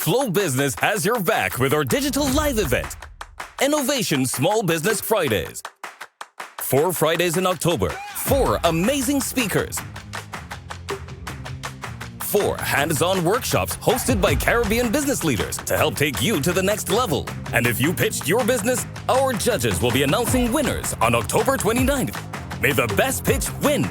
Flow Business has your back with our digital live event, InKnowvation Small Business Fridays. 4 Fridays in October, 4 amazing speakers. 4 hands-on workshops hosted by Caribbean business leaders to help take you to the next level. And if you pitched your business, our judges will be announcing winners on October 29th. May the best pitch win.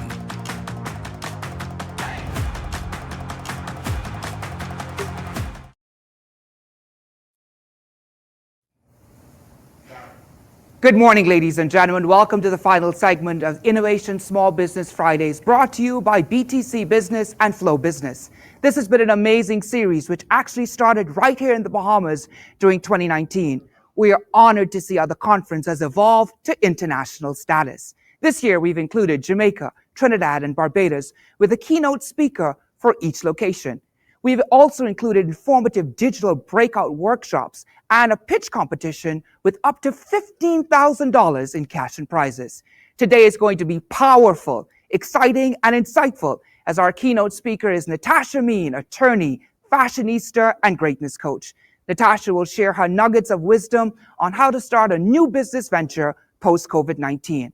Good morning, ladies and gentlemen. Welcome to the final segment of InKnowvation Small Business Fridays, brought to you by BTC Business and Flow Business. This has been an amazing series, which actually started right here in the Bahamas during 2019. We are honored to see how the conference has evolved to international status. This year, we've included Jamaica, Trinidad, and Barbados with a keynote speaker for each location. We've also included informative digital breakout workshops and a pitch competition with up to $15,000 in cash and prizes. Today is going to be powerful, exciting, and insightful, as our keynote speaker is Natasha Mean, attorney, fashionista, and greatness coach. Natasha will share her nuggets of wisdom on how to start a new business venture post-COVID-19.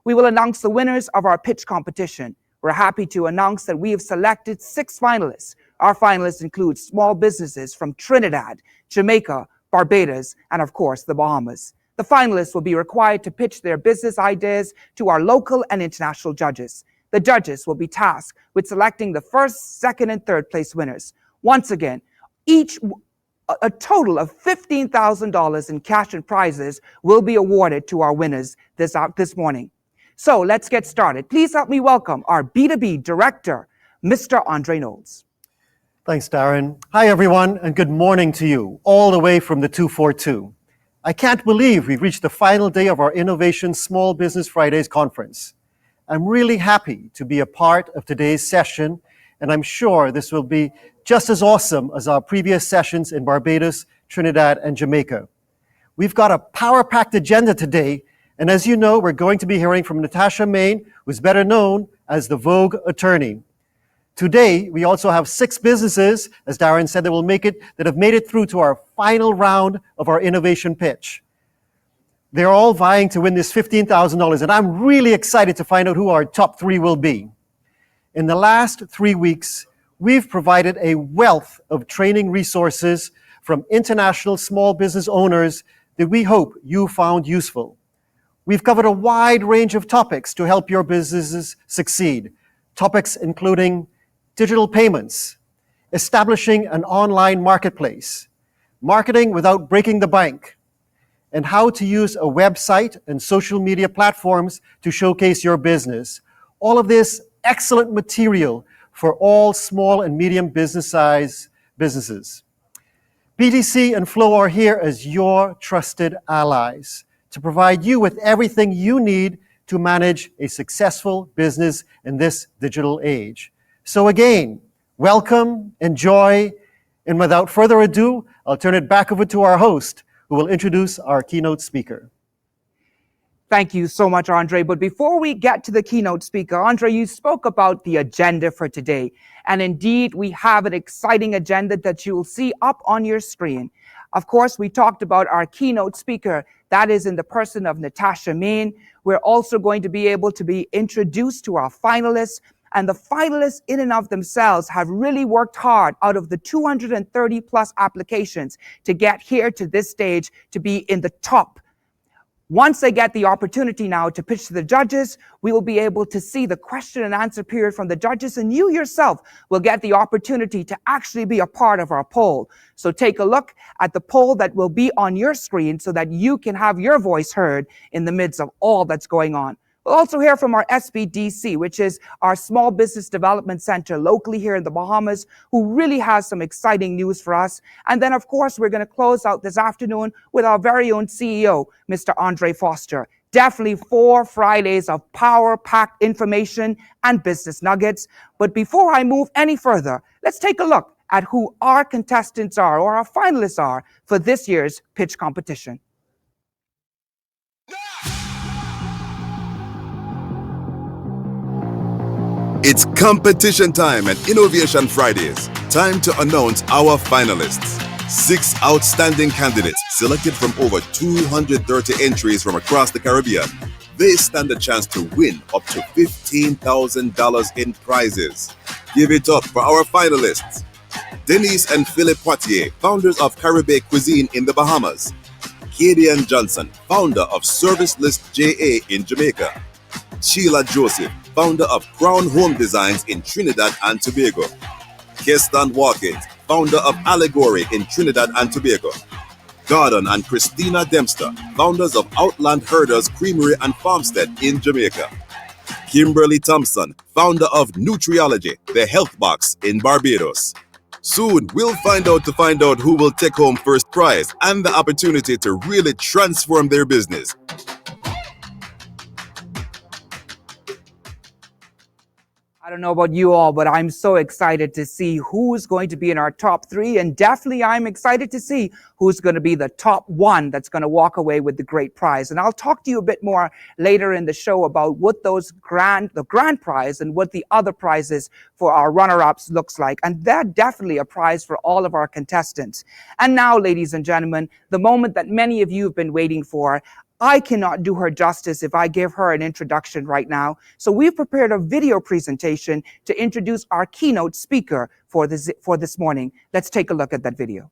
We will announce the winners of our pitch competition. We're happy to announce that we have selected 6 finalists. Our finalists include small businesses from Trinidad, Jamaica, Barbados, and of course, the Bahamas. The finalists will be required to pitch their business ideas to our local and international judges. The judges will be tasked with selecting the first, second, and third place winners. Once again, a total of $15,000 in cash and prizes will be awarded to our winners this morning. So let's get started. Please help me welcome our B2B director, Mr. Andre Knowles. Thanks, Darren. Hi, everyone, and good morning to you, all the way from the 242. I can't believe we've reached the final day of our InKnowvation Small Business Fridays conference. I'm really happy to be a part of today's session, and I'm sure this will be just as awesome as our previous sessions in Barbados, Trinidad, and Jamaica. We've got a power-packed agenda today, and as you know, we're going to be hearing from Natasha Mean, who's better known as the Vogue attorney. Today, we also have 6 businesses, as Darren said, that have made it through to our final round of our innovation pitch. They're all vying to win this $15,000, and I'm really excited to find out who our top 3 will be. In the last 3 weeks, we've provided a wealth of training resources from international small business owners that we hope you found useful. We've covered a wide range of topics to help your businesses succeed. Topics including digital payments, establishing an online marketplace, marketing without breaking the bank, and how to use a website and social media platforms to showcase your business. All of this excellent material for all small and medium business-size businesses. BTC and Flow are here as your trusted allies to provide you with everything you need to manage a successful business in this digital age. So again, welcome, enjoy, and without further ado, I'll turn it back over to our host, who will introduce our keynote speaker. Thank you so much, Andre. But before we get to the keynote speaker, Andre, you spoke about the agenda for today. And indeed, we have an exciting agenda that you will see up on your screen. Of course, we talked about our keynote speaker. That is in the person of Natasha Mean. We're also going to be able to be introduced to our finalists. And the finalists in and of themselves have really worked hard out of the 230 plus applications to get here to this stage to be in the top. Once they get the opportunity now to pitch to the judges, we will be able to see the question and answer period from the judges, and you yourself will get the opportunity to actually be a part of our poll. So take a look at the poll that will be on your screen so that you can have your voice heard in the midst of all that's going on. We'll also hear from our SBDC, which is our Small Business Development Center locally here in the Bahamas, who really has some exciting news for us. And then, of course, we're going to close out this afternoon with our very own CEO, Mr. Andre Foster. Definitely 4 Fridays of power-packed information and business nuggets. But before I move any further, let's take a look at who our contestants are, or our finalists are, for this year's pitch competition. It's competition time at InKnowvation Fridays. Time to announce our finalists. 6 outstanding candidates selected from over 230 entries from across the Caribbean. They stand a chance to win up to $15,000 in prizes. Give it up for our finalists. Denise and Philip Poitier, founders of Caribbean Cuisine in the Bahamas. Kadian Johnson, founder of Service List JA in Jamaica. Sheila Joseph, founder of Crown Home Designs in Trinidad and Tobago. Keston Watkins, founder of Allegory in Trinidad and Tobago. Gordon and Christina Dempster, founders of Outland Herders Creamery and Farmstead in Jamaica. Kimberly Thompson, founder of Nutriology, the Health Box in Barbados. Soon, we'll find out who will take home first prize and the opportunity to really transform their business. I don't know about you all, but I'm so excited to see who's going to be in our top 3. And definitely I'm excited to see who's going to be the top 1 that's going to walk away with the great prize. And I'll talk to you a bit more later in the show about what the grand prize and what the other prizes for our runner-ups looks like. And that's definitely a prize for all of our contestants. And now, ladies and gentlemen, the moment that many of you have been waiting for. I cannot do her justice if I give her an introduction right now. So we've prepared a video presentation to introduce our keynote speaker for this morning. Let's take a look at that video.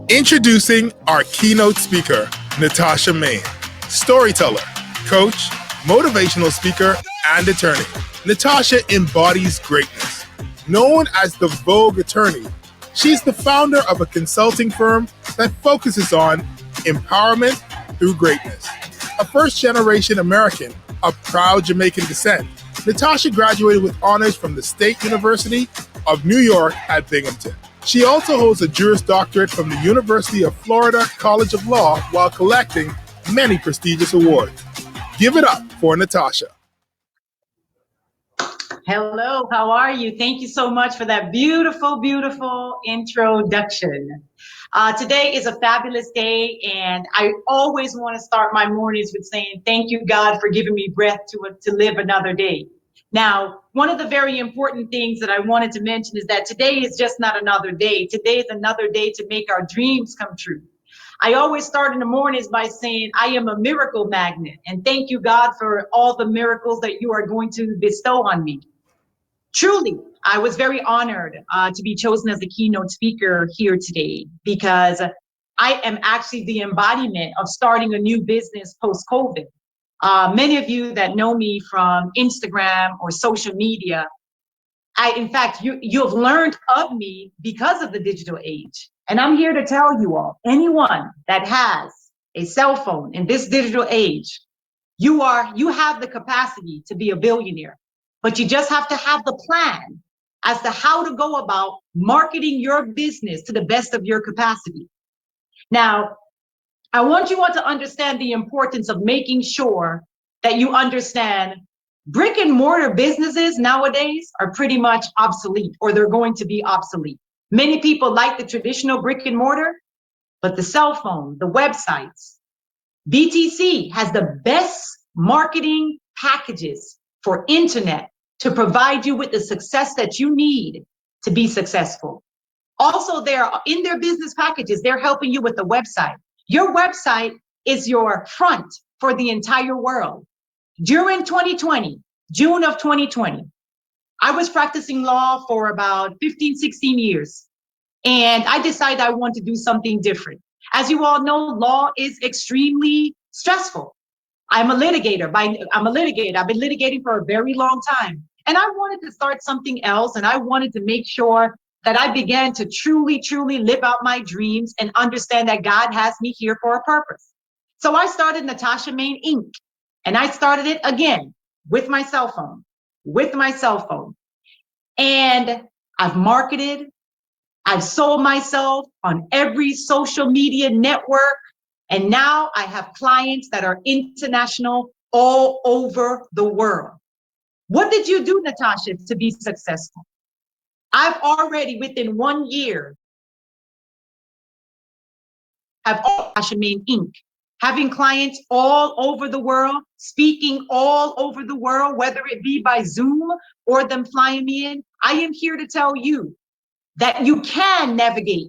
Introducing our keynote speaker, Natasha Main, storyteller, coach, motivational speaker, and attorney. Natasha embodies greatness. Known as the Vogue Attorney, she's the founder of a consulting firm that focuses on empowerment through greatness. A first-generation American of proud Jamaican descent, Natasha graduated with honors from the State University of New York at Binghamton. She also holds a Juris Doctorate from the University of Florida College of Law while collecting many prestigious awards. Give it up for Natasha. Hello, how are you? Thank you so much for that beautiful, beautiful introduction. Today is a fabulous day, and I always want to start my mornings with saying, thank you, God, for giving me breath to live another day. Now, one of the very important things that I wanted to mention is that today is just not another day. Today is another day to make our dreams come true. I always start in the mornings by saying, I am a miracle magnet, and thank you, God, for all the miracles that you are going to bestow on me. Truly, I was very honored to be chosen as the keynote speaker here today because I am actually the embodiment of starting a new business post-COVID. Many of you that know me from Instagram or social media, in fact, you have learned of me because of the digital age. And I'm here to tell you all, anyone that has a cell phone in this digital age, you have the capacity to be a billionaire. But you just have to have the plan as to how to go about marketing your business to the best of your capacity. Now, I want you all to understand the importance of making sure that you understand brick and mortar businesses nowadays are pretty much obsolete, or they're going to be obsolete. Many people like the traditional brick and mortar, but the cell phone, the websites, BTC has the best marketing packages for internet to provide you with the success that you need to be successful. Also, in their business packages, they're helping you with the website. Your website is your front for the entire world. During 2020, June of 2020, I was practicing law for about 15, 16 years. And I decided I want to do something different. As you all know, law is extremely stressful. I'm a litigator. I've been litigating for a very long time. And I wanted to start something else. And I wanted to make sure that I began to truly, truly live out my dreams and understand that God has me here for a purpose. So I started Natasha Main Inc. And I started it again with my cell phone, And I've marketed, I've sold myself on every social media network. And now I have clients that are international all over the world. What did you do, Natasha, to be successful? I've already, within 1 year, have Natasha Main Inc. having clients all over the world, speaking all over the world, whether it be by Zoom or them flying me in. I am here to tell you that you can navigate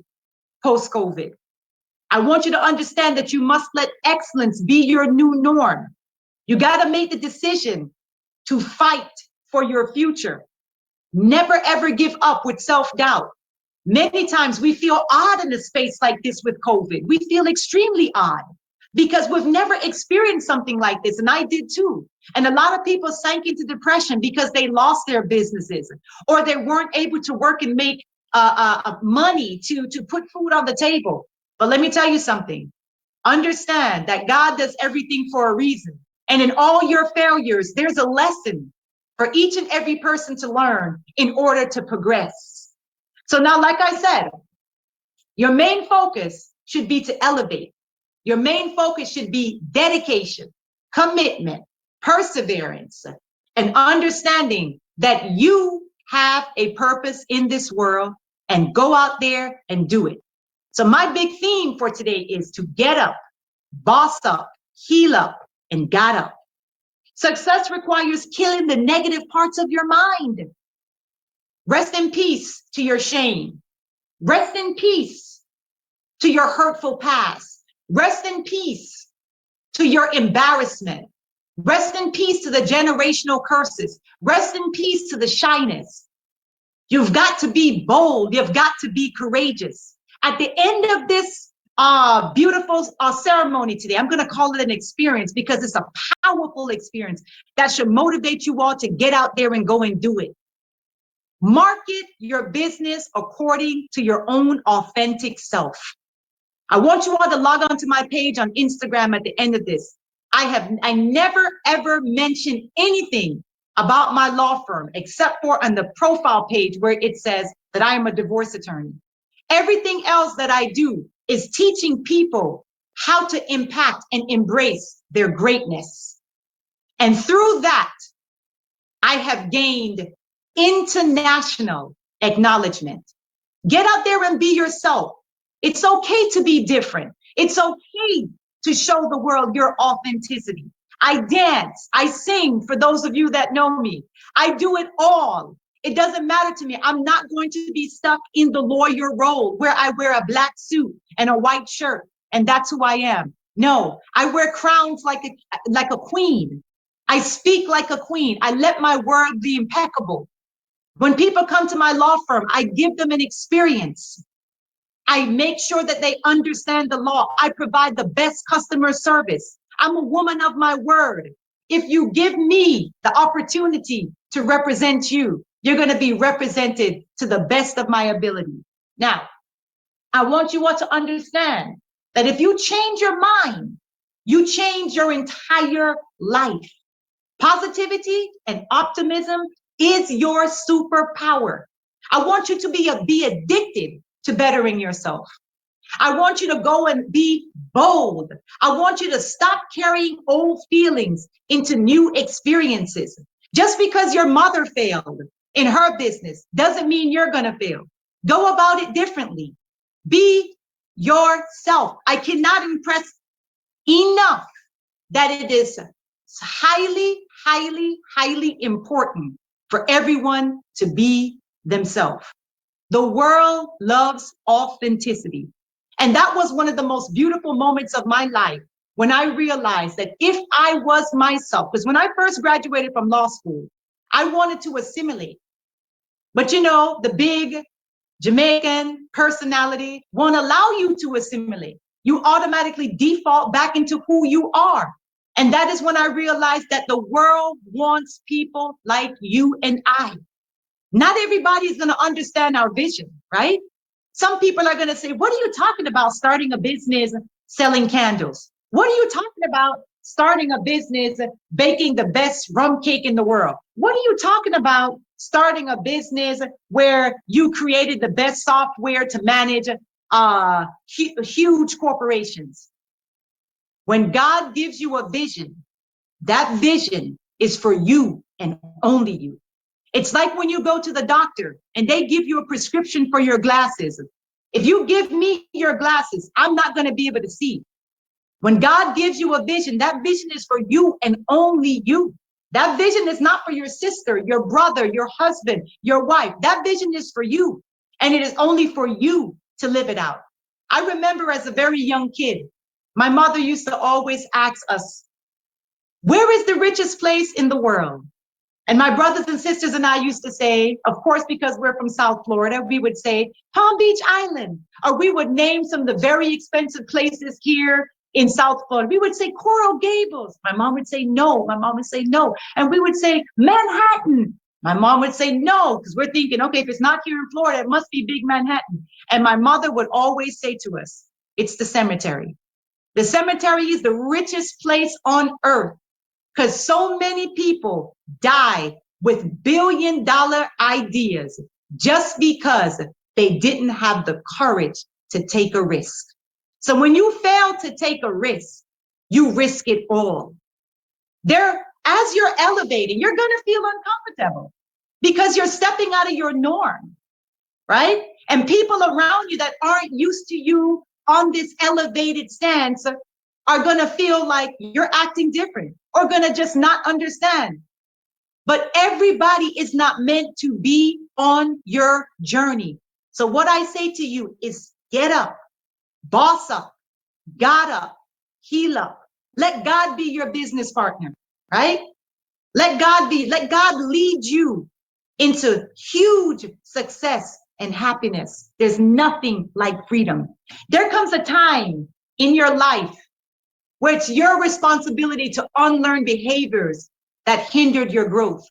post-COVID. I want you to understand that you must let excellence be your new norm. You got to make the decision to fight for your future. Never ever give up with self-doubt. Many times we feel odd in a space like this with COVID. We feel extremely odd because we've never experienced something like this. And I did too. And a lot of people sank into depression because they lost their businesses or they weren't able to work and make money to put food on the table. But let me tell you something. Understand that God does everything for a reason. And in all your failures, there's a lesson for each and every person to learn in order to progress. So now, like I said, your main focus should be to elevate. Your main focus should be dedication, commitment, perseverance, and understanding that you have a purpose in this world and go out there and do it. So my big theme for today is to get up, boss up, heal up, and got up. Success requires killing the negative parts of your mind. Rest in peace to your shame. Rest in peace to your hurtful past. Rest in peace to your embarrassment. Rest in peace to the generational curses. Rest in peace to the shyness. You've got to be bold. You've got to be courageous. At the end of this beautiful ceremony today, I'm going to call it an experience because it's a powerful experience that should motivate you all to get out there and go and do it. Market your business according to your own authentic self. I want you all to log on to my page on Instagram at the end of this. I never ever mention anything about my law firm except for on the profile page where it says that I am a divorce attorney. Everything else that I do is teaching people how to impact and embrace their greatness. And through that, I have gained international acknowledgement. Get out there and be yourself. It's okay to be different. It's okay to show the world your authenticity. I dance, I sing for those of you that know me. I do it all. It doesn't matter to me. I'm not going to be stuck in the lawyer role where I wear a black suit and a white shirt and that's who I am. No, I wear crowns like a queen. I speak like a queen. I let my word be impeccable. When people come to my law firm, I give them an experience. I make sure that they understand the law. I provide the best customer service. I'm a woman of my word. If you give me the opportunity to represent you, you're going to be represented to the best of my ability. Now, I want you all to understand that if you change your mind, you change your entire life. Positivity and optimism is your superpower. I want you to be addicted to bettering yourself. I want you to go and be bold. I want you to stop carrying old feelings into new experiences. Just because your mother failed in her business doesn't mean you're going to fail. Go about it differently. Be yourself. I cannot impress enough that it is highly, highly, highly important for everyone to be themselves. The world loves authenticity. And that was one of the most beautiful moments of my life when I realized that if I was myself, because when I first graduated from law school, I wanted to assimilate. But you know, the big Jamaican personality won't allow you to assimilate. You automatically default back into who you are. And that is when I realized that the world wants people like you and I. Not everybody is going to understand our vision, right? Some people are going to say, what are you talking about starting a business selling candles? What are you talking about starting a business baking the best rum cake in the world? What are you talking about starting a business where you created the best software to manage huge corporations? When God gives you a vision, that vision is for you and only you. It's like when you go to the doctor and they give you a prescription for your glasses. If you give me your glasses, I'm not going to be able to see. When God gives you a vision, that vision is for you and only you. That vision is not for your sister, your brother, your husband, your wife. That vision is for you. And it is only for you to live it out. I remember as a very young kid, my mother used to always ask us, where is the richest place in the world? And my brothers and sisters and I used to say, of course, because we're from South Florida, we would say Palm Beach Island, or we would name some of the very expensive places here in South Florida. We would say Coral Gables. My mom would say no. My mom would say no. And we would say Manhattan. My mom would say no, because we're thinking, okay, if it's not here in Florida, it must be big Manhattan. And my mother would always say to us, it's the cemetery. The cemetery is the richest place on earth, because so many people die with billion-dollar ideas just because they didn't have the courage to take a risk. So when you fail to take a risk, you risk it all. As you're elevating, you're going to feel uncomfortable because you're stepping out of your norm, right? And people around you that aren't used to you on this elevated stance are going to feel like you're acting different or going to just not understand. But everybody is not meant to be on your journey. So what I say to you is get up, boss up, God up, heal up. Let God be your business partner, right? Let God lead you into huge success and happiness. There's nothing like freedom. There comes a time in your life where it's your responsibility to unlearn behaviors that hindered your growth.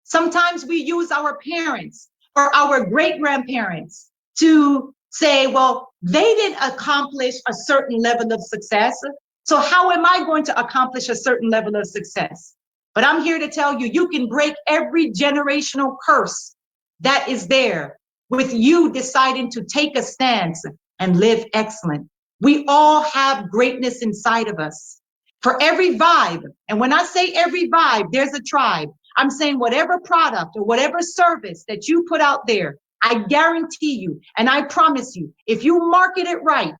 Sometimes we use our parents or our great-grandparents to say, well, they didn't accomplish a certain level of success, so how am I going to accomplish a certain level of success? But I'm here to tell you, you can break every generational curse that is there with you deciding to take a stance and live excellent. We all have greatness inside of us. For every vibe, and when I say every vibe, there's a tribe. I'm saying whatever product or whatever service that you put out there, I guarantee you, and I promise you, if you market it right,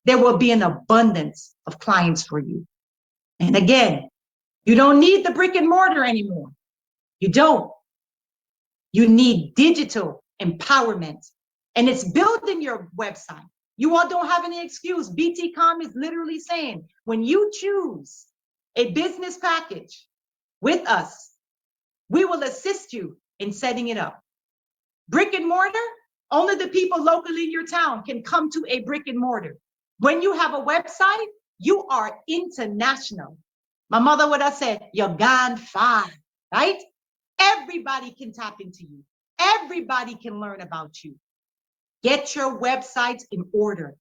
there will be an abundance of clients for you. And again, you don't need the brick and mortar anymore. You don't. You need digital empowerment. And it's building your website. You all don't have any excuse. BTCom is literally saying, when you choose a business package with us, we will assist you in setting it up. Brick and mortar, only the people locally in your town can come to a brick and mortar. When you have a website, you are international. My mother would have said, you're gone far, right? Everybody can tap into you. Everybody can learn about you. Get your websites in order.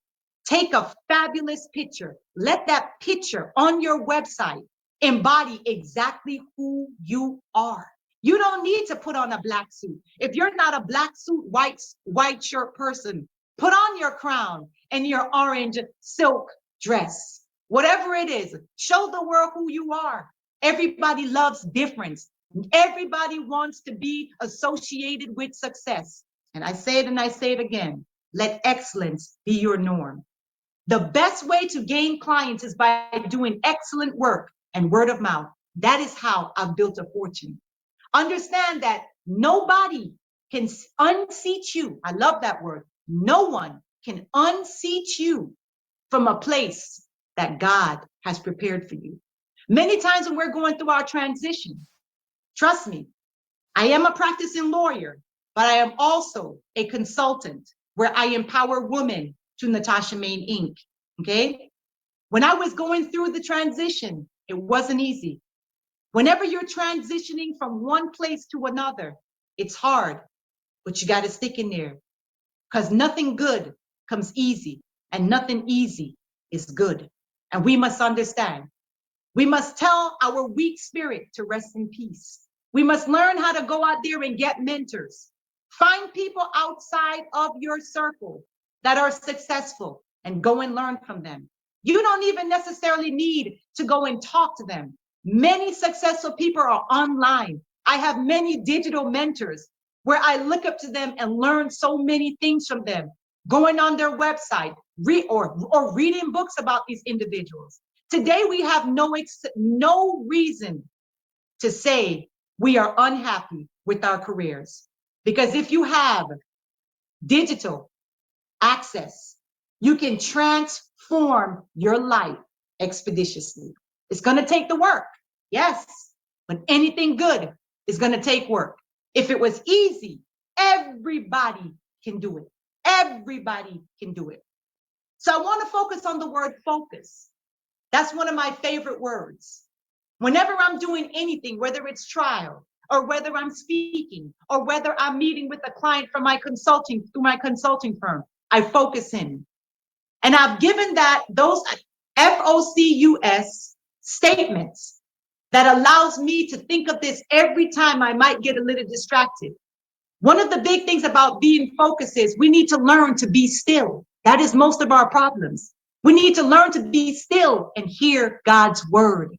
Take a fabulous picture. Let that picture on your website embody exactly who you are. You don't need to put on a black suit. If you're not a black suit, white shirt person, put on your crown and your orange silk dress. Whatever it is, show the world who you are. Everybody loves difference. Everybody wants to be associated with success. And I say it and I say it again. Let excellence be your norm. The best way to gain clients is by doing excellent work and word of mouth. That is how I've built a fortune. Understand that nobody can unseat you. I love that word. No one can unseat you from a place that God has prepared for you. Many times when we're going through our transition, trust me, I am a practicing lawyer, but I am also a consultant where I empower women to Natasha Main Inc. Okay? When I was going through the transition, it wasn't easy. Whenever you're transitioning from one place to another, it's hard, but you got to stick in there because nothing good comes easy and nothing easy is good. And we must understand. We must tell our weak spirit to rest in peace. We must learn how to go out there and get mentors. Find people outside of your circle that are successful and go and learn from them. You don't even necessarily need to go and talk to them. Many successful people are online. I have many digital mentors where I look up to them and learn so many things from them. going on their website, or reading books about these individuals. Today, we have no reason to say we are unhappy with our careers. Because if you have digital access, you can transform your life expeditiously. It's going to take the work, yes, but anything good is going to take work. If it was easy, everybody can do it. Everybody can do it. So I want to focus on the word focus. That's one of my favorite words. Whenever I'm doing anything, whether it's trial or whether I'm speaking or whether I'm meeting with a client through my consulting firm, I focus in. And I've given those FOCUS statements that allows me to think of this every time I might get a little distracted. One of the big things about being focused is we need to learn to be still. That is most of our problems. We need to learn to be still and hear God's word.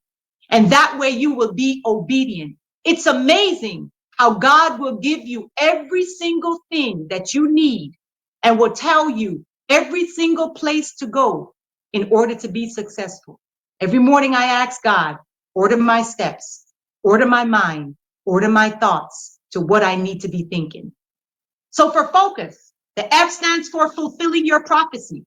And that way you will be obedient. It's amazing how God will give you every single thing that you need and will tell you every single place to go in order to be successful. Every morning I ask God, order my steps, order my mind, order my thoughts to what I need to be thinking. So for focus, the F stands for fulfilling your prophecy.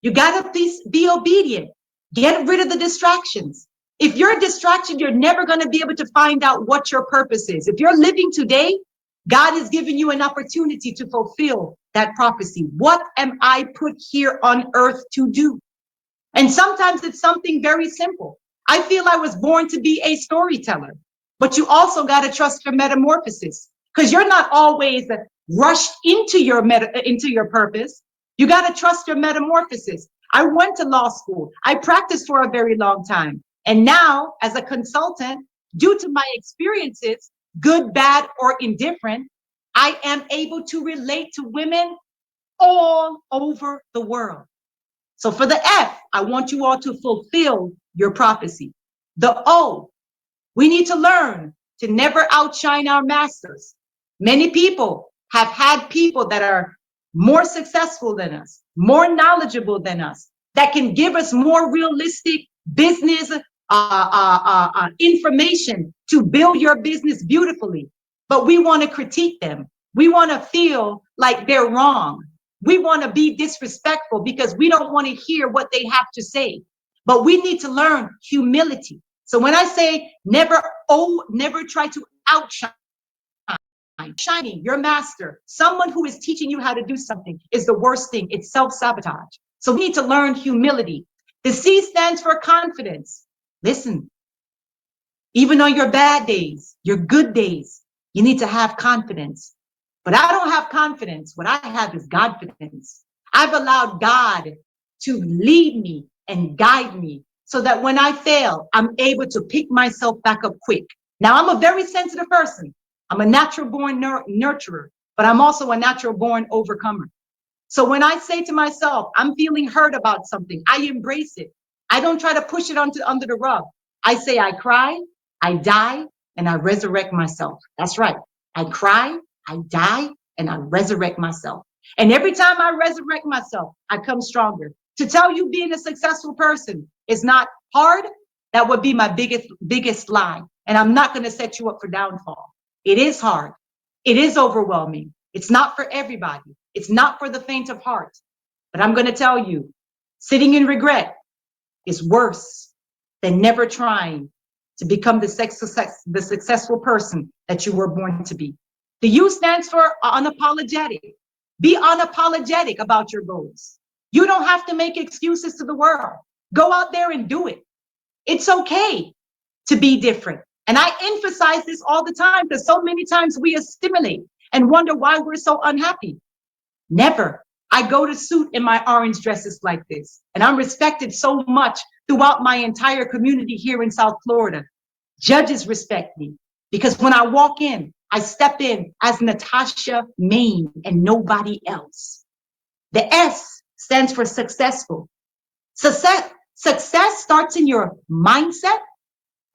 You got to be obedient. Get rid of the distractions. If you're a distraction, you're never going to be able to find out what your purpose is. If you're living today, God has given you an opportunity to fulfill that prophecy. What am I put here on earth to do? And sometimes it's something very simple. I feel I was born to be a storyteller, but you also got to trust your metamorphosis, because you're not always rushed into your purpose. You got to trust your metamorphosis. I went to law school. I practiced for a very long time. And now, as a consultant, due to my experiences, good, bad, or indifferent, I am able to relate to women all over the world. So for the F, I want you all to fulfill your prophecy. The O, we need to learn to never outshine our masters. Many people have had people that are more successful than us, more knowledgeable than us, that can give us more realistic business information to build your business beautifully. But we want to critique them. We want to feel like they're wrong. We want to be disrespectful because we don't want to hear what they have to say. But we need to learn humility. So when I say never try to outshine, shining your master, someone who is teaching you how to do something, is the worst thing. It's self-sabotage. So we need to learn humility. The C stands for confidence. Listen, even on your bad days, your good days, you need to have confidence. But I don't have confidence. What I have is Godfidence. I've allowed God to lead me and guide me so that when I fail, I'm able to pick myself back up quick. Now, I'm a very sensitive person. I'm a natural born nurturer, but I'm also a natural born overcomer. So when I say to myself, I'm feeling hurt about something, I embrace it. I don't try to push it under the rug. I say I cry, I die, and I resurrect myself. That's right. I cry, I die, and I resurrect myself. And every time I resurrect myself, I come stronger. To tell you being a successful person is not hard, that would be my biggest lie. And I'm not going to set you up for downfall. It is hard. It is overwhelming. It's not for everybody. It's not for the faint of heart. But I'm going to tell you, sitting in regret is worse than never trying to become the successful person that you were born to be. The U stands for unapologetic. Be unapologetic about your goals. You don't have to make excuses to the world. Go out there and do it. It's okay to be different. And I emphasize this all the time because so many times we assimilate and wonder why we're so unhappy. Never. I go to suit in my orange dresses like this, and I'm respected so much throughout my entire community here in South Florida. Judges respect me because when I walk in, I step in as Natasha Maine and nobody else. The S stands for successful. Success starts in your mindset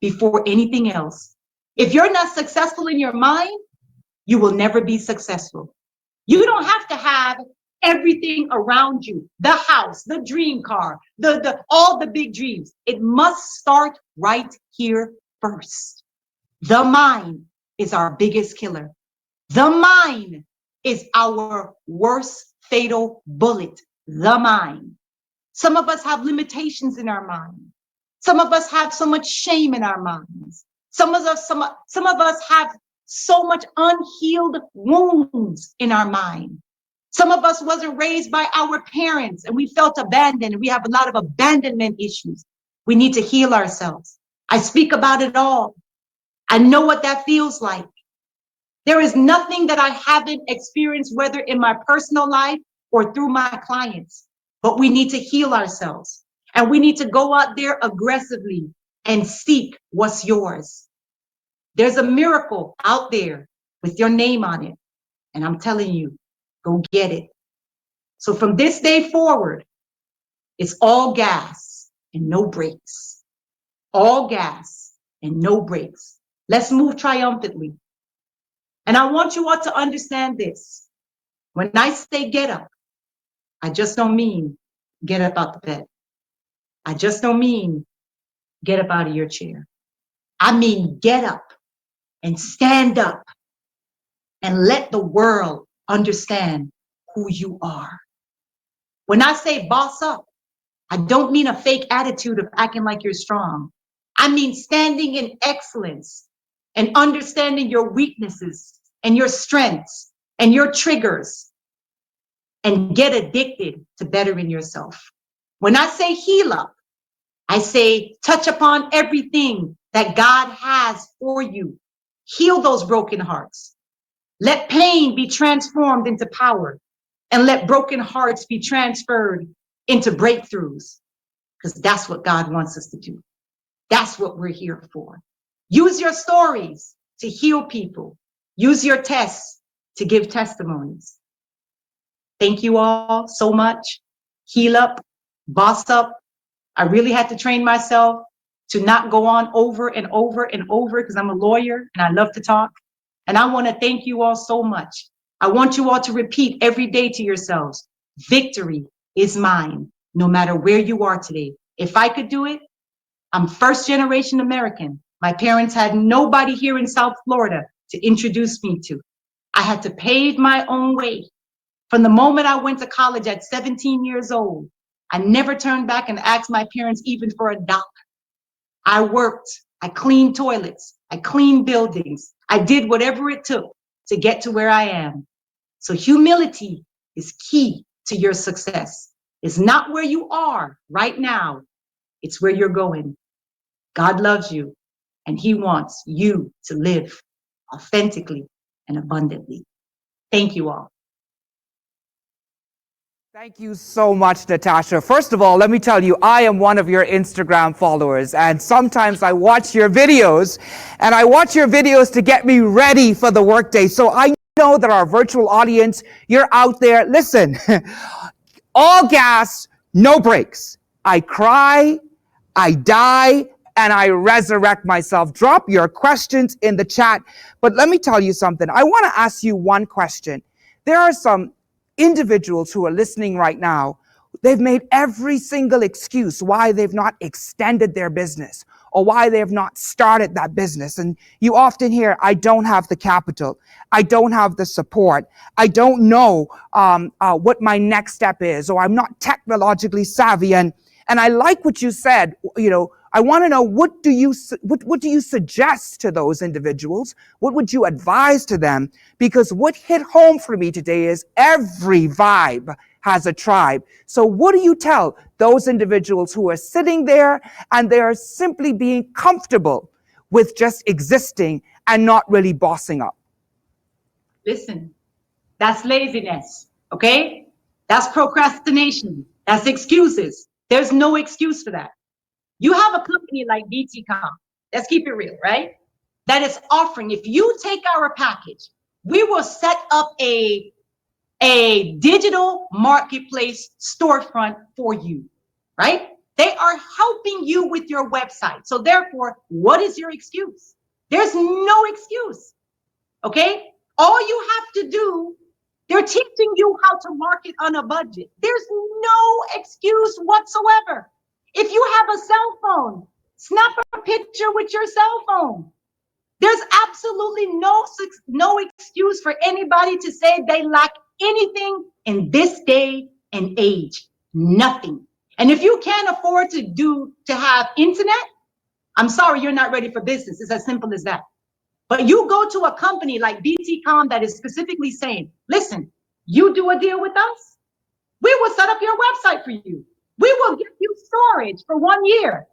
before anything else. If you're not successful in your mind, you will never be successful. You don't have to have everything around you, the house, the dream car, all the big dreams. It must start right here first. The mind is our biggest killer. The mind is our worst fatal bullet. The mind. Some of us have limitations in our mind. Some of us have so much shame in our minds. Some of us have so much unhealed wounds in our mind. Some of us wasn't raised by our parents and we felt abandoned. We have a lot of abandonment issues. We need to heal ourselves. I speak about it all. I know what that feels like. There is nothing that I haven't experienced, whether in my personal life or through my clients, but we need to heal ourselves and we need to go out there aggressively and seek what's yours. There's a miracle out there with your name on it. And I'm telling you, go get it. So from this day forward, it's all gas and no brakes. All gas and no brakes. Let's move triumphantly. And I want you all to understand this. When I say get up, I just don't mean get up out the bed. I just don't mean get up out of your chair. I mean get up and stand up and let the world understand who you are. When I say boss up, I don't mean a fake attitude of acting like you're strong. I mean standing in excellence and understanding your weaknesses and your strengths and your triggers and get addicted to bettering yourself. When I say heal up, I say touch upon everything that God has for you. Heal those broken hearts. Let pain be transformed into power and let broken hearts be transferred into breakthroughs, because that's what God wants us to do. That's what we're here for. Use your stories to heal people. Use your tests to give testimonies. Thank you all so much. Heal up, boss up. I really had to train myself to not go on over and over and over because I'm a lawyer and I love to talk. And I want to thank you all so much. I want you all to repeat every day to yourselves, victory is mine, no matter where you are today. If I could do it, I'm first generation American. My parents had nobody here in South Florida to introduce me to. I had to pave my own way. From the moment I went to college at 17 years old, I never turned back and asked my parents even for $1. I worked, I cleaned toilets, I cleaned buildings. I did whatever it took to get to where I am. So humility is key to your success. It's not where you are right now. It's where you're going. God loves you and he wants you to live authentically and abundantly. Thank you all. Thank you so much, Natasha. First of all, let me tell you, I am one of your Instagram followers, and sometimes I watch your videos, and I watch your videos to get me ready for the workday. So I know that our virtual audience, you're out there. Listen, all gas, no brakes. I cry, I die, and I resurrect myself. Drop your questions in the chat. But let me tell you something. I want to ask you one question. There are some individuals who are listening right now. They've made every single excuse why they've not extended their business or why they have not started that business. And you often hear, I don't have the capital. I don't have the support. I don't know what my next step is, or I'm not technologically savvy. And I like what you said. You know, I want to know, what do you suggest to those individuals? What would you advise to them? Because what hit home for me today is every vibe has a tribe. So what do you tell those individuals who are sitting there and they are simply being comfortable with just existing and not really bossing up? Listen, that's laziness, okay? That's procrastination. That's excuses. There's no excuse for that. You have a company like BTCom, let's keep it real, right? That is offering, if you take our package, we will set up a digital marketplace storefront for you, right? They are helping you with your website. So therefore, what is your excuse? There's no excuse, okay? All you have to do, They're teaching you how to market on a budget. There's no excuse whatsoever. If you have a cell phone, snap a picture with your cell phone. There's absolutely no excuse for anybody to say they lack anything in this day and age. Nothing. And if you can't afford to have internet, I'm sorry, you're not ready for business. It's as simple as that. But you go to a company like BTCom that is specifically saying, listen, you do a deal with us, we will set up your website for you. We will give you storage for 1 year.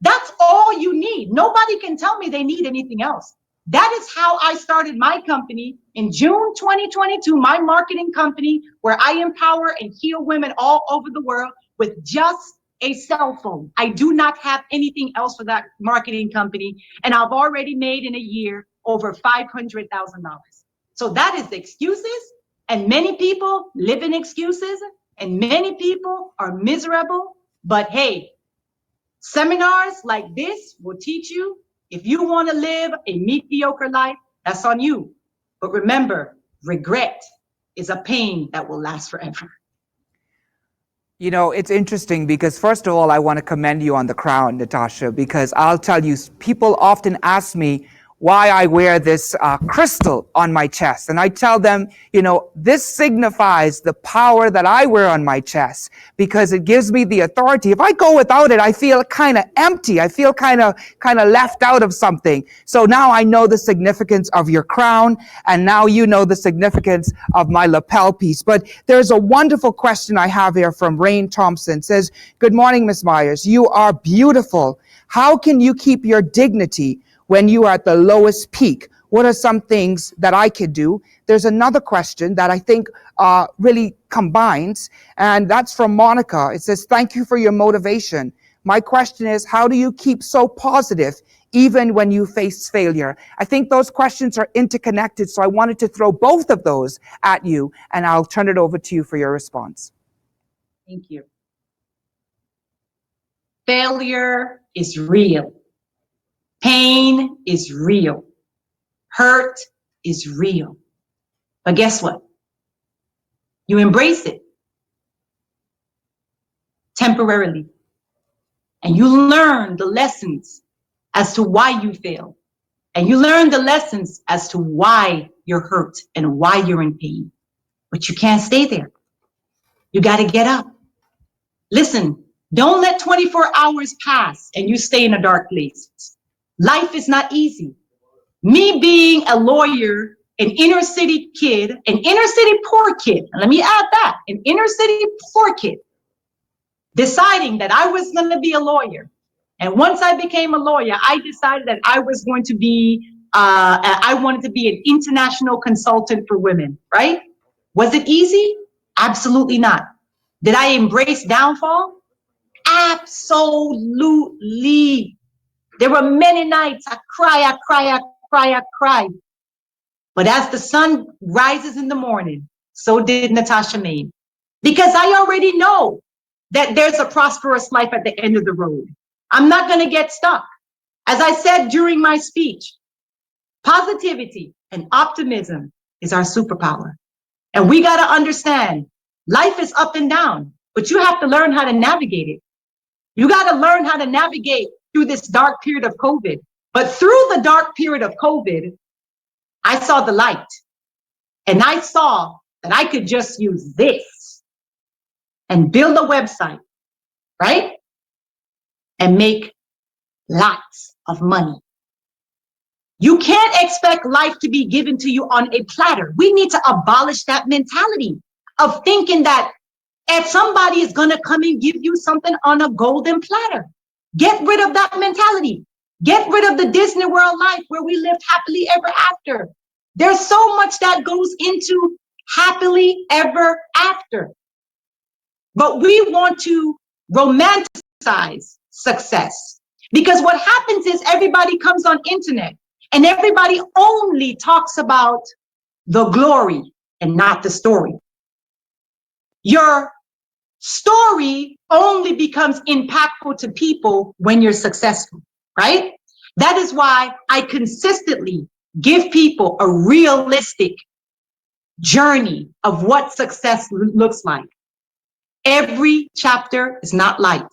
That's all you need. Nobody can tell me they need anything else. That is how I started my company in June 2022, my marketing company, where I empower and heal women all over the world with just a cell phone. I do not have anything else for that marketing company. And I've already made in a year over $500,000. So that is excuses. And many people live in excuses and many people are miserable. But hey, seminars like this will teach you if you want to live a mediocre life, that's on you. But remember, regret is a pain that will last forever. You know, it's interesting because first of all, I want to commend you on the crown, Natasha, because I'll tell you, people often ask me why I wear this crystal on my chest. And I tell them, you know, this signifies the power that I wear on my chest because it gives me the authority. If I go without it, I feel kind of empty. I feel kind of left out of something. So now I know the significance of your crown, and now you know the significance of my lapel piece. But there's a wonderful question I have here from Rain Thompson. It says, good morning, Ms. Myers. You are beautiful. How can you keep your dignity when you are at the lowest peak? What are some things that I could do? There's another question that I think really combines, and that's from Monica. It says, thank you for your motivation. My question is, how do you keep so positive even when you face failure? I think those questions are interconnected, so I wanted to throw both of those at you, and I'll turn it over to you for your response. Thank you. Failure is real. Pain is real. Hurt is real. But guess what? You embrace it temporarily. And you learn the lessons as to why you failed. And you learn the lessons as to why you're hurt and why you're in pain. But you can't stay there. You got to get up. Listen, don't let 24 hours pass and you stay in a dark place. Life is not easy. Me being a lawyer, an inner city kid, an inner city poor kid, and let me add that, an inner city poor kid, deciding that I was going to be a lawyer. And once I became a lawyer, I decided that I was going to be, I wanted to be an international consultant for women, right? Was it easy? Absolutely not. Did I embrace downfall? Absolutely. There were many nights I cried. But as the sun rises in the morning, so did Natasha Main. Because I already know that there's a prosperous life at the end of the road. I'm not going to get stuck. As I said during my speech, positivity and optimism is our superpower. And we got to understand life is up and down, but you have to learn how to navigate it. You got to learn how to navigate through this dark period of COVID. But through the dark period of COVID, I saw the light. And I saw that I could just use this and build a website, right? And make lots of money. You can't expect life to be given to you on a platter. We need to abolish that mentality of thinking that if somebody is going to come and give you something on a golden platter. Get rid of that mentality. Get rid of the Disney World life where we lived happily ever after. There's so much that goes into happily ever after. But we want to romanticize success because what happens is everybody comes on internet and everybody only talks about the glory and not the story. Your story only becomes impactful to people when you're successful, right? That is why I consistently give people a realistic journey of what success looks like. Every chapter is not light.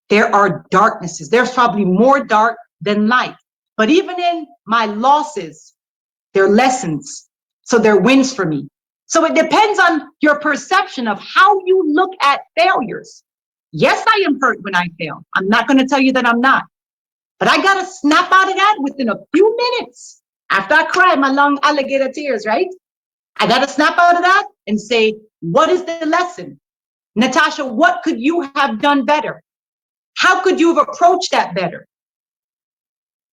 There are darknesses. There's probably more dark than light. But even in my losses, they're lessons. So they're wins for me. So it depends on your perception of how you look at failures. Yes, I am hurt when I fail. I'm not going to tell you that I'm not. But I got to snap out of that within a few minutes. After I cry my long alligator tears, right? I got to snap out of that and say, what is the lesson? Natasha, what could you have done better? How could you have approached that better?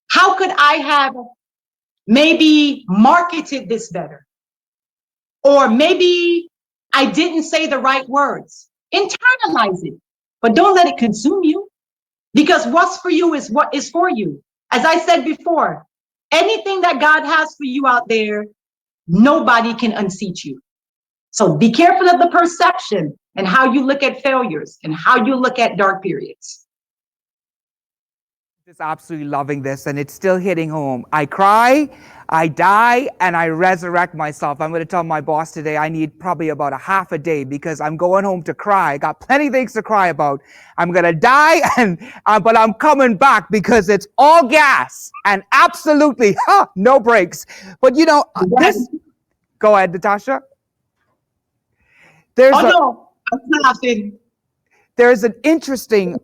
How could I have maybe marketed this better? Or maybe I didn't say the right words. Internalize it, but don't let it consume you, because what's for you is what is for you. As I said before, anything that God has for you out there, nobody can unseat you. So be careful of the perception and how you look at failures and how you look at dark periods. Just absolutely loving this, and it's still hitting home. I cry, I die, and I resurrect myself. I'm going to tell my boss today I need probably about a half a day because I'm going home to cry. I got plenty of things to cry about. I'm going to die, but I'm coming back because it's all gas and absolutely no brakes. But you know, this. Go ahead, Natasha. I'm laughing. There's an interesting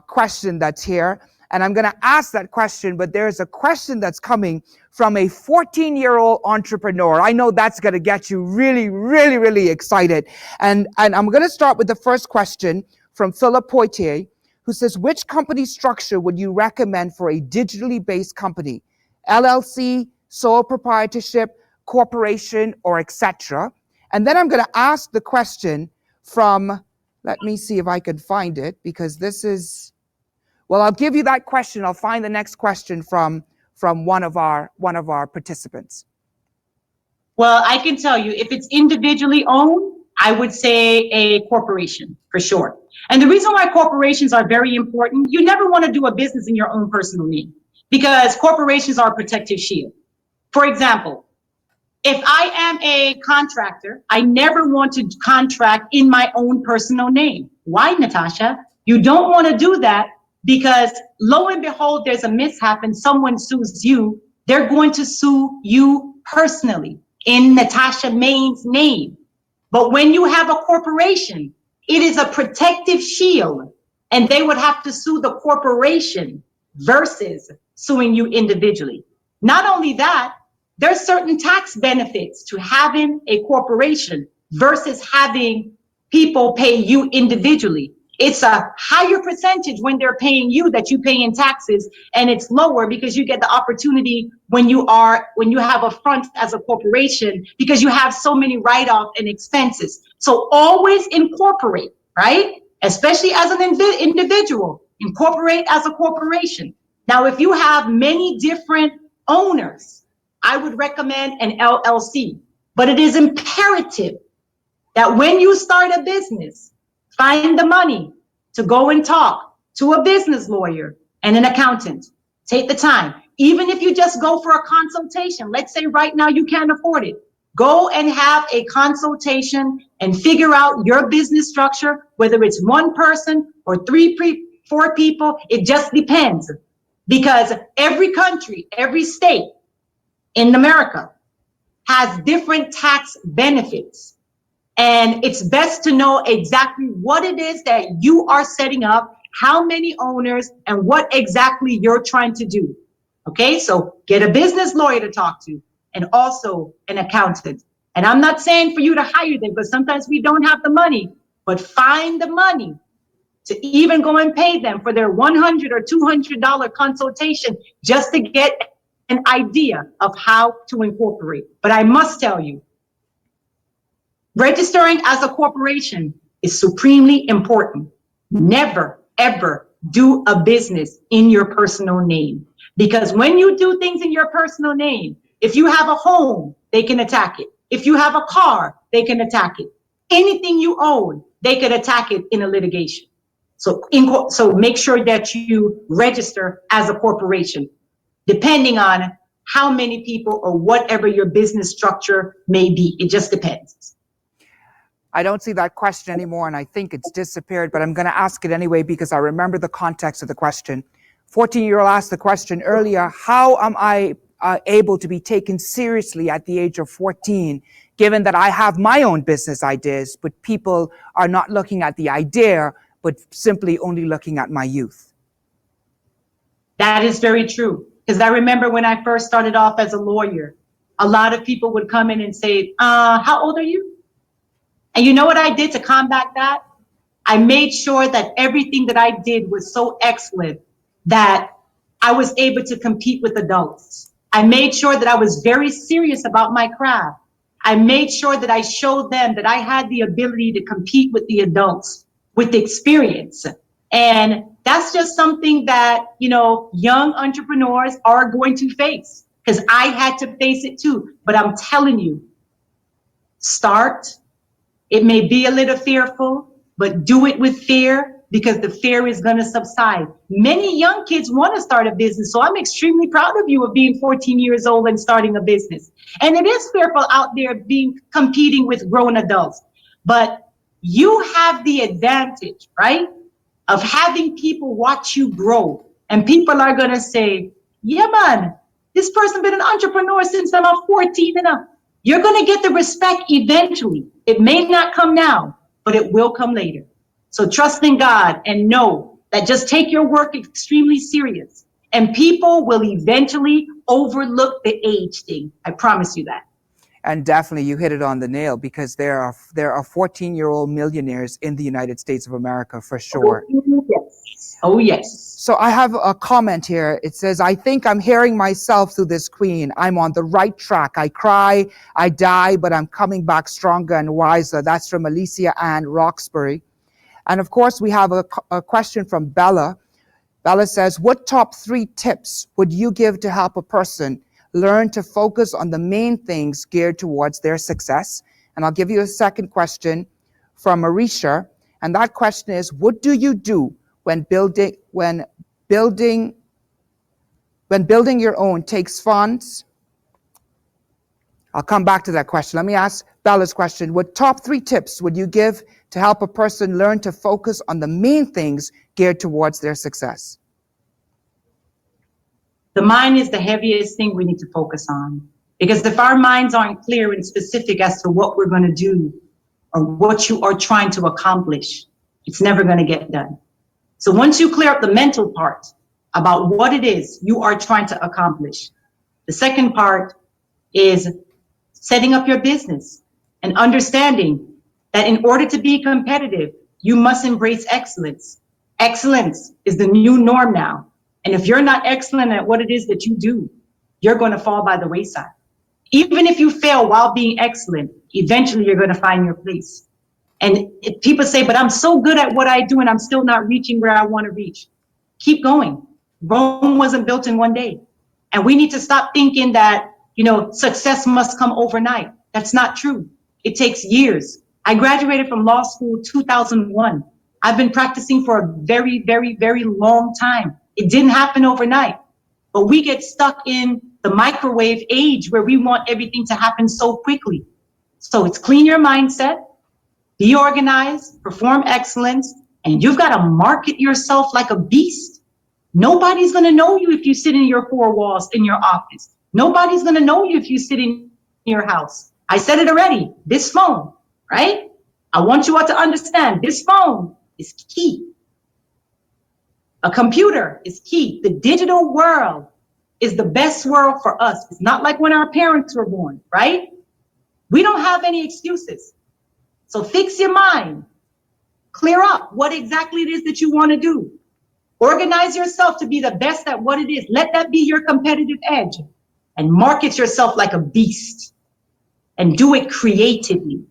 question that's here, and I'm going to ask that question, but there's a question that's coming from a 14-year-old entrepreneur. I know that's going to get you really, really, really excited. And I'm going to start with the first question from Philip Poitier, who says, which company structure would you recommend for a digitally based company? LLC, sole proprietorship, corporation, or etc.? And then I'm going to ask the question from, let me see if I can find it, because this is, well, I'll give you that question. I'll find the next question from one of our participants. Well, I can tell you, if it's individually owned, I would say a corporation for sure. And the reason why corporations are very important, you never want to do a business in your own personal name because corporations are a protective shield. For example, if I am a contractor, I never want to contract in my own personal name. Why, Natasha? You don't want to do that because lo and behold, there's a mishap and someone sues you. They're going to sue you personally in Natasha Main's name. But when you have a corporation, it is a protective shield and they would have to sue the corporation versus suing you individually. Not only that, there's certain tax benefits to having a corporation versus having people pay you individually. It's a higher percentage when they're paying you that you pay in taxes, and it's lower because you get the opportunity when you have a front as a corporation because you have so many write-off and expenses. So always incorporate, right? Especially as an individual, incorporate as a corporation. Now, if you have many different owners, I would recommend an LLC, but it is imperative that when you start a business, find the money to go and talk to a business lawyer and an accountant. Take the time. Even if you just go for a consultation, let's say right now you can't afford it. Go and have a consultation and figure out your business structure, whether it's one person or four people, it just depends. Because every country, every state, in America has different tax benefits. And it's best to know exactly what it is that you are setting up, how many owners, and what exactly you're trying to do. Okay, so get a business lawyer to talk to and also an accountant. And I'm not saying for you to hire them because sometimes we don't have the money, but find the money to even go and pay them for their $100 or $200 consultation just to get an idea of how to incorporate. But I must tell you, registering as a corporation is supremely important. Never, ever do a business in your personal name. Because when you do things in your personal name, if you have a home, they can attack it. If you have a car, they can attack it. Anything you own, they could attack it in a litigation. So make sure that you register as a corporation, depending on how many people, or whatever your business structure may be. It just depends. I don't see that question anymore, and I think it's disappeared, but I'm going to ask it anyway because I remember the context of the question. 14-year-old asked the question earlier, how am I able to be taken seriously at the age of 14, given that I have my own business ideas, but people are not looking at the idea, but simply only looking at my youth? That is very true. Because I remember when I first started off as a lawyer, a lot of people would come in and say, how old are you? And you know what I did to combat that? I made sure that everything that I did was so excellent that I was able to compete with adults. I made sure that I was very serious about my craft. I made sure that I showed them that I had the ability to compete with the adults with experience. And that's just something that, young entrepreneurs are going to face, because I had to face it too. But I'm telling you, start. It may be a little fearful, but do it with fear, because the fear is going to subside. Many young kids want to start a business. So I'm extremely proud of you of being 14 years old and starting a business. And it is fearful out there competing with grown adults. But you have the advantage, right, of having people watch you grow. And people are going to say, yeah, man, this person been an entrepreneur since I'm 14 and up. You're going to get the respect eventually. It may not come now, but it will come later. So trust in God and know that just take your work extremely serious, and people will eventually overlook the age thing. I promise you that. And definitely you hit it on the nail, because there are 14-year-old millionaires in the United States of America for sure. Yes. Oh, yes. So I have a comment here. It says, I think I'm hearing myself through this queen. I'm on the right track. I cry, I die, but I'm coming back stronger and wiser. That's from Alicia Ann Roxbury. And of course, we have a question from Bella. Bella says, what top 3 tips would you give to help a person learn to focus on the main things geared towards their success? And I'll give you a second question from Marisha. And that question is, what do you do when building your own takes funds? I'll come back to that question. Let me ask Bella's question. What top 3 tips would you give to help a person learn to focus on the main things geared towards their success? The mind is the heaviest thing we need to focus on, because if our minds aren't clear and specific as to what we're going to do or what you are trying to accomplish, it's never going to get done. So once you clear up the mental part about what it is you are trying to accomplish, the second part is setting up your business and understanding that in order to be competitive, you must embrace excellence. Excellence is the new norm now. And if you're not excellent at what it is that you do, you're going to fall by the wayside. Even if you fail while being excellent, eventually you're going to find your place. And if people say, but I'm so good at what I do and I'm still not reaching where I want to reach, keep going. Rome wasn't built in one day. And we need to stop thinking that, success must come overnight. That's not true. It takes years. I graduated from law school 2001. I've been practicing for a very, very, very long time. It didn't happen overnight. But we get stuck in the microwave age where we want everything to happen so quickly. So it's clean your mindset, be organized, perform excellence, and you've got to market yourself like a beast. Nobody's going to know you if you sit in your 4 walls in your office. Nobody's going to know you if you sit in your house. I said it already. This phone, right? I want you all to understand this phone is key. A computer is key. The digital world is the best world for us. It's not like when our parents were born, right? We don't have any excuses. So fix your mind. Clear up what exactly it is that you want to do. Organize yourself to be the best at what it is. Let that be your competitive edge. And market yourself like a beast. And do it creatively.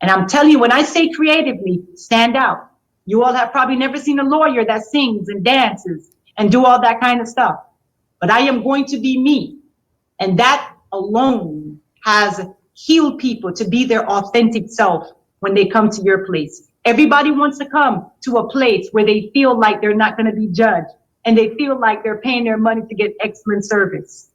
And I'm telling you, when I say creatively, stand out. You all have probably never seen a lawyer that sings and dances and do all that kind of stuff. But I am going to be me. And that alone has healed people to be their authentic self when they come to your place. Everybody wants to come to a place where they feel like they're not going to be judged and they feel like they're paying their money to get excellent service.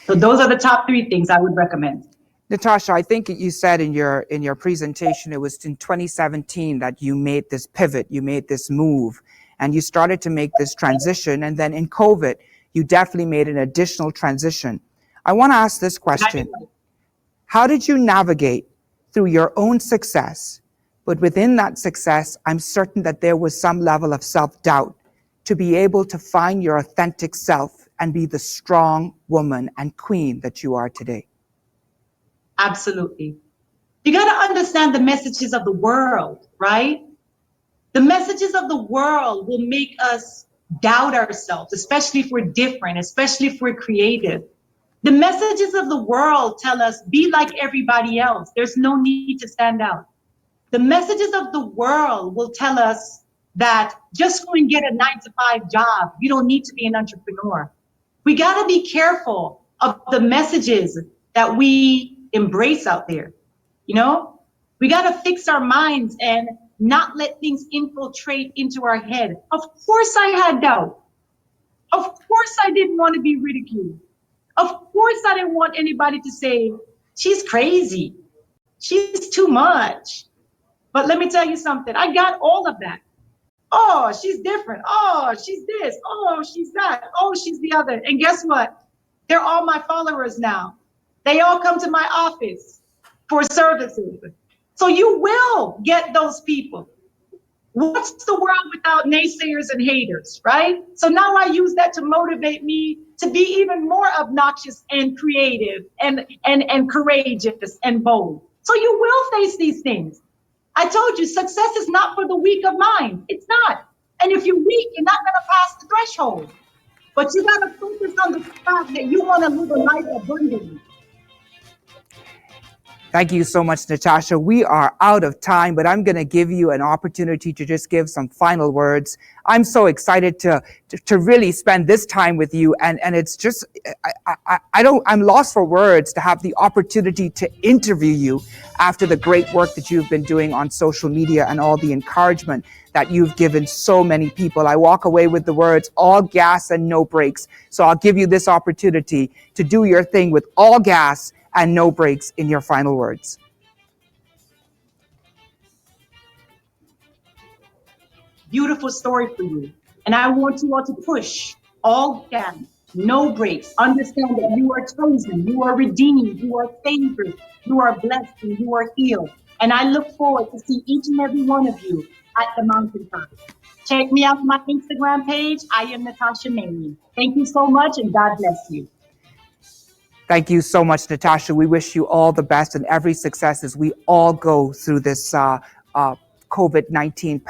So those are the top 3 things I would recommend. Natasha, I think you said in your presentation, it was in 2017 that you made this pivot, you made this move, and you started to make this transition. And then in COVID, you definitely made an additional transition. I want to ask this question. How did you navigate through your own success? But within that success, I'm certain that there was some level of self-doubt to be able to find your authentic self and be the strong woman and queen that you are today. Absolutely. You got to understand the messages of the world, right? The messages of the world will make us doubt ourselves, especially if we're different, especially if we're creative. The messages of the world tell us, be like everybody else. There's no need to stand out. The messages of the world will tell us that just go and get a 9-to-5 job. You don't need to be an entrepreneur. We got to be careful of the messages that we embrace out there. You know, we got to fix our minds and not let things infiltrate into our head. Of course I had doubt. Of course I didn't want to be ridiculed. Of course I didn't want anybody to say, she's crazy. She's too much. But let me tell you something. I got all of that. Oh, she's different. Oh, she's this. Oh, she's that. Oh, she's the other. And guess what? They're all my followers now. They all come to my office for services. So you will get those people. What's the world without naysayers and haters, right? So now I use that to motivate me to be even more obnoxious and creative and courageous and bold. So you will face these things. I told you, success is not for the weak of mind. It's not. And if you're weak, you're not going to pass the threshold. But you got to focus on the fact that you want to live a life abundantly. Thank you so much, Natasha. We are out of time, but I'm going to give you an opportunity to just give some final words. I'm so excited to really spend this time with you. And it's just, I'm lost for words to have the opportunity to interview you after the great work that you've been doing on social media and all the encouragement that you've given so many people. I walk away with the words, all gas and no brakes. So I'll give you this opportunity to do your thing with all gas and no brakes in your final words. Beautiful story for you. And I want you all to push all gas, no brakes. Understand that you are chosen, you are redeemed, you are favored, you are blessed, and you are healed. And I look forward to see each and every one of you at the mountaintop. Check me out on my Instagram page. I am Natasha May. Thank you so much, and God bless you. Thank you so much, Natasha. We wish you all the best and every success as we all go through this COVID-19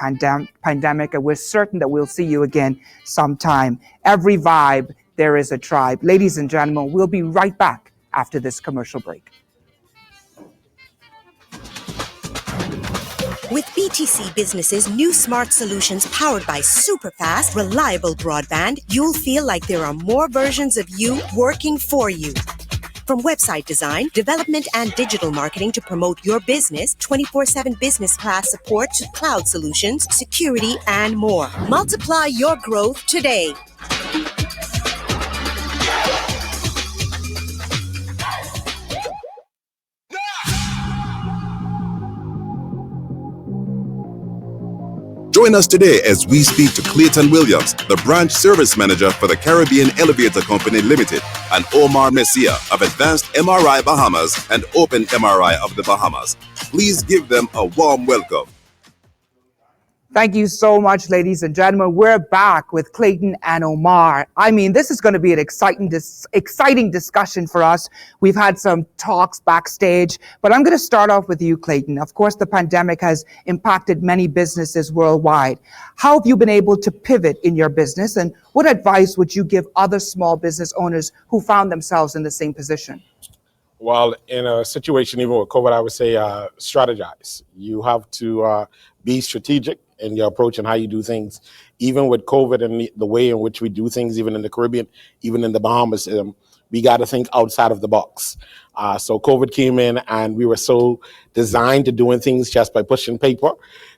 pandemic. And we're certain that we'll see you again sometime. Every vibe, there is a tribe. Ladies and gentlemen, we'll be right back after this commercial break. With BTC Business's new smart solutions powered by super fast, reliable broadband, you'll feel like there are more versions of you working for you. From website design, development, and digital marketing to promote your business, 24/7 business class support to cloud solutions, security, and more. Multiply your growth today. Join us today as we speak to Clayton Williams, the branch service manager for the Caribbean Elevator Company Limited, and Omar Messia of Advanced MRI Bahamas and Open MRI of the Bahamas. Please give them a warm welcome. Thank you so much, ladies and gentlemen. We're back with Clayton and Omar. I mean, this is going to be an exciting discussion for us. We've had some talks backstage, but I'm going to start off with you, Clayton. Of course, the pandemic has impacted many businesses worldwide. How have you been able to pivot in your business, and what advice would you give other small business owners who found themselves in the same position? Well, in a situation even with COVID, I would say strategize. You have to be strategic in your approach and how you do things. Even with COVID and the way in which we do things, even in the Caribbean, even in the Bahamas, we got to think outside of the box. So COVID came in and we were so designed to doing things just by pushing paper.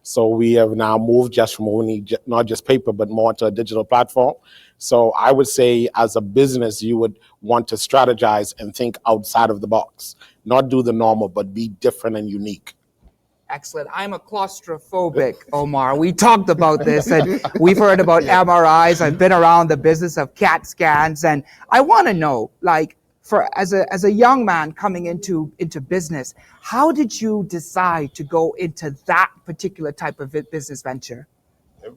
So we have now moved just from only not just paper, but more to a digital platform. So I would say as a business, you would want to strategize and think outside of the box, not do the normal, but be different and unique. Excellent. I'm a claustrophobic, Omar. We talked about this and we've heard about MRIs. I've been around the business of CAT scans, and I want to know, like, as a young man coming into business, how did you decide to go into that particular type of business venture? It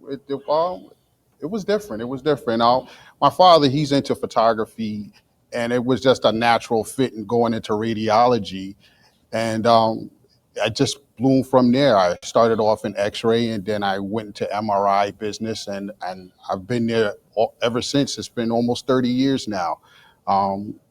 was different. It was different. My father, he's into photography, and it was just a natural fit in going into radiology. And I just bloomed from there. I started off in X-ray, and then I went into MRI business, and I've been there ever since. It's been almost 30 years now.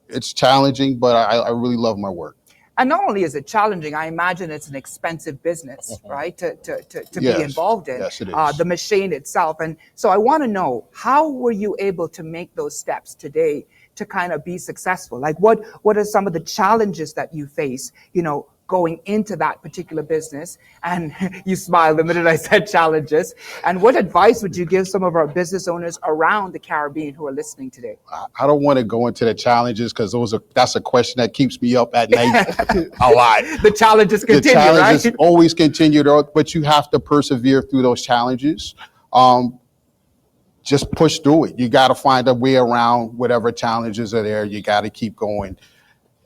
It's challenging, but I really love my work. And not only is it challenging, I imagine it's an expensive business, right, to be involved in. Yes, it is. The machine itself. And so I want to know, how were you able to make those steps today to kind of be successful? Like, what are some of the challenges that you face, going into that particular business? And you smiled the minute I said challenges. And what advice would you give some of our business owners around the Caribbean who are listening today? I don't want to go into the challenges because that's a question that keeps me up at night a lot. The challenges continue, the challenges right? always continue, but you have to persevere through those challenges. Just push through it. You got to find a way around whatever challenges are there. You got to keep going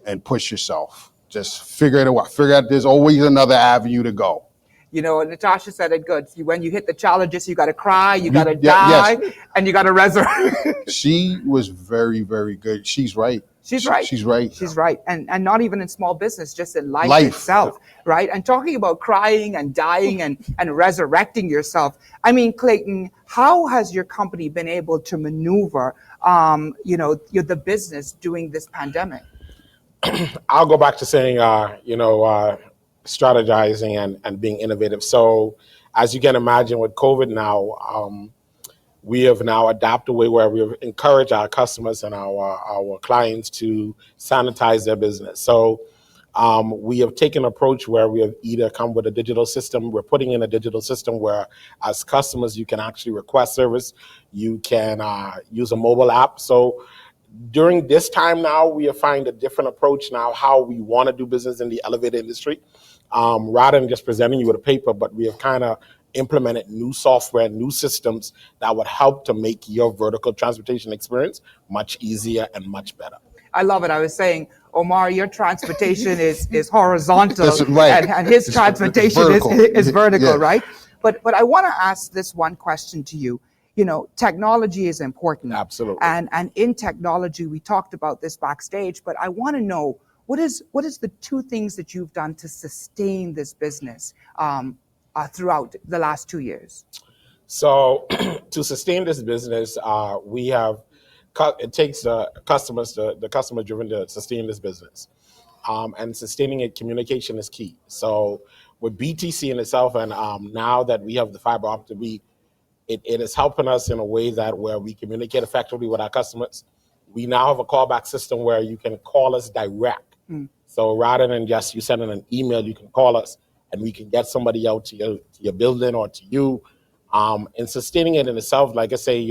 and push yourself. Just figure it out. Figure out there's always another avenue to go. Natasha said it good. When you hit the challenges, you got to cry, you got to die, and you got to resurrect. She was very, very good. She's right. She's right. She's right. She's right. And not even in small business, just in life itself, right? And talking about crying and dying and resurrecting yourself. I mean, Clayton, how has your company been able to maneuver, the business during this pandemic? I'll go back to saying, strategizing and being innovative. So as you can imagine with COVID now, we have now adapted a way where we encourage our customers and our clients to sanitize their business. So we have taken an approach where we have either come with a digital system. We're putting in a digital system where as customers, you can actually request service. You can use a mobile app. So during this time now, we are finding a different approach now, how we want to do business in the elevator industry. Rather than just presenting you with a paper, but we have kind of implemented new software, new systems that would help to make your vertical transportation experience much easier and much better. I love it. I was saying, Omar, your transportation is horizontal, right. and his transportation is vertical, Yeah. Right? But I want to ask this one question to you. Technology is important. Absolutely. And in technology, we talked about this backstage, but I want to know, what is the two things that you've done to sustain this business throughout the last 2 years? So to sustain this business, it takes the customer driven to sustain this business. And sustaining it, communication is key. So with BTC in itself, and now that we have the fiber optic, it is helping us in a way that where we communicate effectively with our customers. We now have a callback system where you can call us direct. So rather than just you sending an email, you can call us and we can get somebody out to your building or to you. And sustaining it in itself, like I say,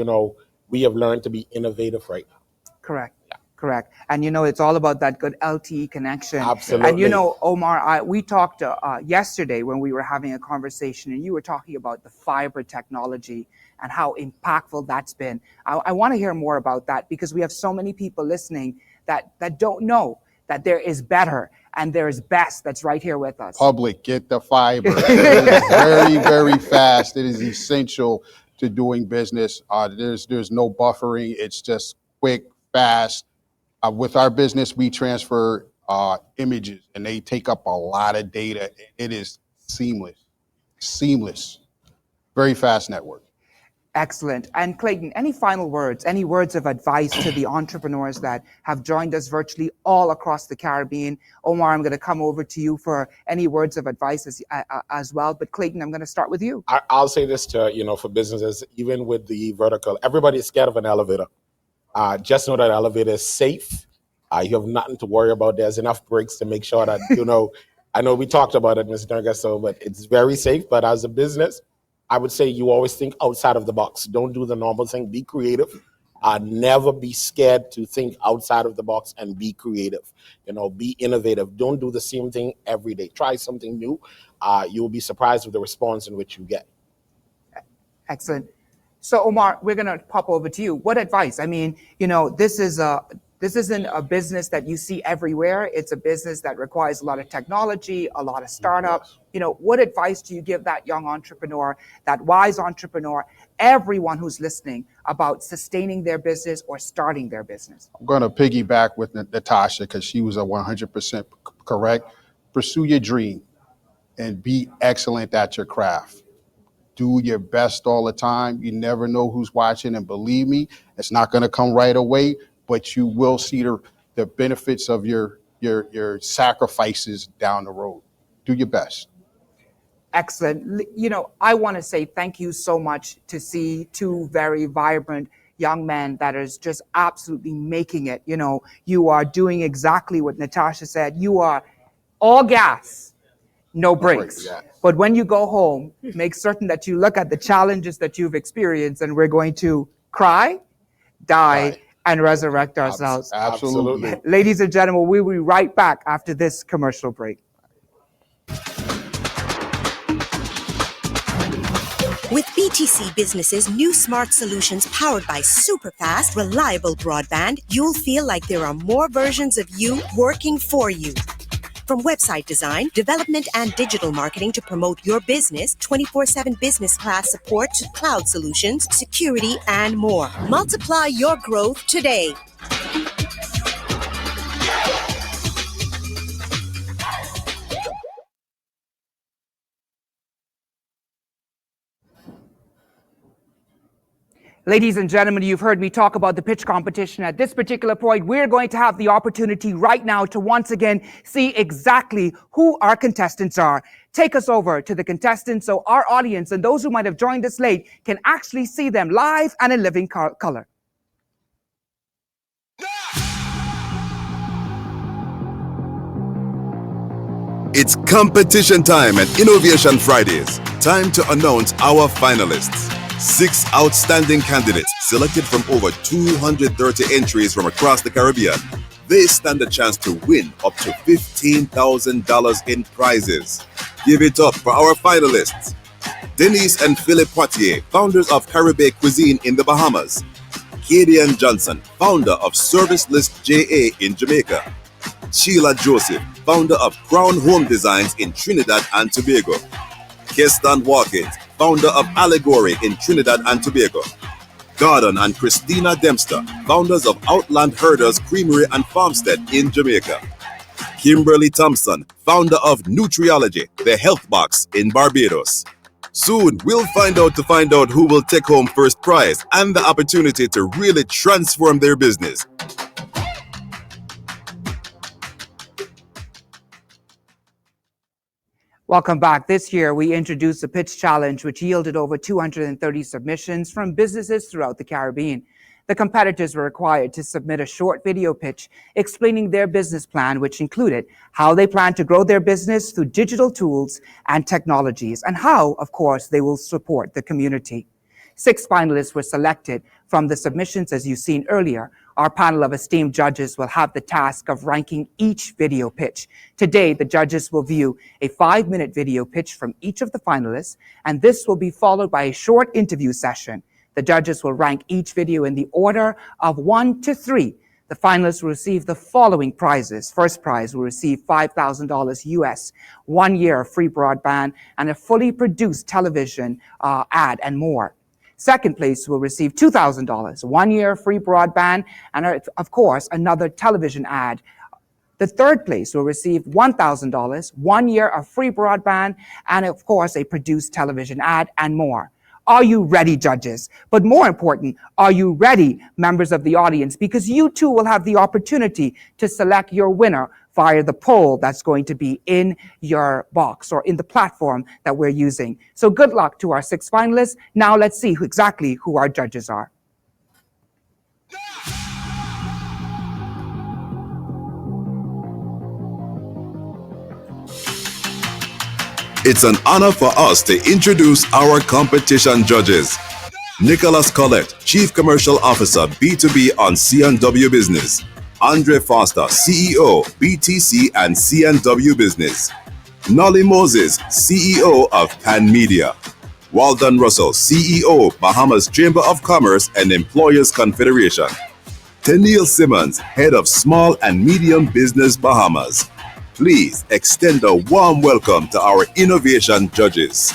we have learned to be innovative right now. Correct. Correct. And it's all about that good LTE connection. Absolutely. And Omar, we talked yesterday when we were having a conversation, and you were talking about the fiber technology and how impactful that's been. I want to hear more about that, because we have so many people listening that don't know that there is better and there is best that's right here with us. Public, get the fiber. It is very, very fast. It is essential to doing business. There's no buffering. It's just quick, fast. With our business, we transfer images, and they take up a lot of data. It is seamless, very fast network. Excellent. And Clayton, any final words, any words of advice to the entrepreneurs that have joined us virtually all across the Caribbean? Omar, I'm going to come over to you for any words of advice as well. But Clayton, I'm going to start with you. I'll say this to, for businesses, even with the vertical, everybody is scared of an elevator. Just know that elevator is safe You have nothing to worry about. There's enough breaks to make sure that, I know we talked about it, Mr. Nerga, but it's very safe. But as a business, I would say you always think outside of the box. Don't do the normal thing. Be creative. Never be scared to think outside of the box and be creative. Be innovative. Don't do the same thing every day. Try something new. You'll be surprised with the response in which you get. Excellent. So Omar, we're going to pop over to you. What advice? I mean, this isn't a business that you see everywhere. It's a business that requires a lot of technology, a lot of startup. What advice do you give that young entrepreneur, that wise entrepreneur, everyone who's listening about sustaining their business or starting their business? I'm going to piggyback with Natasha because she was 100% correct. Pursue your dream and be excellent at your craft. Do your best all the time. You never know who's watching, and believe me, it's not going to come right away, but you will see the benefits of your sacrifices down the road. Do your best. Excellent. I want to say thank you so much to see two very vibrant young men that is just absolutely making it. You are doing exactly what Natasha said. You are all gas, no brakes. Yeah. But when you go home, make certain that you look at the challenges that you've experienced, and we're going to cry, die, and resurrect ourselves. Absolutely. Ladies and gentlemen, we will be right back after this commercial break. With BTC Business's new smart solutions powered by super fast, reliable broadband, you'll feel like there are more versions of you working for you. From website design, development, and digital marketing to promote your business, 24/7 business class support to cloud solutions, security, and more. Multiply your growth today. Ladies and gentlemen, you've heard me talk about the pitch competition. At this particular point, we're going to have the opportunity right now to once again see exactly who our contestants are. Take us over to the contestants so our audience and those who might have joined us late can actually see them live and in living color. It's competition time at Innovation Fridays. Time to announce our finalists. 6 outstanding candidates selected from over 230 entries from across the Caribbean. They stand a chance to win up to $15,000 in prizes. Give it up for our finalists. Denise and Philip Poitier, founders of Caribbean Cuisine in the Bahamas. Kadian Johnson, founder of Service List JA in Jamaica. Sheila Joseph, founder of Crown Home Designs in Trinidad and Tobago. Keston Watkins, founder of Allegory in Trinidad and Tobago. Gordon and Christina Dempster, founders of Outland Herders Creamery and Farmstead in Jamaica. Kimberly Thompson, founder of Nutriology, the Health Box in Barbados. Soon, we'll find out who will take home first prize and the opportunity to really transform their business. Welcome back. This year, we introduced the Pitch Challenge, which yielded over 230 submissions from businesses throughout the Caribbean. The competitors were required to submit a short video pitch explaining their business plan, which included how they plan to grow their business through digital tools and technologies, and how, of course, they will support the community. 6 finalists were selected from the submissions, as you've seen earlier. Our panel of esteemed judges will have the task of ranking each video pitch. Today, the judges will view a 5-minute video pitch from each of the finalists, and this will be followed by a short interview session. The judges will rank each video in the order of 1 to 3. The finalists will receive the following prizes. First prize will receive $5,000 US, 1 year of free broadband, and a fully produced television ad and more. Second place will receive $2,000, 1 year free broadband, and of course, another television ad. The third place will receive $1,000, 1 year of free broadband, and of course, a produced television ad and more. Are you ready, judges? But more important, are you ready, members of the audience? Because you too will have the opportunity to select your winner via the poll that's going to be in your box or in the platform that we're using. So good luck to our 6 finalists. Now let's see exactly who our judges are. It's an honor for us to introduce our competition judges. Nicholas Collette, Chief Commercial Officer, B2B on C&W Business. Andre Foster, CEO, BTC and C&W Business. Nolly Moses, CEO of Pan Media. Walden Russell, CEO, Bahamas Chamber of Commerce and Employers Confederation. Tennille Simmons, Head of Small and Medium Business Bahamas. Please extend a warm welcome to our innovation judges.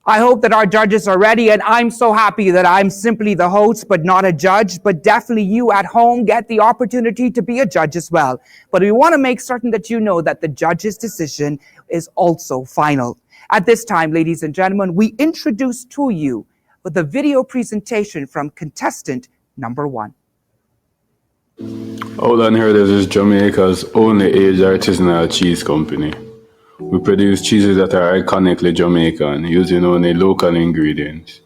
I hope that our judges are ready, and I'm so happy that I'm simply the host, but not a judge. But definitely you at home get the opportunity to be a judge as well. But we want to make certain that you know that the judge's decision is also final. At this time, ladies and gentlemen, we introduce to you with a video presentation from contestant number 1. Outland Herders is Jamaica's only aged artisanal cheese company. We produce cheeses that are iconically Jamaican, using only local ingredients.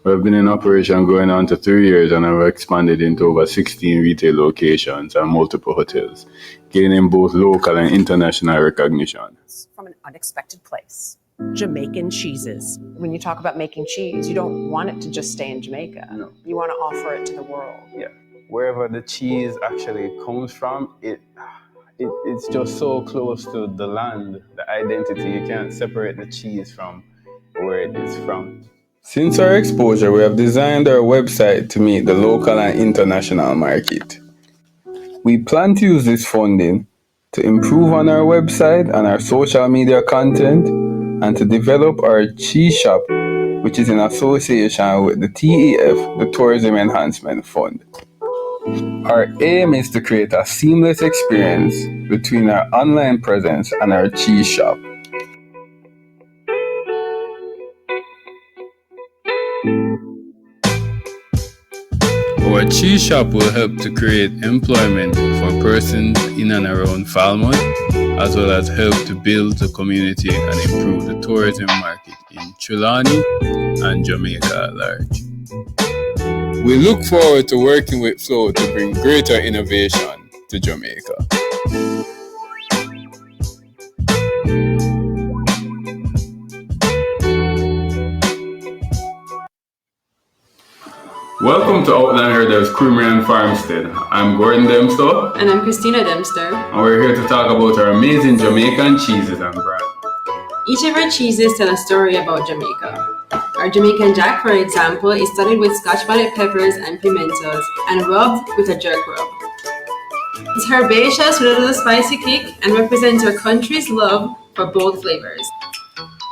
We have been in operation going on to 3 years and have expanded into over 16 retail locations and multiple hotels, gaining both local and international recognition. From an unexpected place. Jamaican cheeses. When you talk about making cheese, you don't want it to just stay in Jamaica. No. You want to offer it to the world. Yeah, wherever the cheese actually comes from, it's just so close to the land, the identity. You can't separate the cheese from where it is from. Since our exposure, we have designed our website to meet the local and international market. We plan to use this funding to improve on our website and our social media content, and to develop our cheese shop, which is in association with the TEF, the Tourism Enhancement Fund. Our aim is to create a seamless experience between our online presence and our cheese shop. Our cheese shop will help to create employment for persons in and around Falmouth, as well as help to build the community and improve the tourism market in Trelawney and Jamaica at large. We look forward to working with Flo to bring greater innovation to Jamaica. Welcome to Outland Herders Creamery and Farmstead. I'm Gordon Dempster. And I'm Christina Dempster. And we're here to talk about our amazing Jamaican cheeses and bread. Each of our cheeses tell a story about Jamaica. Our Jamaican Jack, for example, is studded with Scotch bonnet peppers and pimentos and rubbed with a jerk rub. It's herbaceous with a little spicy kick and represents our country's love for bold flavors.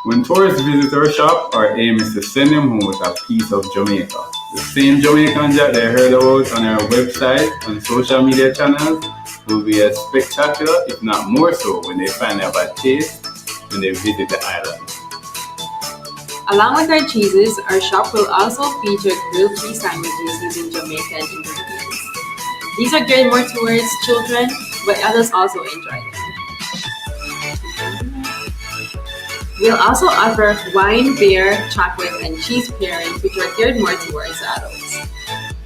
When tourists visit our shop, our aim is to send them home with a piece of Jamaica. The same Jamaican Jack they heard about on our website and social media channels will be as spectacular, if not more so, when they find out about taste when they visit the island. Along with our cheeses, our shop will also feature grilled cheese sandwiches using Jamaican ingredients. These are geared more towards children, but adults also enjoy them. We'll also offer wine, beer, chocolate, and cheese pairings, which are geared more towards adults.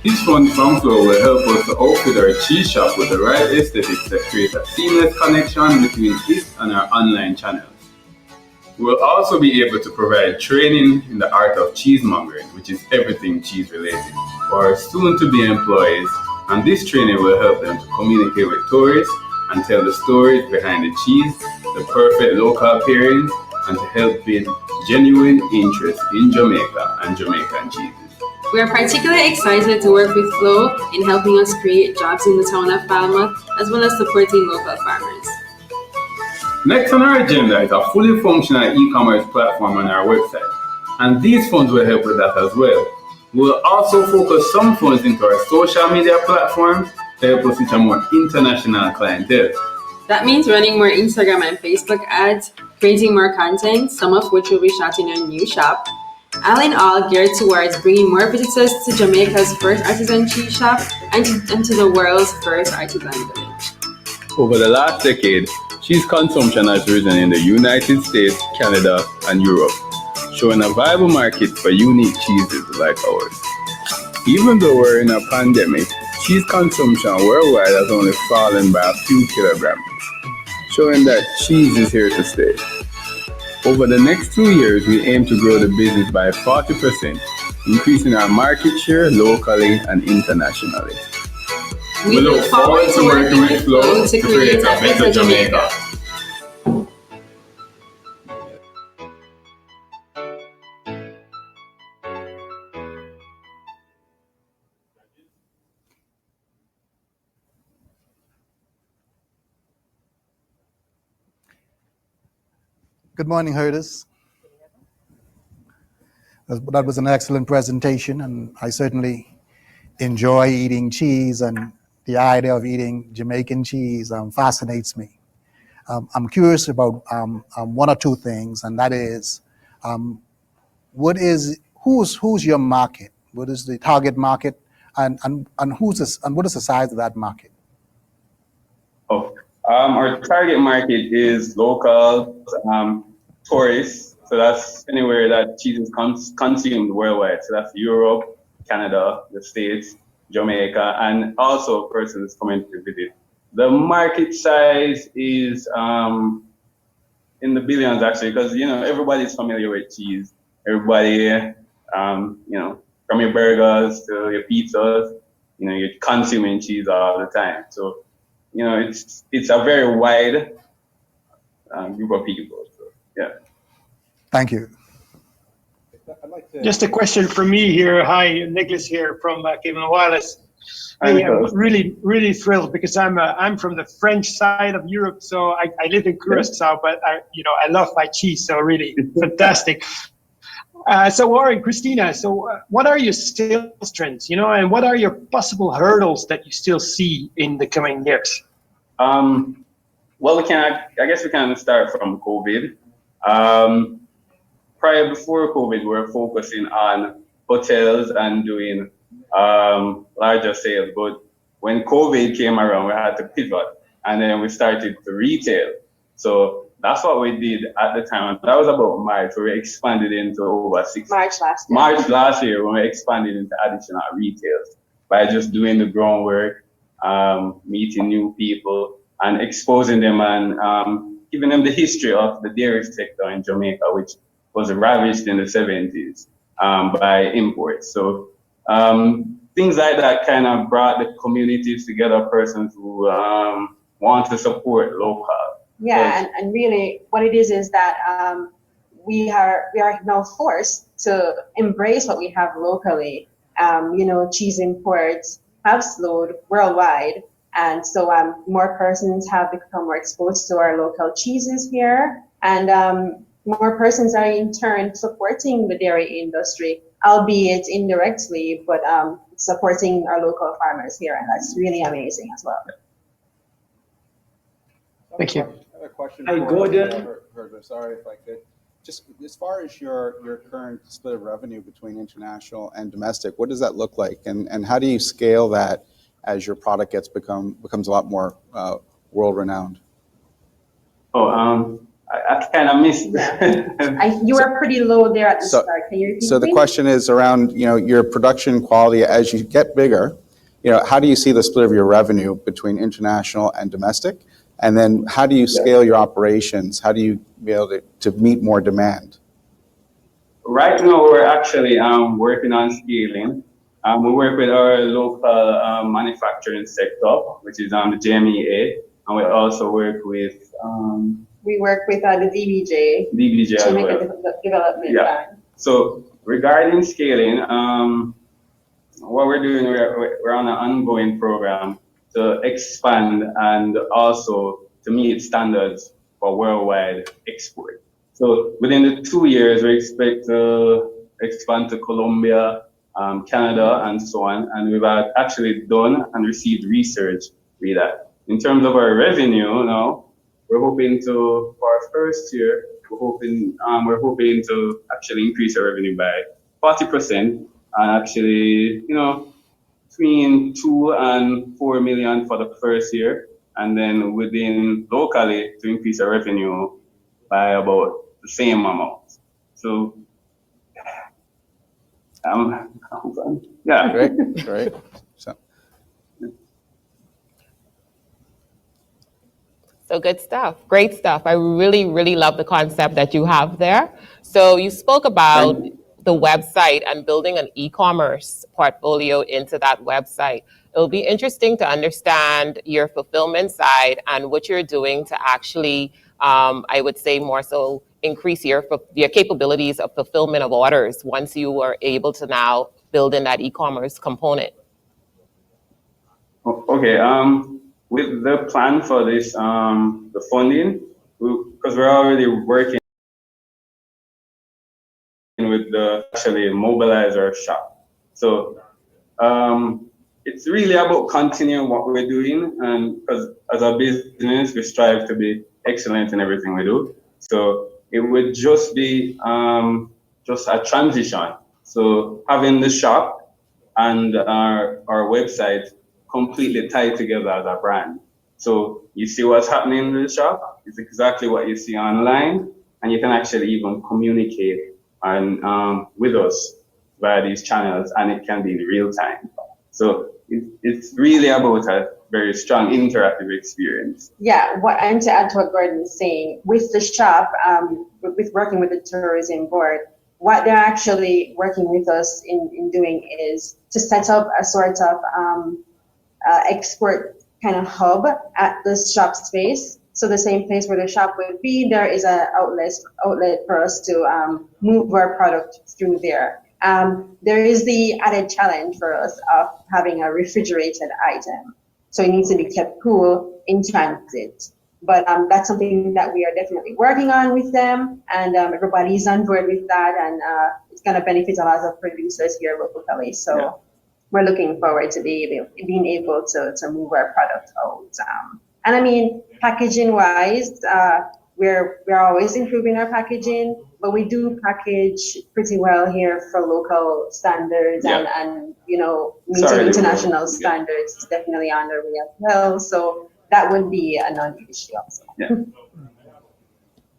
This fund from Flo will help us to outfit our cheese shop with the right aesthetics that create a seamless connection between it and our online channels. We will also be able to provide training in the art of cheesemongering, which is everything cheese related, for our soon-to-be employees, and this training will help them to communicate with tourists and tell the stories behind the cheese, the perfect local pairings, and to help build genuine interest in Jamaica and Jamaican cheeses. We are particularly excited to work with Flo in helping us create jobs in the town of Falmouth, as well as supporting local farmers. Next on our agenda is a fully functional e-commerce platform on our website, and these funds will help with that as well. We will also focus some funds into our social media platforms to help us reach a more international clientele. That means running more Instagram and Facebook ads, creating more content, some of which will be shot in our new shop, all in all geared towards bringing more visitors to Jamaica's first artisan cheese shop and to the world's first artisan village. Over the last decade, cheese consumption has risen in the United States, Canada, and Europe, showing a viable market for unique cheeses like ours. Even though we're in a pandemic, cheese consumption worldwide has only fallen by a few kilograms, showing that cheese is here to stay. Over the next 2 years, we aim to grow the business by 40%, increasing our market share locally and internationally. We look forward to working with Flo to create a better Jamaica. Good morning, herders. That was an excellent presentation, and I certainly enjoy eating cheese, and the idea of eating Jamaican cheese fascinates me. I'm curious about one or two things, and that is, who's your market? What is the target market, and what is the size of that market? Our target market is local tourists. So that's anywhere that cheese is consumed worldwide. So that's Europe, Canada, the States, Jamaica, and also persons coming to visit. The market size is in the billions, actually, because everybody's familiar with cheese. Everybody, from your burgers to your pizzas, you're consuming cheese all the time. So it's a very wide group of people. So, yeah. Thank you. Just a question from me here. Hi, Nicholas here from Cable & Wireless. I'm really, really thrilled because I'm from the French side of Europe, so I live in Curacao, but I love my cheese, so really fantastic. So Warren, Christina, what are your sales trends, and what are your possible hurdles that you still see in the coming years? Well, I guess we can start from COVID. Before COVID, we were focusing on hotels and doing larger sales. But when COVID came around, we had to pivot, and then we started to retail. So that's what we did at the time. That was about March, where we expanded into over 6. March last year. March last year, when we expanded into additional retails by just doing the groundwork, meeting new people, and exposing them and giving them the history of the dairy sector in Jamaica, which was ravaged in the 70s by imports. So things like that kind of brought the communities together, persons who want to support local. Yeah, and really what it is that we are now forced to embrace what we have locally. Cheese imports have slowed worldwide, and so more persons have become more exposed to our local cheeses here, and more persons are in turn supporting the dairy industry, albeit indirectly, but supporting our local farmers here, and that's really amazing as well. Thank you. I have a question Hi, Gordon. Sorry if I could. Just as far as your current split of revenue between international and domestic, what does that look like? And how do you scale that as your product becomes a lot more world-renowned? I kind of missed that. You were pretty low there at the start. Can you repeat? So the question is around your production quality as you get bigger. How do you see the split of your revenue between international and domestic? And then how do you scale your operations? How do you be able to meet more demand? Right now, we're actually working on scaling. We work with our local manufacturing sector, which is the JMEA, and we also work with we work with the DBJ. DBJ as well. Development Bank. So regarding scaling, what we're doing, we're on an ongoing program to expand and also to meet standards for worldwide export. So within the 2 years, we expect to expand to Colombia, Canada, and so on. And we've actually done and received research with that. In terms of our revenue now, we're hoping to, for our first year, we're hoping to actually increase our revenue by 40%, and actually, between 2 and 4 million for the first year, and then within locally to increase our revenue by about the same amount. So, yeah. Great. So, So good stuff. Great stuff. I really, really love the concept that you have there. So you spoke about the website and building an e-commerce portfolio into that website. It'll be interesting to understand your fulfillment side and what you're doing to actually, I would say more so, increase your capabilities of fulfillment of orders once you are able to now build in that e-commerce component. Okay. With the plan for this, the funding, because we're already working with the actually mobilizer shop. So it's really about continuing what we're doing, and because as a business, we strive to be excellent in everything we do. So it would just be just a transition. So having the shop and our website completely tied together as a brand. So you see what's happening in the shop, it's exactly what you see online, and you can actually even communicate and with us via these channels, and it can be in real time. So it's really about a very strong interactive experience. Yeah, and to add to what Gordon is saying, with the shop, with working with the tourism board, what they're actually working with us in doing is to set up a sort of export kind of hub at the shop space. So the same place where the shop would be, there is an outlet for us to move our product through there. There is the added challenge for us of having a refrigerated item. So it needs to be kept cool in transit. But that's something that we are definitely working on with them, and everybody's on board with that, and it's going to benefit a lot of producers here locally. So we're looking forward to being able to move our product out. And I mean, packaging wise, we're always improving our packaging, but we do package pretty well here for local standards and meeting international standards is definitely on the way as well. So that would be a non-issue also. Yeah.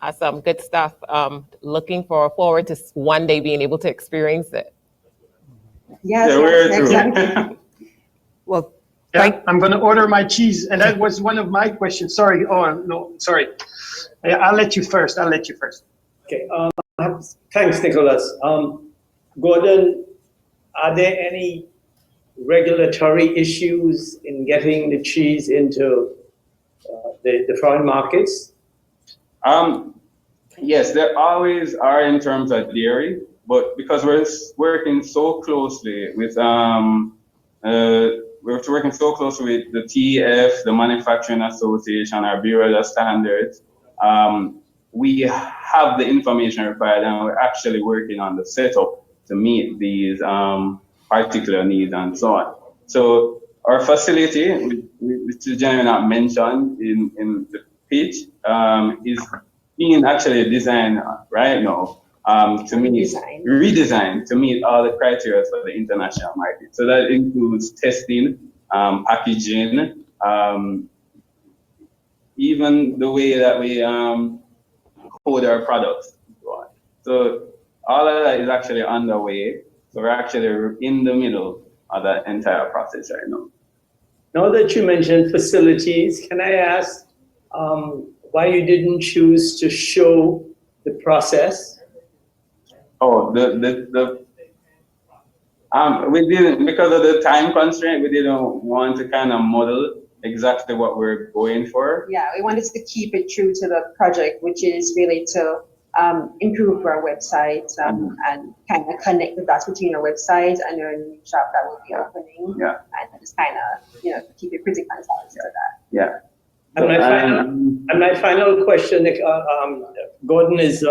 Awesome, good stuff. Looking forward to one day being able to experience it. Yes, exactly. Well, I'm going to order my cheese, and that was one of my questions. Sorry. Oh no, sorry. I'll let you first. Okay. Thanks, Nicholas. Gordon, are there any regulatory issues in getting the cheese into the foreign markets? Yes, there always are in terms of dairy, but because we're working so closely with we're working so closely with the TEF, the Manufacturing Association, our Bureau of Standards, we have the information required, and we're actually working on the setup to meet these particular needs and so on. So our facility, which the gentleman not mentioned in the pitch, is being actually designed right now to meet redesigned to meet all the criteria for the international market. So that includes testing, packaging, even the way that we code our products. So all of that is actually underway. So we're actually in the middle of that entire process right now. Now that you mentioned facilities, can I ask why you didn't choose to show the process? Oh, we didn't, because of the time constraint, we didn't want to kind of model exactly what we're going for. Yeah, we wanted to keep it true to the project, which is really to improve our website and kind of connect the dots between our website and our new shop that will be opening. Yeah. And just kind of, keep it pretty concise to that. Yeah. And my final question, Gordon, is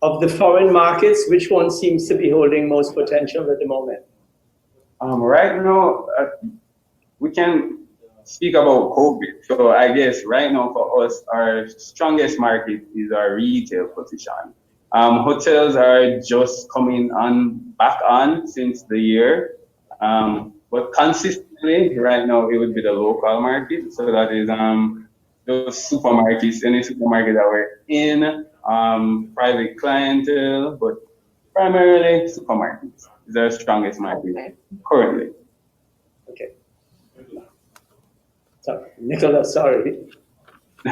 of the foreign markets, which one seems to be holding most potential at the moment? Right now, we can speak about COVID. So I guess right now for us, our strongest market is our retail position. Hotels are just coming back on since the year, but consistently right now it would be the local market. So that is those supermarkets, any supermarket that we're in, private clientele, but primarily supermarkets is our strongest market currently. Okay. So, Nicholas, sorry.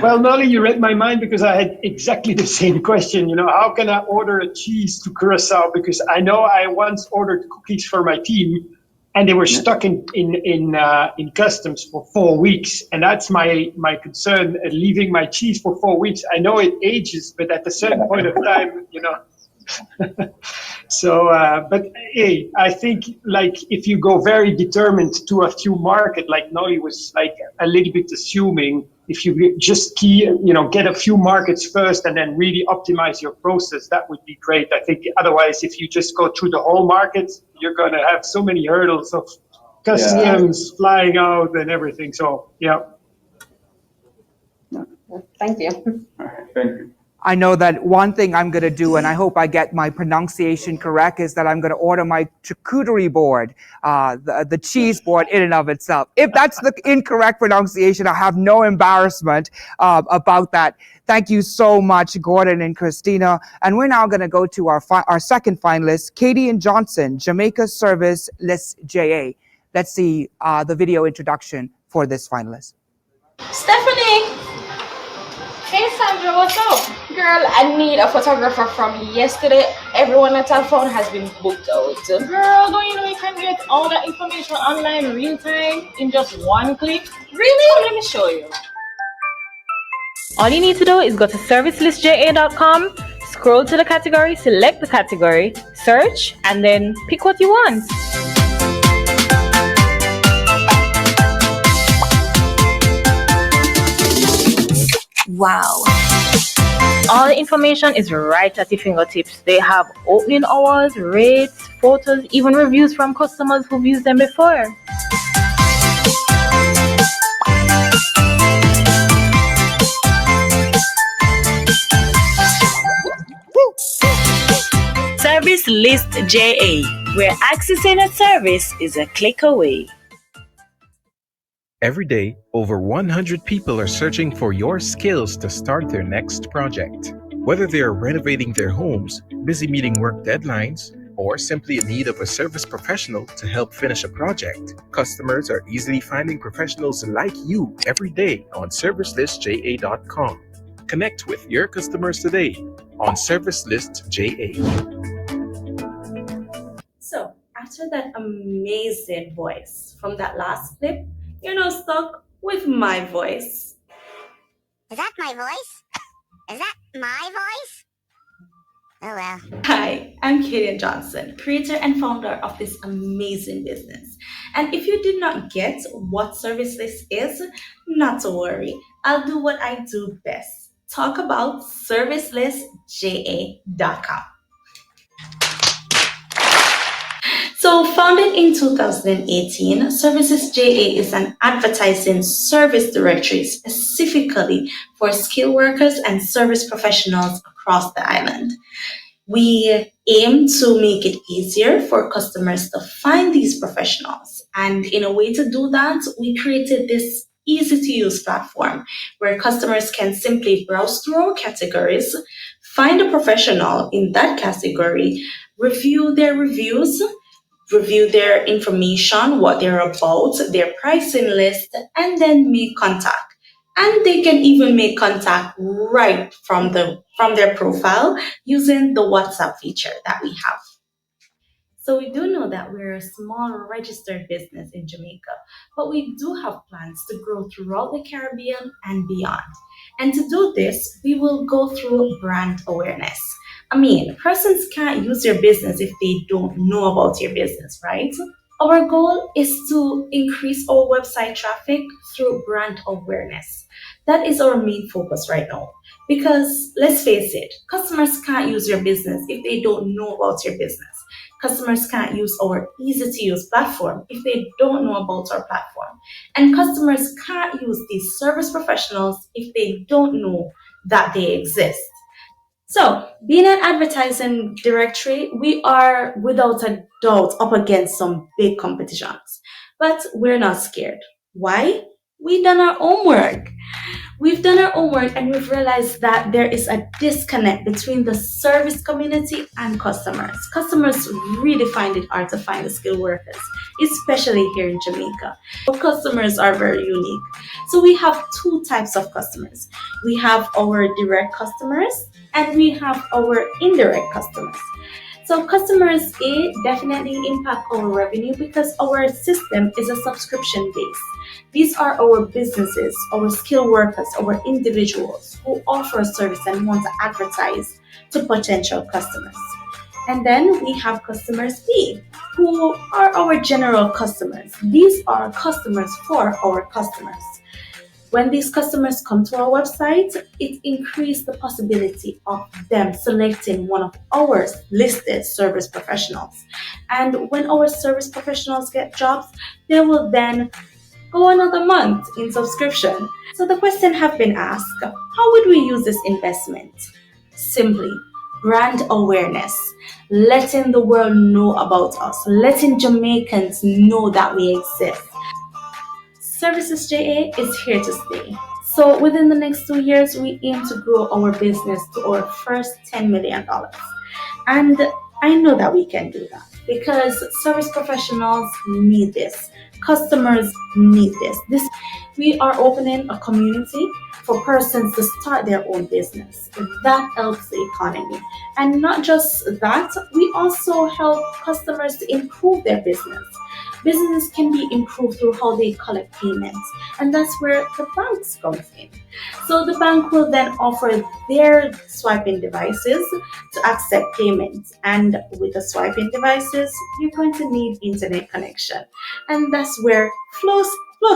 Well, Nolly, you read my mind because I had exactly the same question. You know, how can I order a cheese to Curacao? Because I know I once ordered cookies for my team, and they were stuck in customs for 4 weeks, and that's my concern. Leaving my cheese for 4 weeks, I know it ages, but at a certain point of time, you know. So, but hey, I think like if you go very determined to a few market, like Nolly was like a little bit assuming, if you just get a few markets first and then really optimize your process, that would be great. I think otherwise, if you just go through the whole market, you're going to have so many hurdles of customs flying out and everything. So, yeah. Thank you. Thank you. I know that one thing I'm going to do, and I hope I get my pronunciation correct, is that I'm going to order my charcuterie board, the cheese board in and of itself. If that's the incorrect pronunciation, I have no embarrassment about that. Thank you so much, Gordon and Christina. And we're now going to go to our second finalist, Katie and Johnson, Jamaica Service List JA. Let's see the video introduction for this finalist. Stephanie! Hey Sandra, what's up? Girl, I need a photographer from yesterday. Everyone at our phone has been booked out. Girl, don't you know you can get all that information online real time in just one click? Really? Come, let me show you. All you need to do is go to servicelistja.com, scroll to the category, select the category, search, and then pick what you want. Wow. All the information is right at your fingertips. They have opening hours, rates, photos, even reviews from customers who've used them before. Service List JA, where accessing a service is a click away. Every day, over 100 people are searching for your skills to start their next project. Whether they are renovating their homes, busy meeting work deadlines, or simply in need of a service professional to help finish a project, customers are easily finding professionals like you every day on servicelistja.com. Connect with your customers today on ServiceListJA. So, after that amazing voice from that last clip, you're now stuck with my voice. Is that my voice? Is that my voice? Oh well. Hi, I'm Katie Johnson, creator and founder of this amazing business. And if you did not get what Service List is, not to worry. I'll do what I do best. Talk about ServiceListJA.com. So, founded in 2018, Services JA is an advertising service directory specifically for skilled workers and service professionals across the island. We aim to make it easier for customers to find these professionals. And in a way to do that, we created this easy-to-use platform where customers can simply browse through our categories, find a professional in that category, review their reviews, review their information, what they're about, their pricing list, and then make contact. And they can even make contact right from their profile using the WhatsApp feature that we have. So we do know that we're a small registered business in Jamaica, but we do have plans to grow throughout the Caribbean and beyond. And to do this, we will go through brand awareness. I mean, persons can't use your business if they don't know about your business, right? Our goal is to increase our website traffic through brand awareness. That is our main focus right now. Because let's face it, customers can't use your business if they don't know about your business. Customers can't use our easy-to-use platform if they don't know about our platform. And customers can't use these service professionals if they don't know that they exist. So, being an advertising directory, we are without a doubt up against some big competitions. But we're not scared. Why? We've done our homework. We've done our homework and we've realized that there is a disconnect between the service community and customers. Customers really find it hard to find the skilled workers, especially here in Jamaica. Our customers are very unique. So we have two types of customers. We have our direct customers and we have our indirect customers. So customers A definitely impact our revenue because our system is a subscription base. These are our businesses, our skilled workers, our individuals who offer a service and want to advertise to potential customers. And then we have customers B, who are our general customers. These are customers for our customers. When these customers come to our website, it increases the possibility of them selecting one of our listed service professionals. And when our service professionals get jobs, they will then go another month in subscription. So the question have been asked, how would we use this investment? Simply, brand awareness, letting the world know about us, letting Jamaicans know that we exist. Services JA is here to stay. So within the next 2 years, we aim to grow our business to our first $10 million. And I know that we can do that because service professionals need this. Customers need this. We are opening a community for persons to start their own business. That helps the economy. And not just that, we also help customers to improve their business. Business can be improved through how they collect payments, and that's where the banks comes in. So the bank will then offer their swiping devices to accept payments, and with the swiping devices, you're going to need internet connection, and that's where flow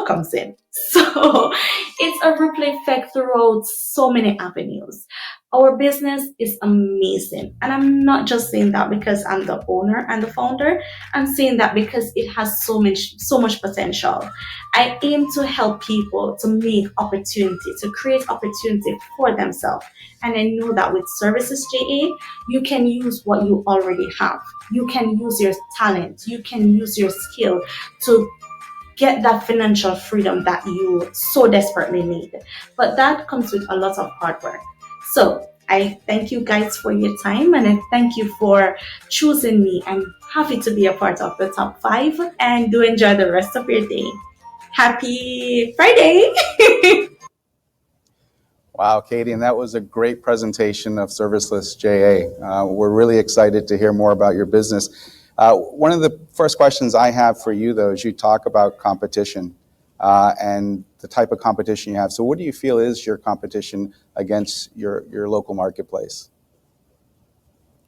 comes in. So it's a ripple effect throughout so many avenues. Our business is amazing. And I'm not just saying that because I'm the owner and the founder. I'm saying that because it has so much potential. I aim to help people to make opportunity, to create opportunity for themselves. And I know that with Services JA, you can use what you already have. You can use your talent. You can use your skill to get that financial freedom that you so desperately need. But that comes with a lot of hard work. So I thank you guys for your time and I thank you for choosing me. I'm happy to be a part of the top 5 and do enjoy the rest of your day. Happy Friday! Wow, Katie, and that was a great presentation of Serviceless JA. We're really excited to hear more about your business. One of the first questions I have for you, though, is you talk about competition and the type of competition you have. So what do you feel is your competition against your local marketplace?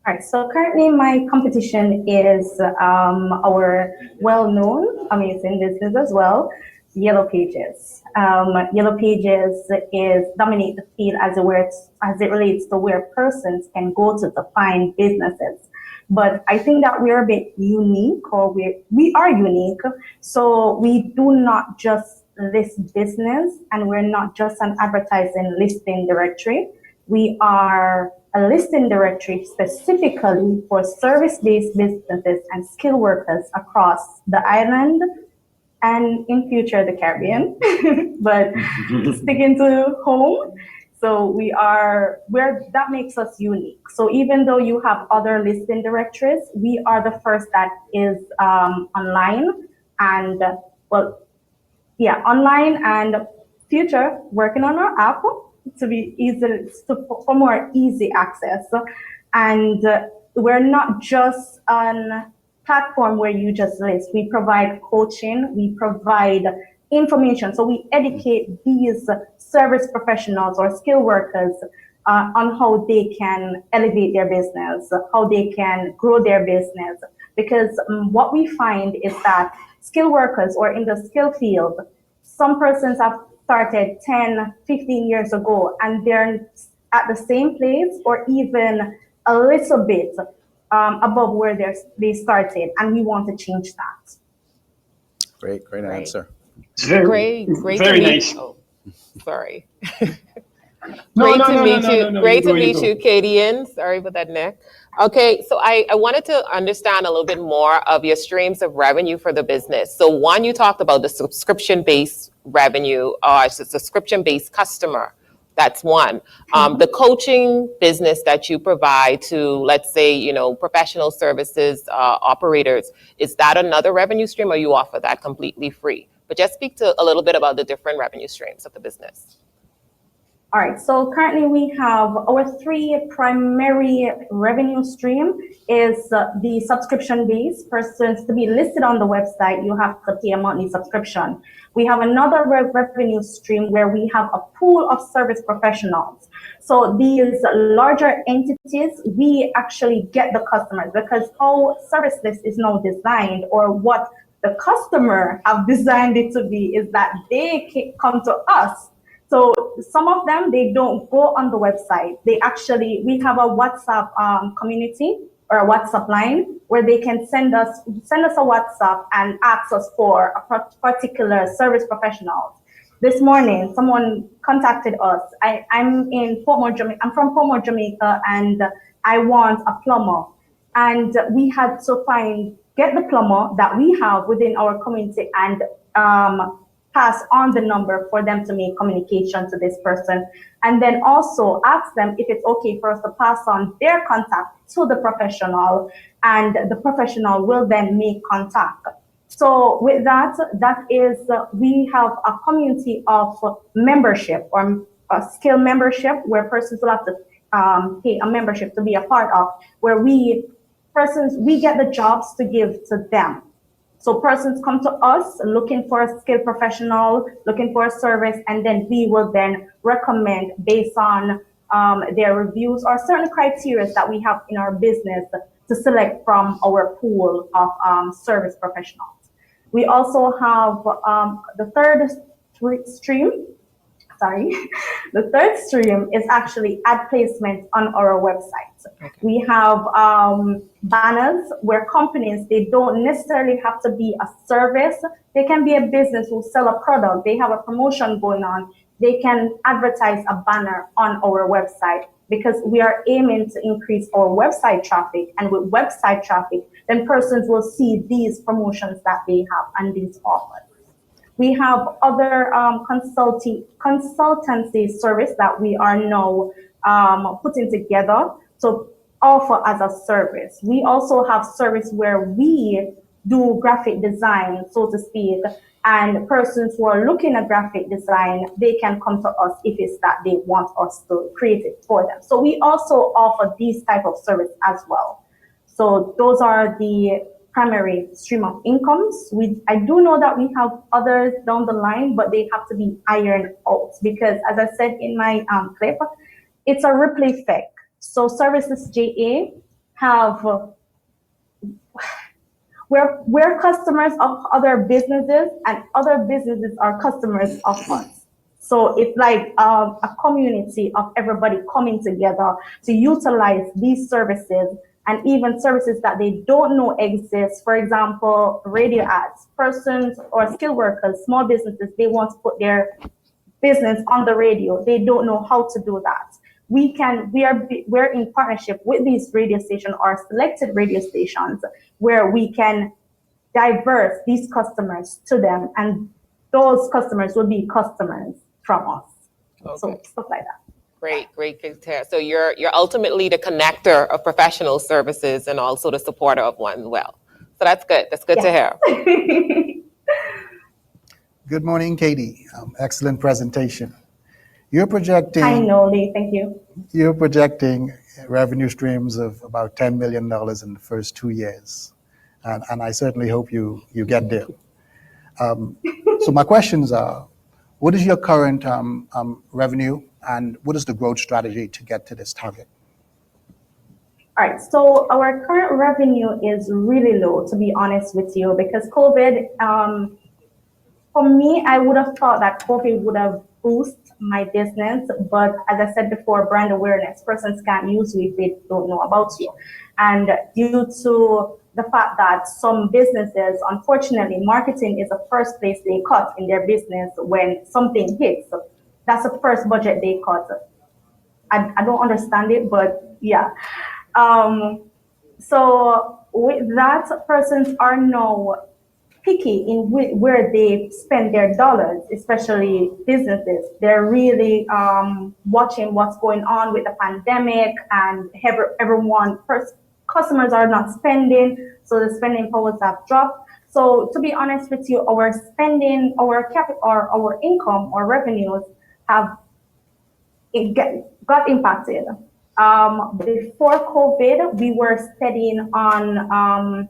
All right, so currently my competition is our well-known, amazing business as well, Yellow Pages. Yellow Pages dominate the field as it relates to where persons can go to find businesses. But I think that we're a bit unique, or we are unique. So we do not just list business, and we're not just an advertising listing directory. We are a listing directory specifically for service-based businesses and skilled workers across the island and in future the Caribbean, but sticking to home. So that makes us unique. So even though you have other listing directories, we are the first that is online and online and future working on our app to be for more easy access. And we're not just on platform where you just list. We provide coaching, we provide information. So we educate these service professionals or skilled workers on how they can elevate their business, how they can grow their business. Because what we find is that skilled workers or in the skill field, some persons have started 10, 15 years ago and they're at the same place or even a little bit above where they started, and we want to change that. Great answer. Great very nice. Oh, sorry. Great to meet you, Katie. Sorry for that, Nick. Okay, so I wanted to understand a little bit more of your streams of revenue for the business. So one, you talked about the subscription-based revenue, it's a subscription-based customer. That's one. The coaching business that you provide to, let's say, professional services operators, is that another revenue stream, or you offer that completely free? But just speak to a little bit about the different revenue streams of the business. All right, so currently we have our three primary revenue stream is the subscription base. Persons to be listed on the website, you have to pay a monthly subscription. We have another revenue stream where we have a pool of service professionals. So these larger entities, we actually get the customers, because how service list is now designed, or what the customer have designed it to be, is that they come to us. So some of them, they don't go on the website. We have a WhatsApp community, or a WhatsApp line, where they can send us a WhatsApp and ask us for a particular service professional. This morning, someone contacted us. I'm from Portmore, Jamaica, and I want a plumber. And we had to get the plumber that we have within our community and pass on the number for them to make communication to this person, and then also ask them if it's okay for us to pass on their contact to the professional, and the professional will then make contact. So with that is, we have a community of membership, or a skill membership, where persons will have to pay a membership to be a part of, where we get the jobs to give to them. So persons come to us looking for a skilled professional, looking for a service, and then we will then recommend based on their reviews or certain criteria that we have in our business to select from our pool of service professionals. We also have the third stream. The third stream is actually ad placement on our website. Okay. We have banners where companies, they don't necessarily have to be a service. They can be a business who sell a product. They have a promotion going on. They can advertise a banner on our website, because we are aiming to increase our website traffic. And with website traffic, then persons will see these promotions that they have and these offers. We have other consultancy service that we are now putting together to offer as a service. We also have service where we do graphic design, so to speak, and persons who are looking at graphic design, they can come to us if it's that they want us to create it for them. So we also offer these type of service as well. So those are the primary stream of incomes. I do know that we have others down the line, but they have to be ironed out, because as I said in my clip, it's a ripple effect. So Services JA have, we're customers of other businesses, and other businesses are customers of us. So it's like a community of everybody coming together to utilize these services, and even services that they don't know exist. For example, radio ads. Persons or skilled workers, small businesses, they want to put their business on the radio. They don't know how to do that. We're in partnership with these radio stations or selected radio stations, where we can divert these customers to them, and those customers will be customers from us. Okay. So stuff like that. Great to hear. So you're ultimately the connector of professional services and also the supporter of one well. So that's good. That's good to hear. Good morning, Katie. Excellent presentation. You're projecting. Hi, Noli. Thank you. You're projecting revenue streams of about $10 million in the first 2 years, and I certainly hope you get there. So my questions are: what is your current revenue, and what is the growth strategy to get to this target? All right, so our current revenue is really low, to be honest with you, because COVID, for me, I would have thought that COVID would have boosted my business, but as I said before, brand awareness, persons can't use you if they don't know about you. And due to the fact that some businesses, unfortunately, marketing is the first place they cut in their business when something hits. That's the first budget they cut. I don't understand it, but yeah. So with that, persons are now picky in where they spend their dollars, especially businesses. They're really watching what's going on with the pandemic, and customers are not spending, so the spending powers have dropped. So to be honest with you, our spending, our capital, or our income or revenues have got impacted. Before COVID, we were studying on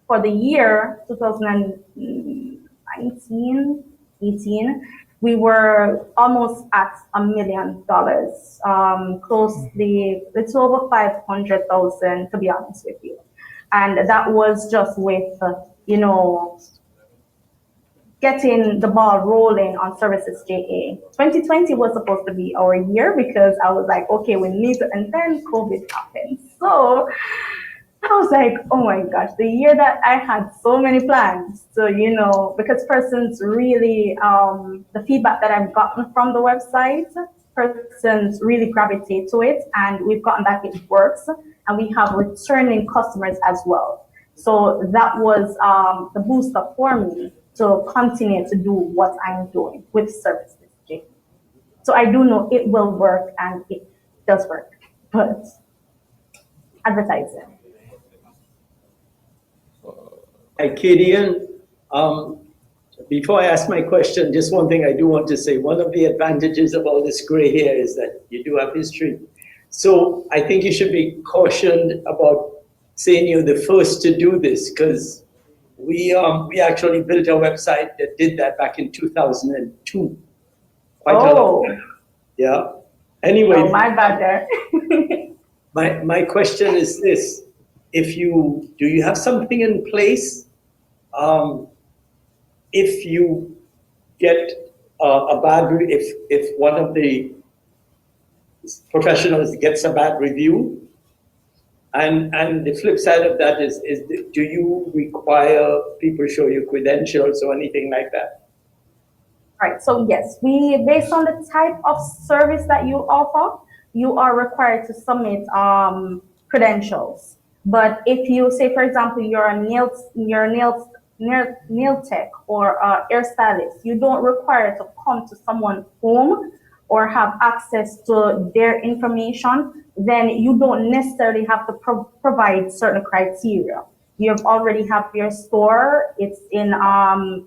for the year 2019, 18, we were almost at $1 million, closely, it's over 500,000 to be honest with you. And that was just with, getting the ball rolling on Services JA. 2020 was supposed to be our year because I was like, okay, we need to, and then COVID happened. So I was like, oh my gosh, the year that I had so many plans. So, because persons really, the feedback that I've gotten from the website, persons really gravitate to it, and we've gotten that it works, and we have returning customers as well. So that was the booster for me to continue to do what I'm doing with Services. So I do know it will work, and it does work, but advertising. Hi, Kadian. Before I ask my question, just one thing I do want to say. One of the advantages of all this gray hair is that you do have history. So I think you should be cautioned about saying you're the first to do this, because we actually built a website that did that back in 2002. Quite a lot. Yeah. Anyway. Oh, my bad there. My question is this: do you have something in place? If you get a bad, if one of the professionals gets a bad review, and the flip side of that is do you require people to show you credentials or anything like that? Right. So yes, based on the type of service that you offer, you are required to submit credentials. But if you say, for example, you're a nail tech or a hairstylist, you don't require to come to someone's home or have access to their information, then you don't necessarily have to provide certain criteria. You already have your store, it's in,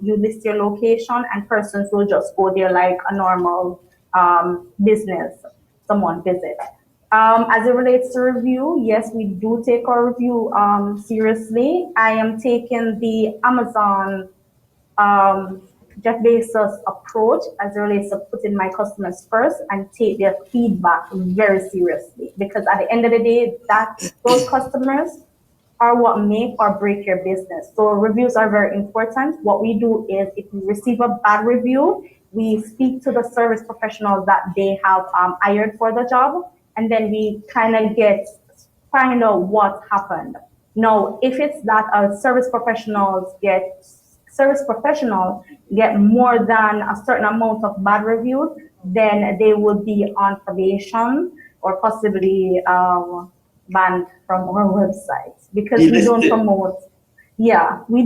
you list your location, and persons will just go there like a normal business, someone visit. As it relates to review, yes, we do take our review seriously. I am taking the Amazon Jeff Bezos approach as it relates to putting my customers first and take their feedback very seriously, because at the end of the day, those customers are what make or break your business. So reviews are very important. What we do is, if we receive a bad review, we speak to the service professionals that they have hired for the job, and then we kind of find out what happened. Now, if it's that a service professional get more than a certain amount of bad reviews, then they will be on probation or possibly banned from our website, because we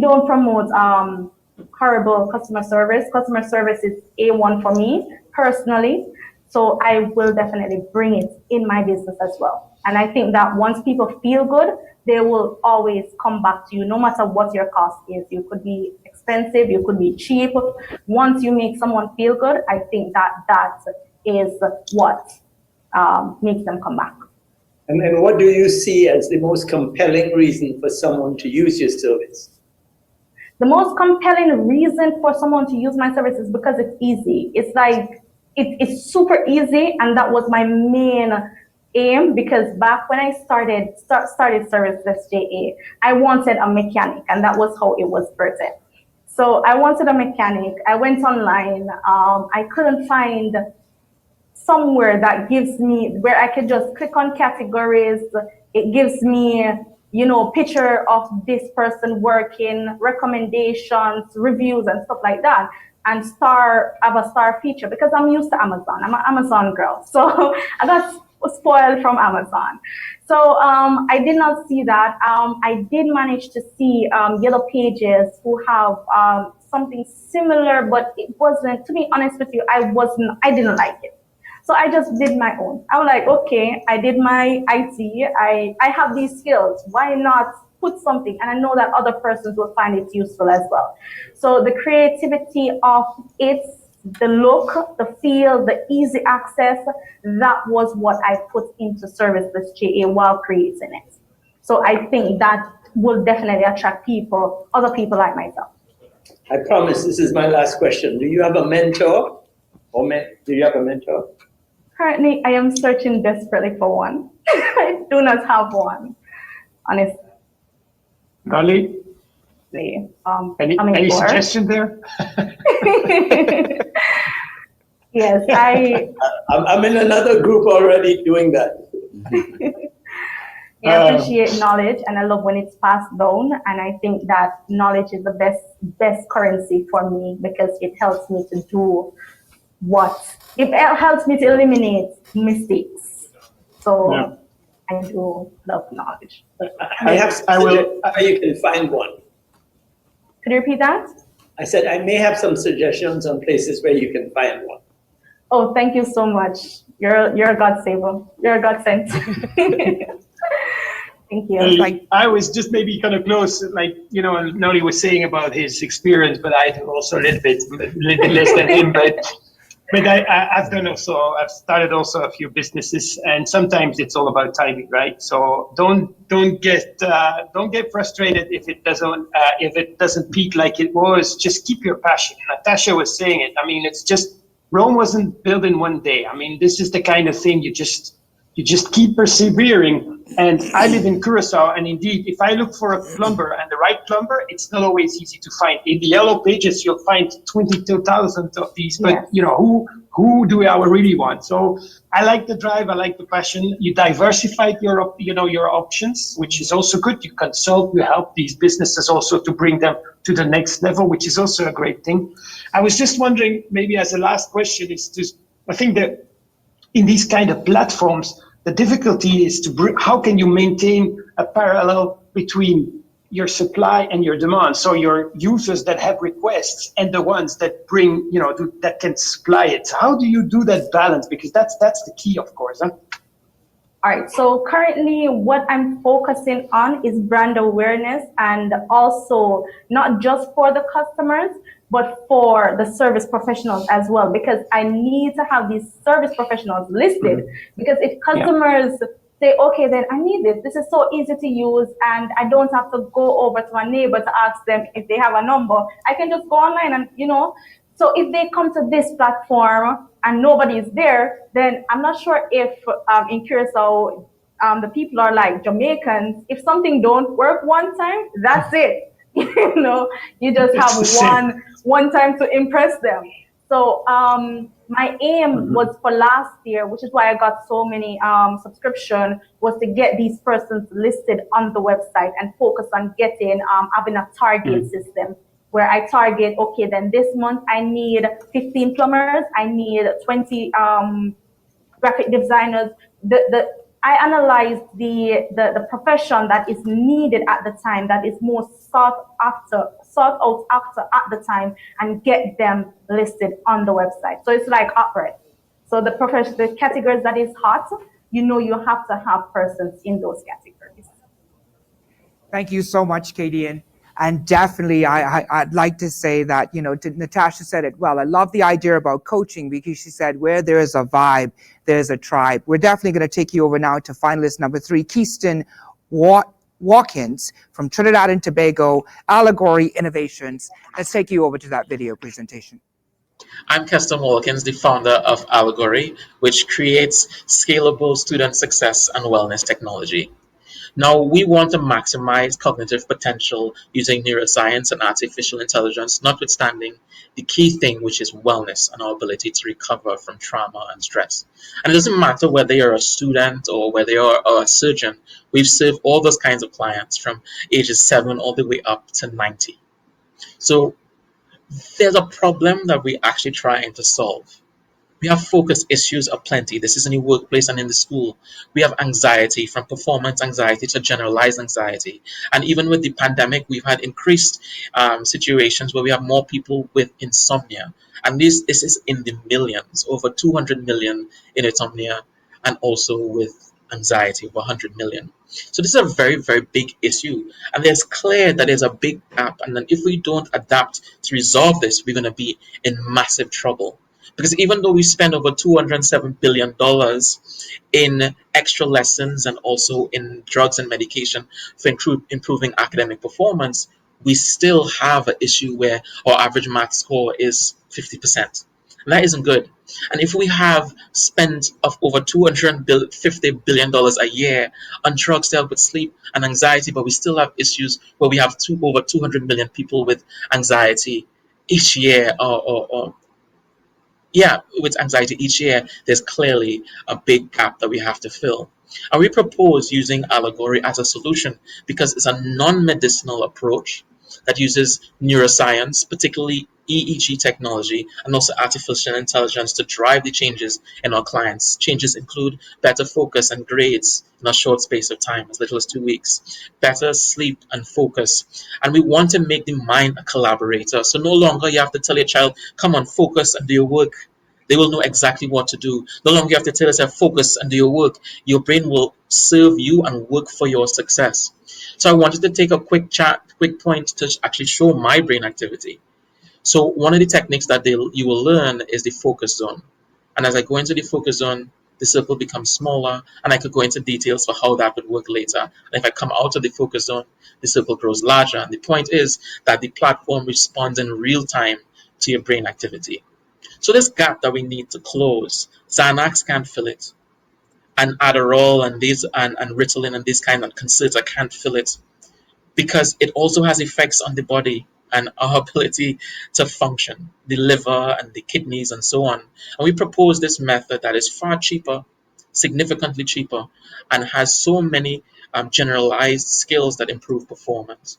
don't promote horrible customer service. Customer service is A1 for me personally, so I will definitely bring it in my business as well. And I think that once people feel good, they will always come back to you, no matter what your cost is. You could be expensive, you could be cheap. Once you make someone feel good, I think that is what makes them come back. And what do you see as the most compelling reason for someone to use your service? The most compelling reason for someone to use my service is because it's easy. It's like, it's super easy, and that was my main aim, because back when I started Services JA, I wanted a mechanic, and that was how it was birthed. So I wanted a mechanic. I went online. I couldn't find somewhere that gives me, where I could just click on categories. It gives me, picture of this person working, recommendations, reviews, and stuff like that. And have a star feature, because I'm used to Amazon. I'm an Amazon girl. So I got spoiled from Amazon. So I did not see that. I did manage to see Yellow Pages who have something similar, but it wasn't. To be honest with you, I didn't like it. So I just did my own. I was like, okay, I did my IT. I have these skills. Why not put something? And I know that other persons will find it useful as well. So the creativity of it, the look, the feel, the easy access, that was what I put into Serviceless JA while creating it. So I think that will definitely attract people, other people like myself. I promise this is my last question. Do you have a mentor? Do you have a mentor? Currently, I am searching desperately for one. I do not have one, honestly. Dolly? Any suggestion there? Yes, I'm in another group already doing that. I appreciate knowledge, and I love when it's passed down. And I think that knowledge is the best currency for me because it helps me to do it helps me to eliminate mistakes. So yeah. I do love knowledge. I will. You can find one. Could you repeat that? I said I may have some suggestions on places where you can find one. Oh, thank you so much. You're a godsender. You're a godsend. Thank you. I was just maybe kind of close, Noli was saying about his experience, but I do also a little bit less than him. But I've started also a few businesses, and sometimes it's all about timing, right? So don't get frustrated if it doesn't peak like it was. Just keep your passion. Natasha was saying it. I mean, it's just Rome wasn't built in one day. I mean, this is the kind of thing you just keep persevering. And I live in Curacao, and indeed, if I look for a plumber and the right plumber, it's not always easy to find. In the Yellow Pages, you'll find 22,000 of these, but who do I really want? So I like the drive, I like the passion. You diversified your options, which is also good. You consult, you help these businesses also to bring them to the next level, which is also a great thing. I was just wondering, maybe as a last question, I think that in these kind of platforms, the difficulty is how can you maintain a parallel between your supply and your demand? So your users that have requests and the ones that bring, that can supply it. So how do you do that balance? Because that's the key, of course. Huh? All right, so currently what I'm focusing on is brand awareness, and also not just for the customers, but for the service professionals as well, because I need to have these service professionals listed. Because if customers say, okay, then I need this is so easy to use, and I don't have to go over to my neighbor to ask them if they have a number. I can just go online and, so if they come to this platform and nobody is there, then I'm not sure if in Curacao, the people are like Jamaicans. If something don't work one time, that's it. You just have one time to impress them. So my aim was for last year, which is why I got so many subscription, was to get these persons listed on the website and focus on having a target system where I target, okay, then this month I need 15 plumbers, I need 20 graphic designers. I analyzed the profession that is needed at the time, that is most sought out after at the time, and get them listed on the website. So it's like upright. So the categories that is hot, you have to have persons in those categories. Thank you so much, Kadian. And definitely, I'd like to say that, Natasha said it well. I love the idea about coaching, because she said, where there is a vibe, there's a tribe. We're definitely going to take you over now to finalist number 3, Keyston Watkins from Trinidad and Tobago, Allegory Innovations. Let's take you over to that video presentation. I'm Keston Watkins, the founder of Allegory, which creates scalable student success and wellness technology. Now, we want to maximize cognitive potential using neuroscience and artificial intelligence, notwithstanding the key thing, which is wellness and our ability to recover from trauma and stress. And it doesn't matter whether you're a student or whether you're a surgeon. We've served all those kinds of clients from ages 7 all the way up to 90. So there's a problem that we're actually trying to solve. We have focus issues aplenty. This is in the workplace and in the school. We have anxiety, from performance anxiety to generalized anxiety. And even with the pandemic, we've had increased situations where we have more people with insomnia. And this is in the millions, over 200 million in insomnia, and also with anxiety, over 100 million. So this is a very, very big issue. And it's clear that there's a big gap. And then if we don't adapt to resolve this, we're going to be in massive trouble. Because even though we spend over $207 billion in extra lessons and also in drugs and medication for improving academic performance, we still have an issue where our average math score is 50%. And that isn't good. And if we have spent of over $250 billion a year on drugs to help with sleep and anxiety, but we still have issues where we have over 200 million people with anxiety each year, with anxiety each year, there's clearly a big gap that we have to fill. And we propose using allegory as a solution because it's a non-medicinal approach that uses neuroscience, particularly EEG technology, and also artificial intelligence to drive the changes in our clients. Changes include better focus and grades in a short space of time, as little as 2 weeks, better sleep and focus. And we want to make the mind a collaborator. So no longer you have to tell your child, come on, focus and do your work. They will know exactly what to do. No longer you have to tell yourself, focus and do your work. Your brain will serve you and work for your success. So I wanted to take a quick point to actually show my brain activity. So one of the techniques that you will learn is the focus zone. And as I go into the focus zone, the circle becomes smaller, and I could go into details for how that would work later. And if I come out of the focus zone, the circle grows larger. And the point is that the platform responds in real time to your brain activity. So this gap that we need to close, Xanax can't fill it, and Adderall and Ritalin and these kind of Concerta can't fill it, because it also has effects on the body and our ability to function, the liver and the kidneys and so on. And we propose this method that is far cheaper, significantly cheaper, and has so many generalized skills that improve performance.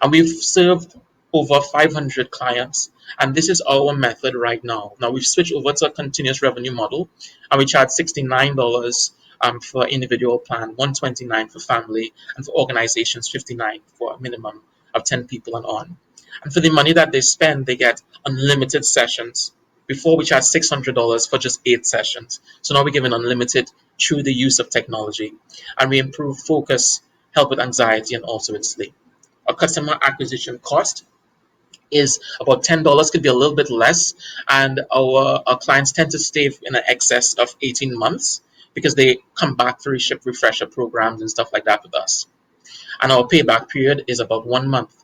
And we've served over 500 clients, and this is our method right now. Now we've switched over to a continuous revenue model, and we charge $69 for individual plan, $129 for family, and for organizations, $59 for a minimum of 10 people and on. And for the money that they spend, they get unlimited sessions. Before we charge $600 for just 8 sessions. So now we're giving unlimited through the use of technology, and we improve focus, help with anxiety, and also with sleep. Our customer acquisition cost is about $10, could be a little bit less, and our clients tend to stay in an excess of 18 months because they come back through ship refresher programs and stuff like that with us. And our payback period is about 1 month.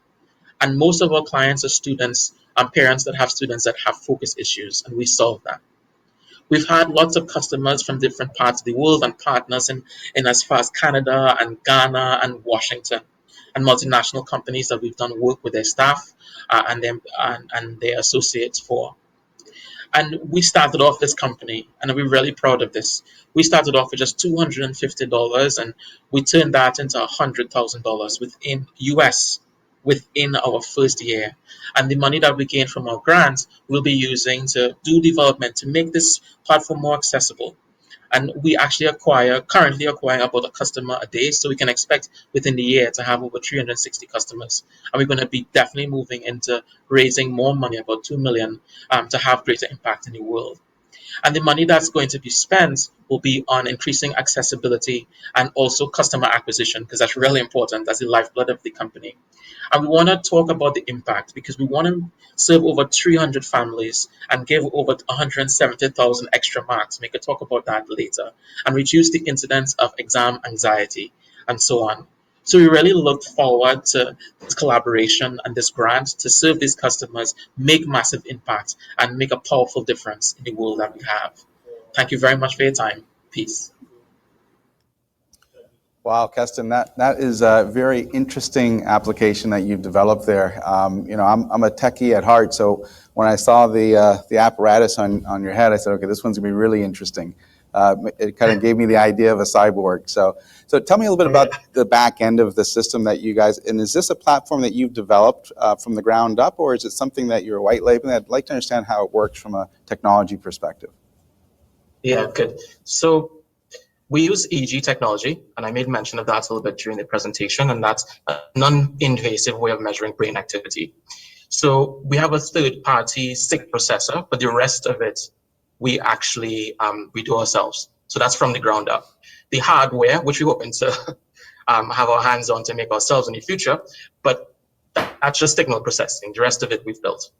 And most of our clients are students and parents that have students that have focus issues, and we solve that. We've had lots of customers from different parts of the world and partners in as far as Canada and Ghana and Washington, and multinational companies that we've done work with their staff and their associates for. And we started off this company, and we're really proud of this. We started off with just $250, and we turned that into $100,000 within US within our first year. And the money that we gain from our grants, we'll be using to do development to make this platform more accessible. And we actually currently acquiring about a customer a day, so we can expect within the year to have over 360 customers. And we're going to be definitely moving into raising more money, about 2 million, to have greater impact in the world. And the money that's going to be spent will be on increasing accessibility and also customer acquisition, because that's really important. That's the lifeblood of the company. And we want to talk about the impact because we want to serve over 300 families and give over 170,000 extra marks. We could talk about that later. And reduce the incidence of exam anxiety and so on. So we really look forward to this collaboration and this grant to serve these customers, make massive impact, and make a powerful difference in the world that we have. Thank you very much for your time. Peace. Wow, Keston, that is a very interesting application that you've developed there. I'm a techie at heart, so when I saw the apparatus on your head, I said, okay, this one's gonna be really interesting. It kind of gave me the idea of a cyborg. So tell me a little bit about the back end of the system that you guys, and is this a platform that you've developed from the ground up, or is it something that you're white labeling? I'd like to understand how it works from a technology perspective. Yeah, good. So we use EEG technology, and I made mention of that a little bit during the presentation, and that's a non-invasive way of measuring brain activity. So we have a third-party signal processor, but the rest of it we actually we do ourselves. So that's from the ground up. The hardware, which we're hoping to have our hands on to make ourselves in the future, but that's just signal processing. The rest of it we've built.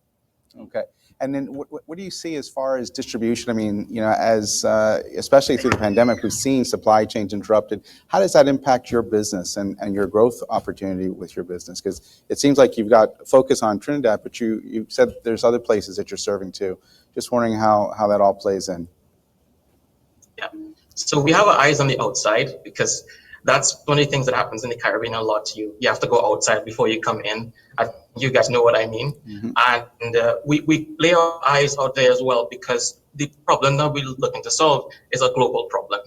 Okay. And then what do you see as far as distribution? I mean, you know, as especially through the pandemic, we've seen supply chains interrupted. How does that impact your business and your growth opportunity with your business? Because it seems like you've got focus on Trinidad, but you said there's other places that you're serving too. Just wondering how that all plays in. Yeah. So we have our eyes on the outside because that's one of the things that happens in the Caribbean a lot. You have to go outside before you come in. You guys know what I mean. Mm-hmm. And we lay our eyes out there as well because the problem that we're looking to solve is a global problem.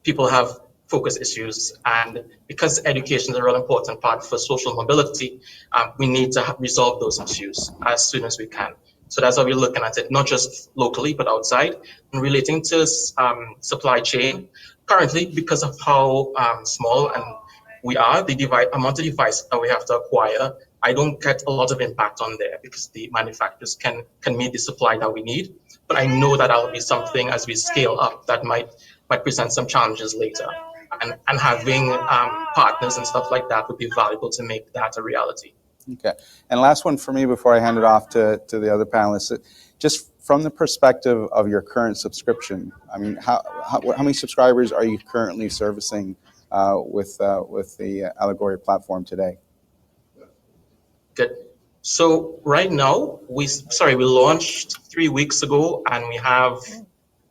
People have focus issues, and because education is a real important part for social mobility, we need to resolve those issues as soon as we can. So that's how we're looking at it, not just locally, but outside. And relating to supply chain, currently, because of how small and we are, the amount of device that we have to acquire, I don't get a lot of impact on there because the manufacturers can meet the supply that we need. But I know that that'll be something as we scale up that might present some challenges later. And having partners and stuff like that would be valuable to make that a reality. Okay. And last one for me before I hand it off to the other panelists. Just from the perspective of your current subscription, I mean, how many subscribers are you currently servicing with the Allegory platform today? Good. So right now, we launched 3 weeks ago, and we have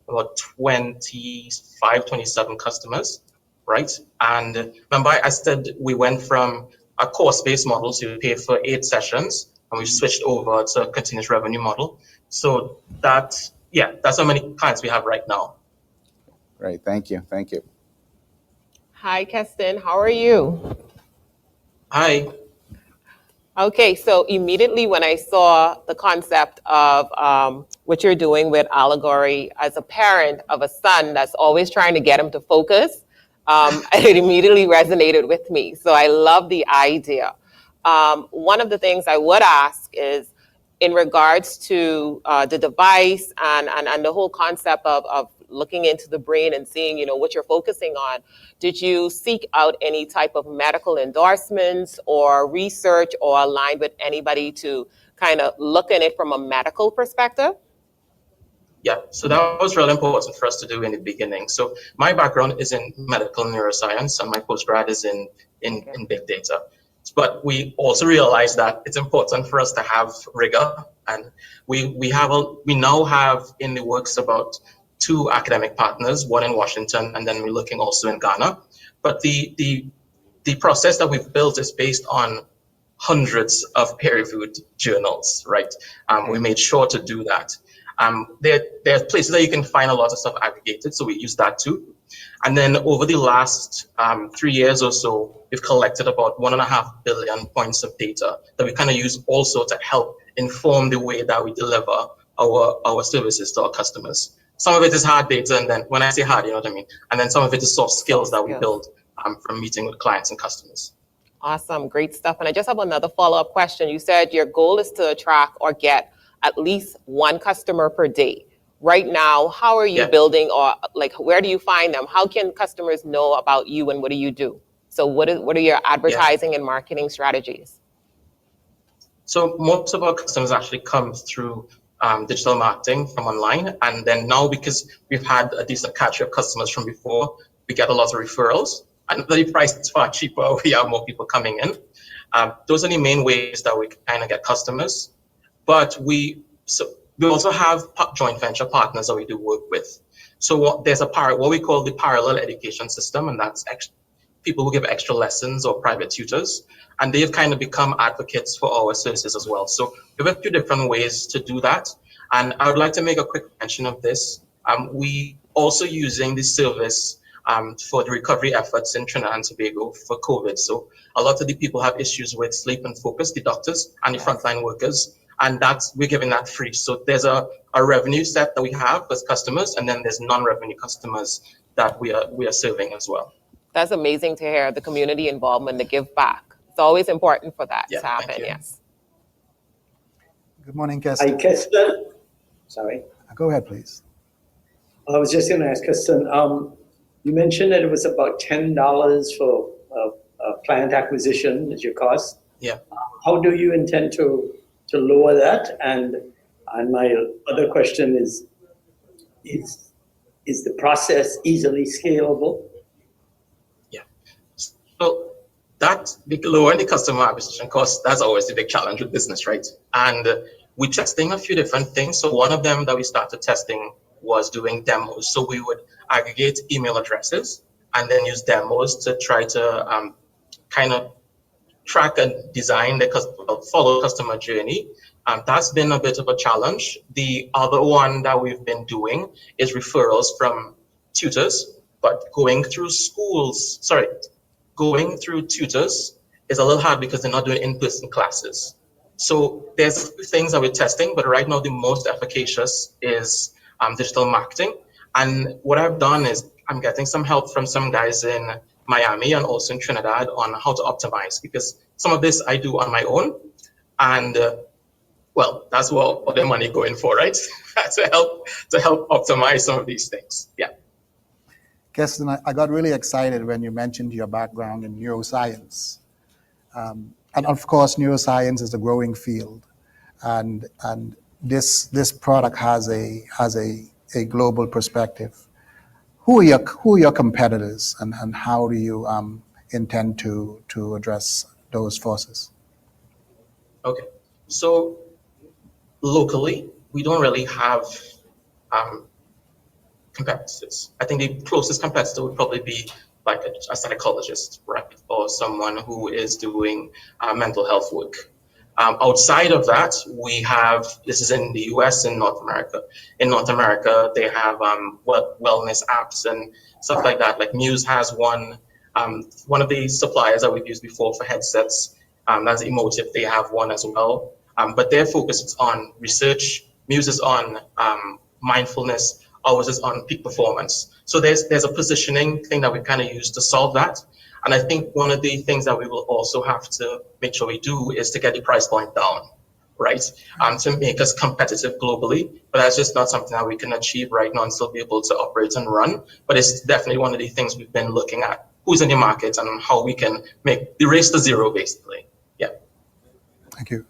about 25, 27 customers, right? And remember, I said we went from a course-based model, so you pay for 8 sessions, and we switched over to a continuous revenue model. So that's how many clients we have right now. Great, thank you. Hi, Keston, how are you? Hi. Okay, so immediately when I saw the concept of what you're doing with Allegory, as a parent of a son that's always trying to get him to focus, it immediately resonated with me. So I love the idea. One of the things I would ask is in regards to the device and the whole concept of looking into the brain and seeing, you know, what you're focusing on. Did you seek out any type of medical endorsements or research or align with anybody to kind of look at it from a medical perspective? Yeah, so that was really important for us to do in the beginning. So my background is in medical neuroscience, and my postgrad is in big data. But we also realized that it's important for us to have rigor, and we now have in the works about 2 academic partners, one in Washington, and then we're looking also in Ghana. But the process that we've built is based on hundreds of peer-reviewed journals, right? We made sure to do that. There are places that you can find a lot of stuff aggregated, so we use that too. And then over the last 3 years or so, we've collected about 1.5 billion points of data that we kind of use also to help inform the way that we deliver our services to our customers. Some of it is hard data, and then when I say hard, you know what I mean? And then some of it is soft skills that we build from meeting with clients and customers. Awesome, great stuff. And I just have another follow-up question. You said your goal is to attract or get at least 1 customer per day. Right now, how are you building, or like where do you find them? How can customers know about you and what do you do? So what are your advertising and marketing strategies? So most of our customers actually come through digital marketing from online. And then now, because we've had a decent catch of customers from before, we get a lot of referrals. And the price is far cheaper. We have more people coming in. Those are the main ways that we kind of get customers. But we also have joint venture partners that we do work with. So there's what we call the parallel education system, and that's people who give extra lessons or private tutors, and they've kind of become advocates for our services as well. So we have a few different ways to do that. And I would like to make a quick mention of this. We also using this service for the recovery efforts in Trinidad and Tobago for COVID. So a lot of the people have issues with sleep and focus, the doctors and the frontline workers. and we're giving that free. So there's a revenue set that we have as customers, and then there's non-revenue customers that we are serving as well. That's amazing to hear, the community involvement, the give back. It's always important for that to happen, yes. Good morning, Keston. Hi, Keston. Sorry. Go ahead, please. I was just going to ask Keston, you mentioned that it was about $10 for client acquisition as your cost. Yeah. How do you intend to lower that? And my other question is the process easily scalable? Yeah. So lowering the customer acquisition cost, that's always the big challenge with business, right? And we're testing a few different things. So one of them that we started testing was doing demos. So we would aggregate email addresses and then use demos to try to kind of track and design follow customer journey. That's been a bit of a challenge. The other one that we've been doing is referrals from tutors, but going through tutors is a little hard because they're not doing in-person classes. So there's a few things that we're testing, but right now the most efficacious is digital marketing. And what I've done is I'm getting some help from some guys in Miami and also in Trinidad on how to optimize, because some of this I do on my own. And well, that's what the money going for, right? to help optimize some of these things. Yeah. Keston, I got really excited when you mentioned your background in neuroscience. And of course, neuroscience is a growing field. And this product has a global perspective. Who are your competitors, and how do you intend to address those forces? Okay, so locally, we don't really have competitors. I think the closest competitor would probably be like a psychologist, right? Or someone who is doing mental health work. Outside of that, we have, this is in the US and North America. In North America, they have wellness apps and stuff like that. Like Muse has one of the suppliers that we've used before for headsets, that's Emotive, they have one as well. But their focus is on research. Muse is on mindfulness, ours is on peak performance. So there's a positioning thing that we kind of use to solve that. And I think one of the things that we will also have to make sure we do is to get the price point down, right? To make us competitive globally. But that's just not something that we can achieve right now and still be able to operate and run. But it's definitely one of the things we've been looking at, who's in the market and how we can make the race to zero, basically. Yeah. Thank you.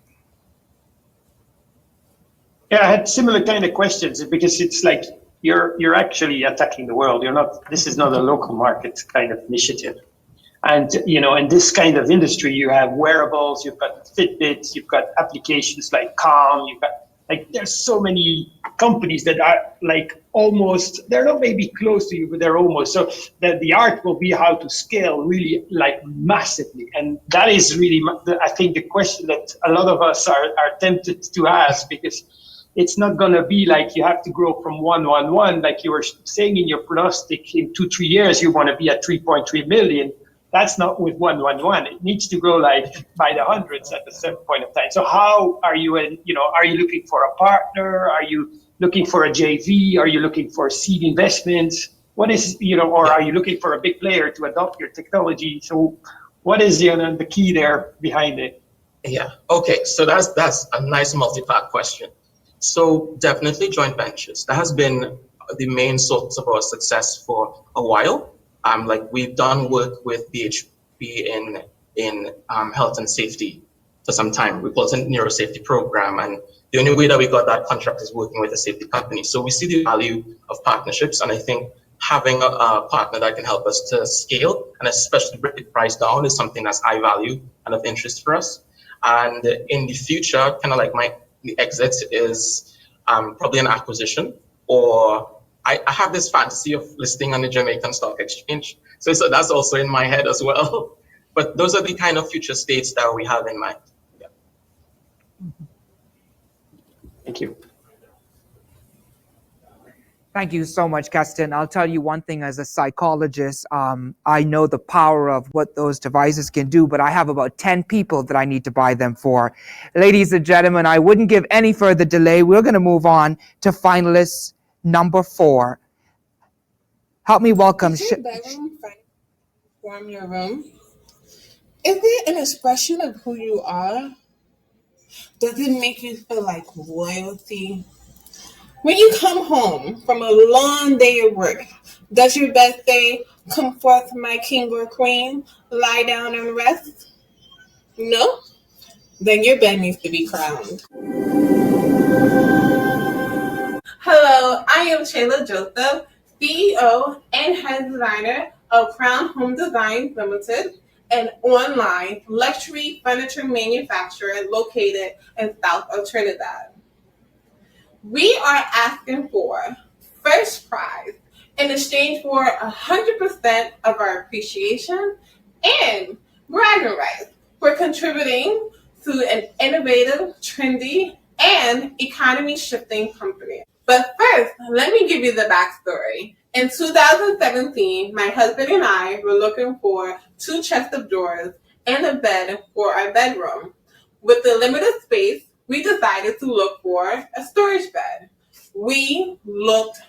Yeah, I had similar kind of questions, because it's like you're actually attacking the world. This is not a local market kind of initiative. And, in this kind of industry, you have wearables, you've got Fitbits, you've got applications like Calm, you've got, there's so many companies that are almost, they're not maybe close to you, but they're almost. So the art will be how to scale really massively. And that is really, I think, the question that a lot of us are tempted to ask, because it's not going to be like you have to grow from 111, like you were saying in your prognostic, in 2-3 years, you want to be at 3.3 million. That's not with 111. It needs to grow by the hundreds at a certain point of time. So how are you are you looking for a partner? Are you looking for a JV? Are you looking for seed investments? What is, or are you looking for a big player to adopt your technology? So what is the key there behind it? Yeah, okay, so that's a nice multi-part question. So definitely joint ventures. That has been the main source of our success for a while. We've done work with BHP in health and safety for some time. We built a neurosafety program, and the only way that we got that contract is working with a safety company. So we see the value of partnerships, and I think having a partner that can help us to scale and especially bring the price down is something that's high value and of interest for us. And in the future, kind of the exit is probably an acquisition, or I have this fantasy of listing on the Jamaican Stock Exchange. So that's also in my head as well. But those are the kind of future states that we have in mind. Yeah. Thank you. Thank you so much, Keston. I'll tell you one thing as a psychologist, I know the power of what those devices can do, but I have about 10 people that I need to buy them for. Ladies and gentlemen, I wouldn't give any further delay. We're going to move on to finalist number 4. Help me welcome. Is your bedroom from your room? Is it an expression of who you are? Does it make you feel like royalty? When you come home from a long day of work, does your bed say, "Come forth, my king or queen, lie down and rest"? No? Then your bed needs to be crowned. Hello, I am Shayla Joseph, CEO and head designer of Crown Home Designs Limited, an online luxury furniture manufacturer located in south of Trinidad. We are asking for first prize in exchange for 100% of our appreciation and bragging rights for contributing to an innovative, trendy, and economy-shifting company. But first, let me give you the backstory. In 2017, my husband and I were looking for 2 chests of drawers and a bed for our bedroom. With the limited space, we decided to look for a storage bed. We looked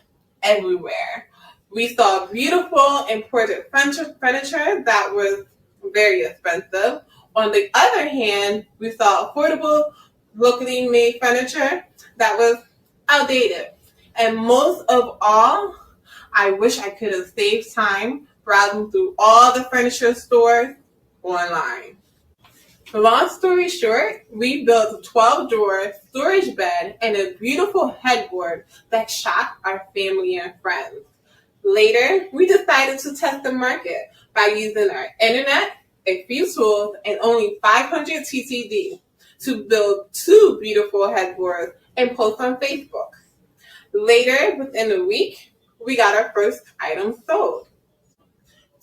everywhere. We saw beautiful imported furniture that was very expensive. On the other hand, we saw affordable, locally made furniture that was outdated. And most of all, I wish I could have saved time browsing through all the furniture stores online. Long story short, we built a 12-drawer storage bed and a beautiful headboard that shocked our family and friends. Later, we decided to test the market by using our internet, a few tools, and only 500 TTD to build 2 beautiful headboards and post on Facebook. Later, within a week, we got our first item sold.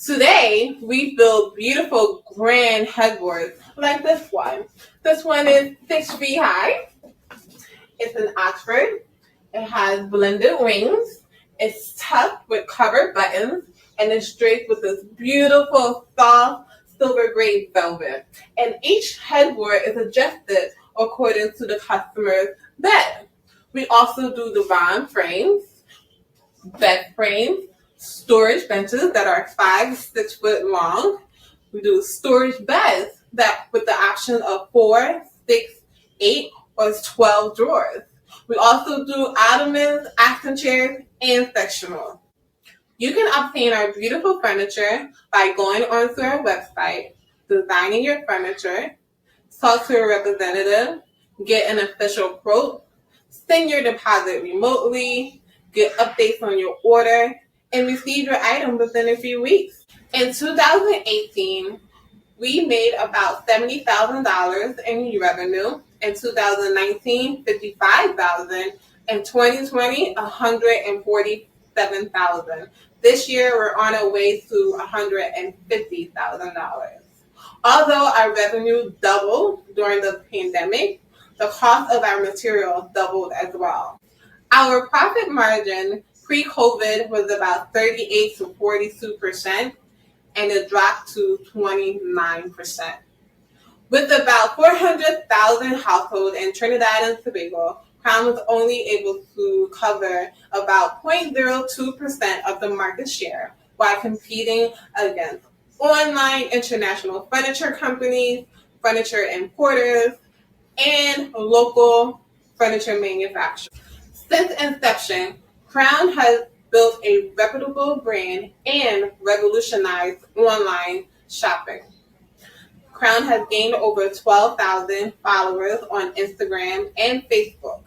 Today, we build beautiful grand headboards like this one. This one is 6 feet high. It's an Oxford. It has blended wings. It's tough with covered buttons, and it's draped with this beautiful, soft, silver gray velvet. And each headboard is adjusted according to the customer's bed. We also do divan frames, bed frames, storage benches that are 5 to 6 foot long. We do storage beds that with the option of 4, 6, 8, or 12 drawers. We also do ottomans, accent chairs, and sectional. You can obtain our beautiful furniture by going onto our website, designing your furniture, talk to a representative, get an official quote, send your deposit remotely, get updates on your order, and receive your item within a few weeks. In 2018, we made about $70,000 in revenue. In 2019, $55,000. In 2020, $147,000. This year, we're on our way to $150,000. Although our revenue doubled during the pandemic, the cost of our material doubled as well. Our profit margin pre-COVID was about 38 to 42%, and it dropped to 29%. With about 400,000 households in Trinidad and Tobago, Crown was only able to cover about 0.02% of the market share while competing against online international furniture companies, furniture importers, and local furniture manufacturers. Since inception, Crown has built a reputable brand and revolutionized online shopping. Crown has gained over 12,000 followers on Instagram and Facebook.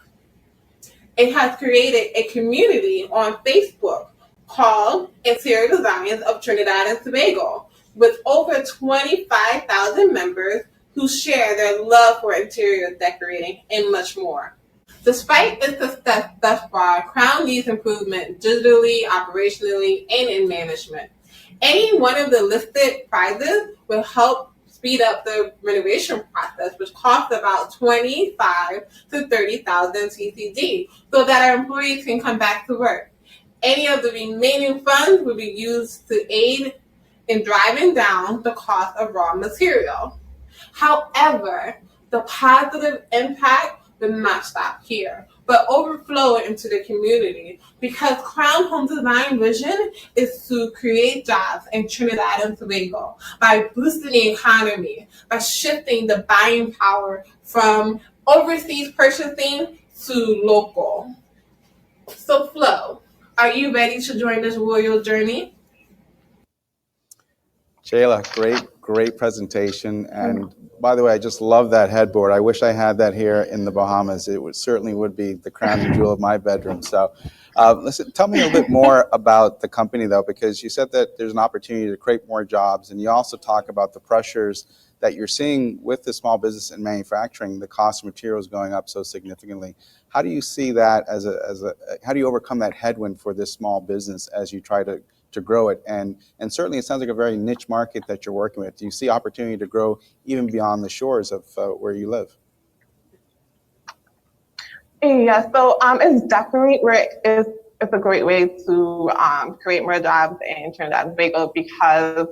It has created a community on Facebook called Interior Designs of Trinidad and Tobago, with over 25,000 members who share their love for interior decorating and much more. Despite its success thus far, Crown needs improvement digitally, operationally, and in management. Any one of the listed prizes will help speed up the renovation process, which costs about 25 to 30,000 TCD, so that our employees can come back to work. Any of the remaining funds will be used to aid in driving down the cost of raw material. However, the positive impact will not stop here, but overflow into the community, because Crown Home Design vision is to create jobs in Trinidad and Tobago by boosting the economy, by shifting the buying power from overseas purchasing to local. So Flo, are you ready to join this royal journey? Shayla, great presentation. And by the way, I just love that headboard. I wish I had that here in the Bahamas. It certainly would be the crown and jewel of my bedroom. So listen, tell me a little bit more about the company though, because you said that there's an opportunity to create more jobs. And you also talk about the pressures that you're seeing with the small business and manufacturing, the cost of materials going up so significantly. How do you see that how do you overcome that headwind for this small business as you try to grow it? And certainly it sounds like a very niche market that you're working with. Do you see opportunity to grow even beyond the shores of where you live? Yeah, so it's definitely it's a great way to create more jobs in Trinidad and Tobago, because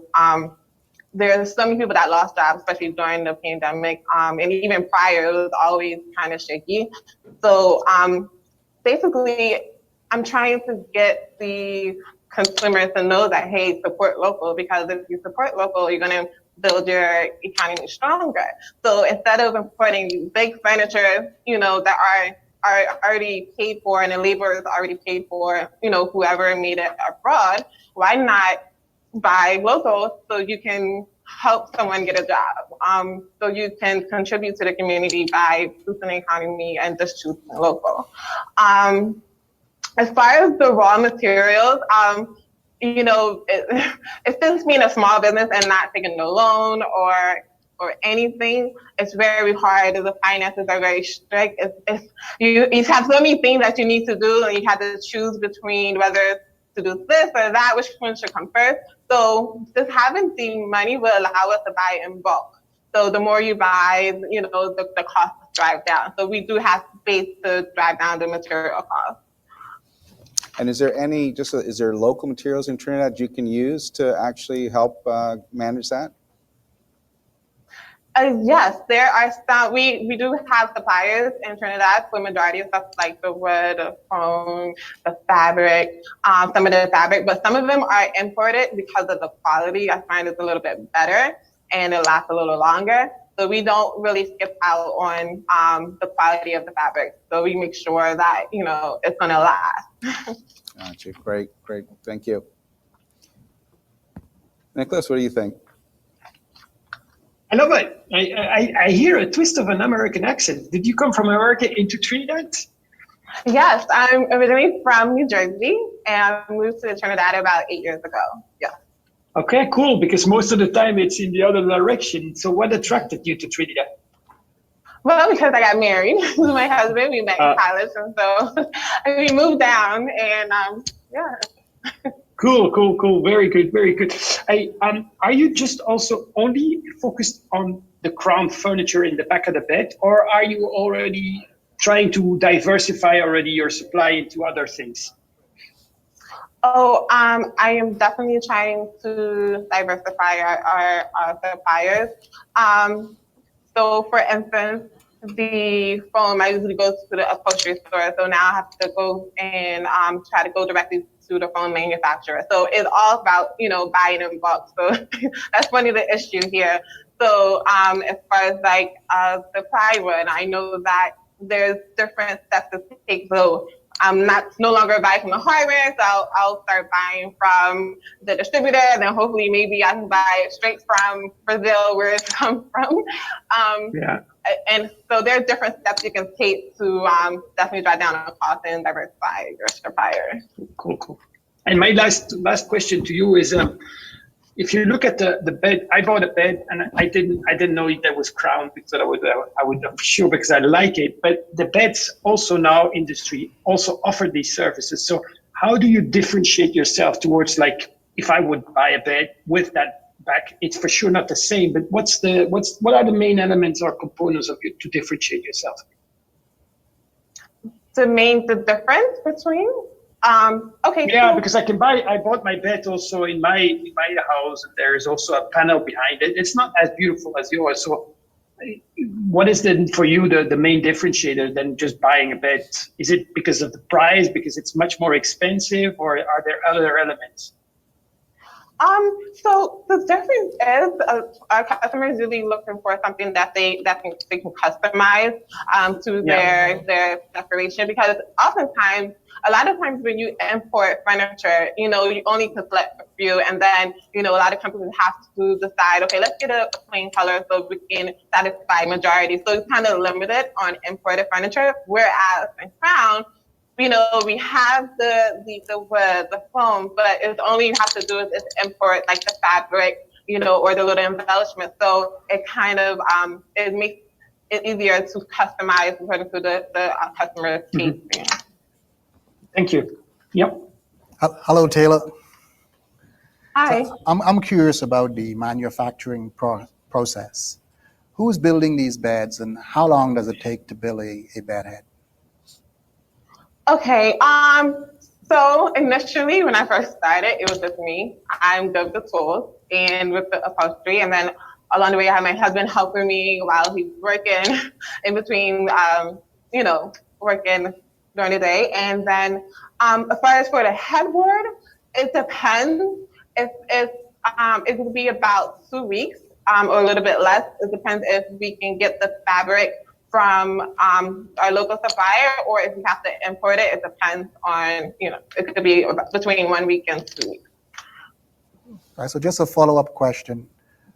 there's so many people that lost jobs, especially during the pandemic, and even prior, it was always kind of shaky. So basically, I'm trying to get the consumers to know that, hey, support local, because if you support local, you're going to build your economy stronger. So instead of importing big furniture, that are already paid for and the labor is already paid for, whoever made it abroad, why not buy local so you can help someone get a job? So you can contribute to the community by boosting the economy and just choosing local. As far as the raw materials, it since being a small business and not taking a loan or anything, it's very hard. The finances are very strict. You have so many things that you need to do, and you have to choose between whether to do this or that, which one should come first. So just having the money will allow us to buy in bulk. So the more you buy, the cost drive down. So we do have space to drive down the material cost. And is there is there local materials in Trinidad you can use to actually help manage that? Yes, there are some. We do have suppliers in Trinidad for majority of stuff like the wood, the foam, the fabric, some of the fabric, but some of them are imported because of the quality. I find it's a little bit better and it lasts a little longer. So we don't really skip out on the quality of the fabric. So we make sure that, it's going to last. Gotcha. Great. Thank you. Nicholas, what do you think? I love it. I hear a twist of an American accent. Did you come from America into Trinidad? Yes, I'm originally from New Jersey and moved to Trinidad about 8 years ago. Yeah. Okay, cool. Because most of the time it's in the other direction. So what attracted you to Trinidad? Well, because I got married to my husband. We met in college, and so we moved down. And yeah. Cool. Very good. Are you just also only focused on the crown furniture in the back of the bed, or are you already trying to diversify already your supply into other things? Oh, I am definitely trying to diversify our suppliers. So for instance, the foam, I usually go to the upholstery store. So now I have to go and try to go directly to the foam manufacturer. So it's all about, buying in bulk. So that's one of the issues here. So as far as like the plywood, I know that there's different steps to take. So I'm no longer buying from the hardware, so I'll start buying from the distributor, and then hopefully maybe I can buy it straight from Brazil, where it's come from. And so there's different steps you can take to definitely drive down the cost and diversify your supplier. Cool. And my last question to you is, if you look at the bed, I bought a bed and I didn't know that was crown, because I would for sure, because I like it. But the beds also now industry also offer these services. So how do you differentiate yourself towards, like, if I would buy a bed with that back, it's for sure not the same. But what are the main elements or components of you to differentiate yourself? The difference between? Okay. Yeah, So, because I bought my bed also in my house, and there is also a panel behind it. It's not as beautiful as yours. So, what is then for you the main differentiator than just buying a bed? Is it because of the price, because it's much more expensive, or are there other elements? so the difference is our customers really looking for something that they can customize to their decoration, because oftentimes a lot of times when you import furniture, you only can select a few, and then a lot of companies have to decide, okay, let's get a plain color so we can satisfy majority. So it's kind of limited on imported furniture, whereas in Crown, we have the wood, the foam, but it's only you have to do is import like the fabric, or the little embellishment. So it kind of it makes it easier to customize according to the customer taste. Thank you. Yep. Hello, Taylor. Hi. So I'm curious about the manufacturing process. Who's building these beds, and how long does it take to build a bed head? Okay. So initially, when I first started, it was just me. I'm good with the tools and with the upholstery, and then along the way, I had my husband helping me while he's working in between, working during the day. And then, as far as for the headboard, it depends. It will be about 2 weeks, or a little bit less. It depends if we can get the fabric from our local supplier, or if we have to import it. It depends on, it could be between 1 week and 2 weeks. All right, so just a follow-up question.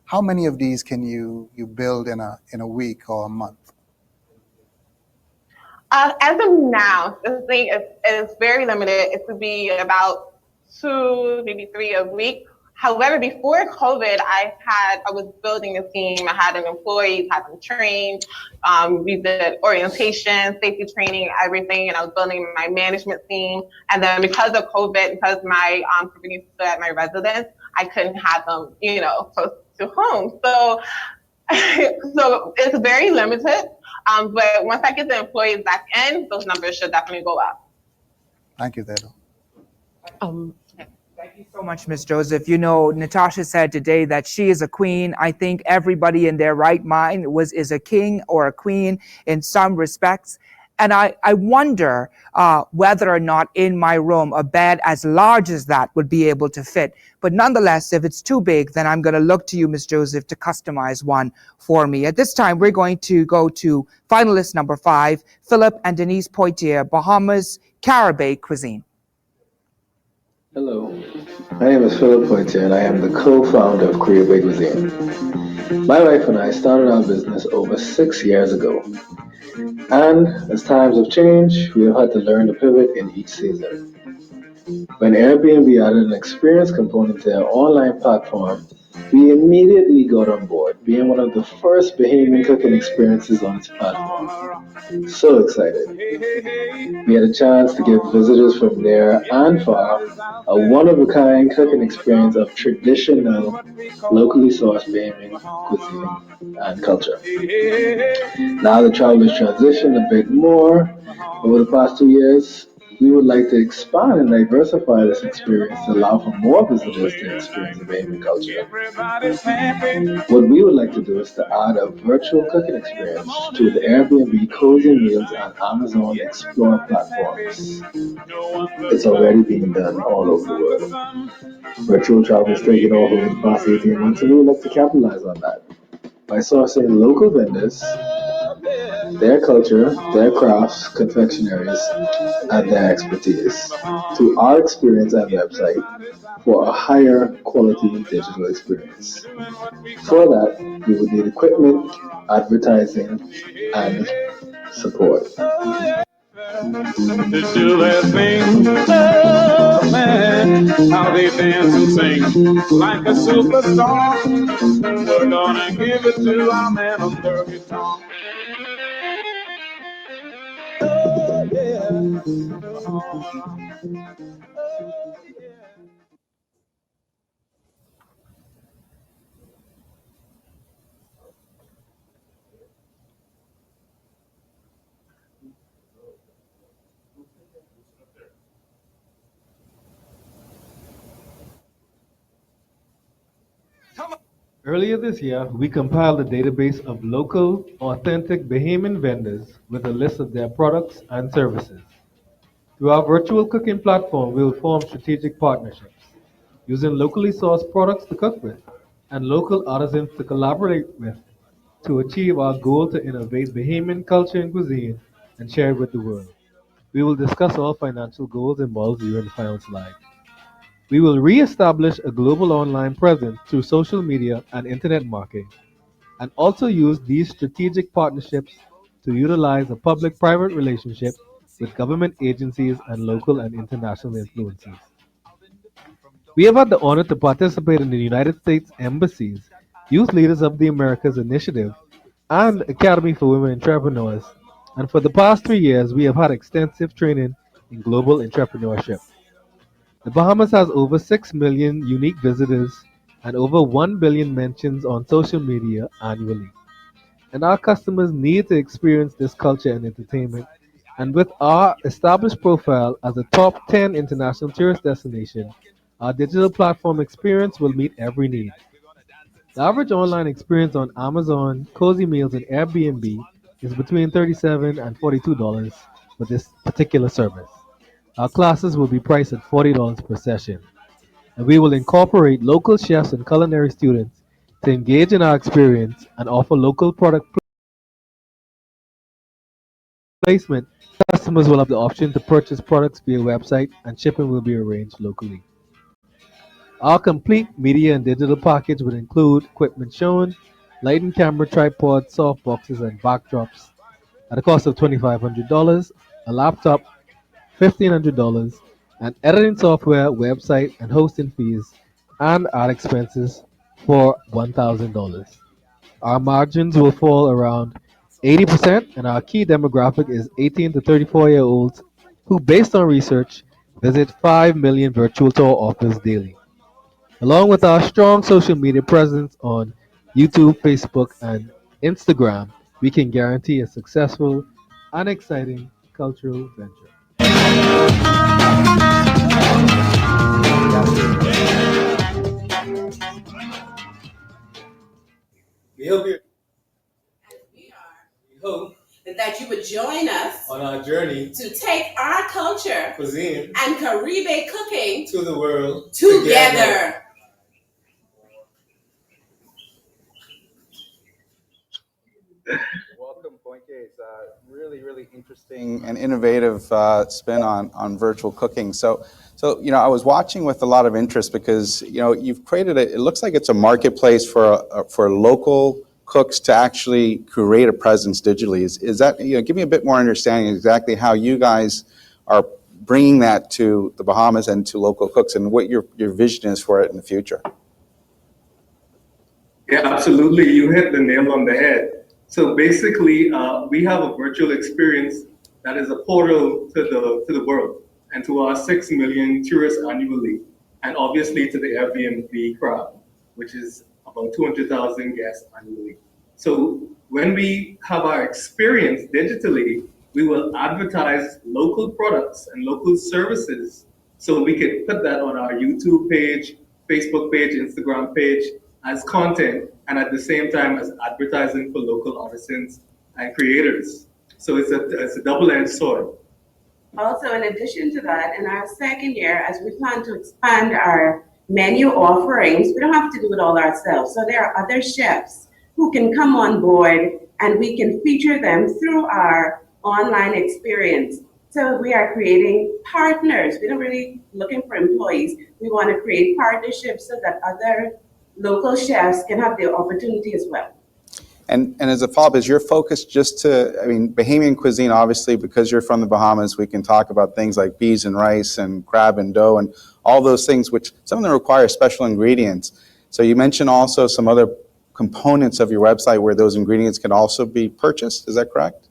How many of these can you build in a week or a month? As of now, this thing is very limited. It could be about 2, maybe 3 a week. However, before COVID, I was building a team. I had an employee, had them trained. We did orientation, safety training, everything, and I was building my management team. And then because of COVID, because my company stood at my residence, I couldn't have them, close to home. So, so it's very limited. But once I get the employees back in, those numbers should definitely go up. Thank you, Taylor. Thank you so much, Ms. Joseph. Natasha said today that she is a queen. I think everybody in their right mind is a king or a queen in some respects. And I wonder whether or not in my room a bed as large as that would be able to fit. But nonetheless, if it's too big, then I'm going to look to you, Ms. Joseph, to customize one for me. At this time, we're going to go to finalist number 5, Philip and Denise Poitier, Bahamas Caribbean Cuisine. Hello, my name is Philip Poitier, and I am the co-founder of Caribbean Cuisine. My wife and I started our business over 6 years ago. And as times have changed, we have had to learn to pivot in each season. When Airbnb added an experience component to their online platform, we immediately got on board, being one of the first Bahamian cooking experiences on its platform. So excited. We had a chance to give visitors from near and far a one-of-a-kind cooking experience of traditional, locally sourced Bahamian cuisine and culture. Now the travel has transitioned a bit more over the past 2 years. We would like to expand and diversify this experience to allow for more visitors to experience the Bahamian culture. What we would like to do is to add a virtual cooking experience to the Airbnb Cozy Meals and Amazon Explore platforms. It's already being done all over the world. Virtual travel is taking off over the past 18 months, and we would like to capitalize on that by sourcing local vendors, their culture, their crafts, confectionaries, and their expertise to our experience and website for a higher quality digital experience. For that, we would need equipment, advertising, and support. To do their thing, oh man, how they dance and sing like a superstar. We're gonna give it to our man on the guitar. Oh yeah. Earlier this year, we compiled a database of local, authentic Bahamian vendors with a list of their products and services. Through our virtual cooking platform, we will form strategic partnerships, using locally sourced products to cook with and local artisans to collaborate with to achieve our goal to innovate Bahamian culture and cuisine and share it with the world. We will discuss all financial goals and models during the final slide. We will re-establish a global online presence through social media and internet marketing, and also use these strategic partnerships to utilize a public-private relationship with government agencies and local and international influences. We have had the honor to participate in the United States Embassy's Youth Leaders of the Americas initiative and Academy for Women Entrepreneurs, and for the past 3 years we have had extensive training in global entrepreneurship. The Bahamas has over 6 million unique visitors and over 1 billion mentions on social media annually. And our customers need to experience this culture and entertainment. And with our established profile as a top 10 international tourist destination, our digital platform experience will meet every need. The average online experience on Amazon, Cozy Meals, and Airbnb is between $37 and $42 for this particular service. Our classes will be priced at $40 per session, and we will incorporate local chefs and culinary students to engage in our experience and offer local product placement. Customers will have the option to purchase products via website, and shipping will be arranged locally. Our complete media and digital package would include equipment shown, light and camera tripods, soft boxes, and backdrops at a cost of $2,500, a laptop $1,500, and editing software, website, and hosting fees and ad expenses for $1,000. Our margins will fall around 80%, and our key demographic is 18 to 34-year-olds who, based on research, visit 5 million virtual tour offers daily. Along with our strong social media presence on YouTube, Facebook, and Instagram, we can guarantee a successful and exciting cultural venture. We hope you we hope that you would join us on our journey to take our culture cuisine and Caribe cooking to the world together. Welcome, Poinke. It's a really, really interesting and innovative spin on virtual cooking. So, I was watching with a lot of interest because, you've created it looks like it's a marketplace for local cooks to actually create a presence digitally. Is that, give me a bit more understanding exactly how you guys are bringing that to the Bahamas and to local cooks and what your vision is for it in the future. Yeah, absolutely. You hit the nail on the head. So basically, we have a virtual experience that is a portal to the world and to our 6 million tourists annually, and obviously to the Airbnb crowd, which is about 200,000 guests annually. So when we have our experience digitally, we will advertise local products and local services. So we can put that on our YouTube page, Facebook page, Instagram page as content, and at the same time as advertising for local artisans and creators. So it's a double-edged sword. Also, in addition to that, in our second year, as we plan to expand our menu offerings, we don't have to do it all ourselves. So there are other chefs who can come on board and we can feature them through our online experience. So we are creating partners. We're not really looking for employees. We want to create partnerships so that other local chefs can have the opportunity as well. And as a follow-up, is your focus just to, Bahamian cuisine, obviously, because you're from the Bahamas, we can talk about things like peas and rice and crab and dough and all those things, which some of them require special ingredients. So you mentioned also some other components of your website where those ingredients can also be purchased. Is that correct?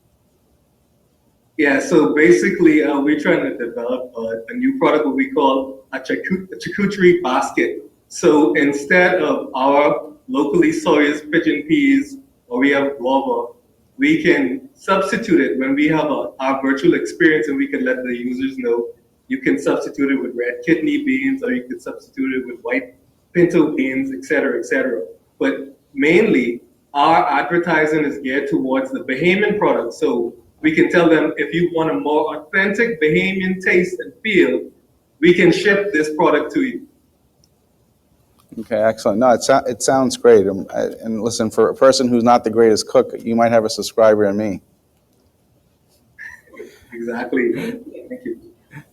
Yeah, so basically, we're trying to develop a new product, what we call a charcuterie basket. So instead of our locally sourced pigeon peas, or we have guava, we can substitute it when we have our virtual experience, and we can let the users know you can substitute it with red kidney beans, or you can substitute it with white pinto beans, et cetera, et cetera. but mainly our advertising is geared towards the Bahamian product. So we can tell them if you want a more authentic Bahamian taste and feel, we can ship this product to you. Okay, excellent. No, it sounds great. And listen, for a person who's not the greatest cook, you might have a subscriber in me. Exactly. Thank you.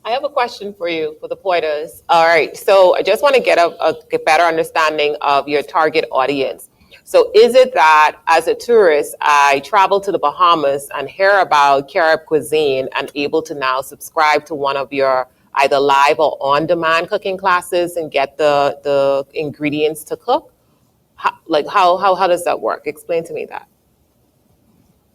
I have a question for you, for the Poiters. All right, so I just want to get a better understanding of your target audience. So is it that as a tourist, I travel to the Bahamas and hear about Carib cuisine and able to now subscribe to one of your either live or on-demand cooking classes and get the ingredients to cook? How does that work? Explain to me that.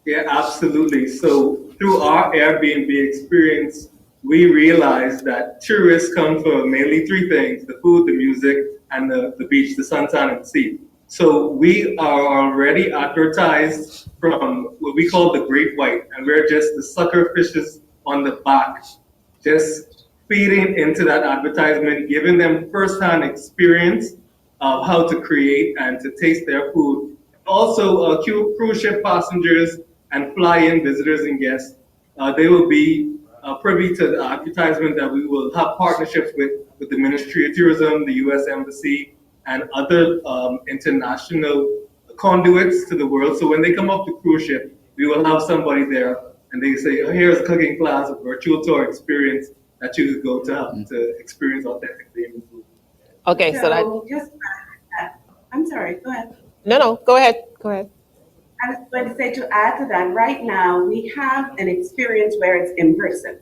Yeah, absolutely. So through our Airbnb experience, we realized that tourists come for mainly three things: the food, the music, and the beach, the suntan and sea. So we are already advertised from what we call the great white, and we're just the sucker fishes on the back, just feeding into that advertisement, giving them firsthand experience of how to create and to taste their food. Also, cruise ship passengers and fly-in visitors and guests, they will be privy to the advertisement that we will have partnerships with the Ministry of Tourism, the U.S. Embassy, and other international conduits to the world. So when they come off the cruise ship, we will have somebody there, and they say, oh, here's a cooking class, a virtual tour experience that you could go to help to experience authentic Bahamian food. Okay, so that. Just, I'm sorry, go ahead. No, go ahead. Go ahead. I was going to say, to add to that, right now we have an experience where it's in person.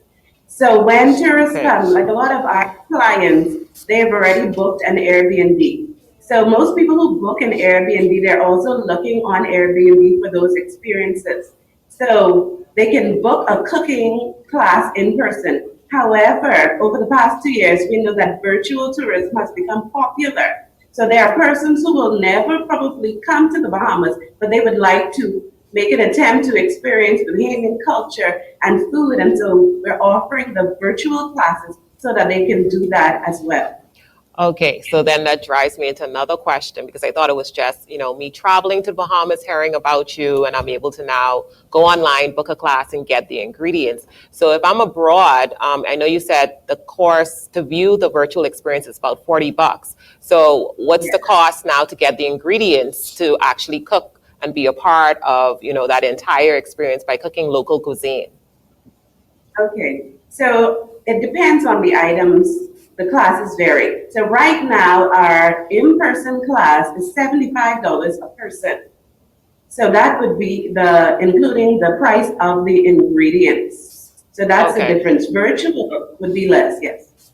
So when tourists come, like a lot of our clients, they've already booked an Airbnb. So most people who book an Airbnb, they're also looking on Airbnb for those experiences. So they can book a cooking class in person. However, over the past 2 years, we know that virtual tourism has become popular. So there are persons who will never probably come to the Bahamas, but they would like to make an attempt to experience the Bahamian culture and food. And so we're offering the virtual classes so that they can do that as well. Okay, so then that drives me into another question, because I thought it was just, me traveling to the Bahamas, hearing about you, and I'm able to now go online, book a class, and get the ingredients. So if I'm abroad, I know you said the course to view the virtual experience is about $40. So what's the cost now to get the ingredients to actually cook and be a part of, that entire experience by cooking local cuisine? Okay, so it depends on the items. The classes vary. So right now, our in-person class is $75 a person. So that would be including the price of the ingredients. So that's the difference. Virtual would be less, yes.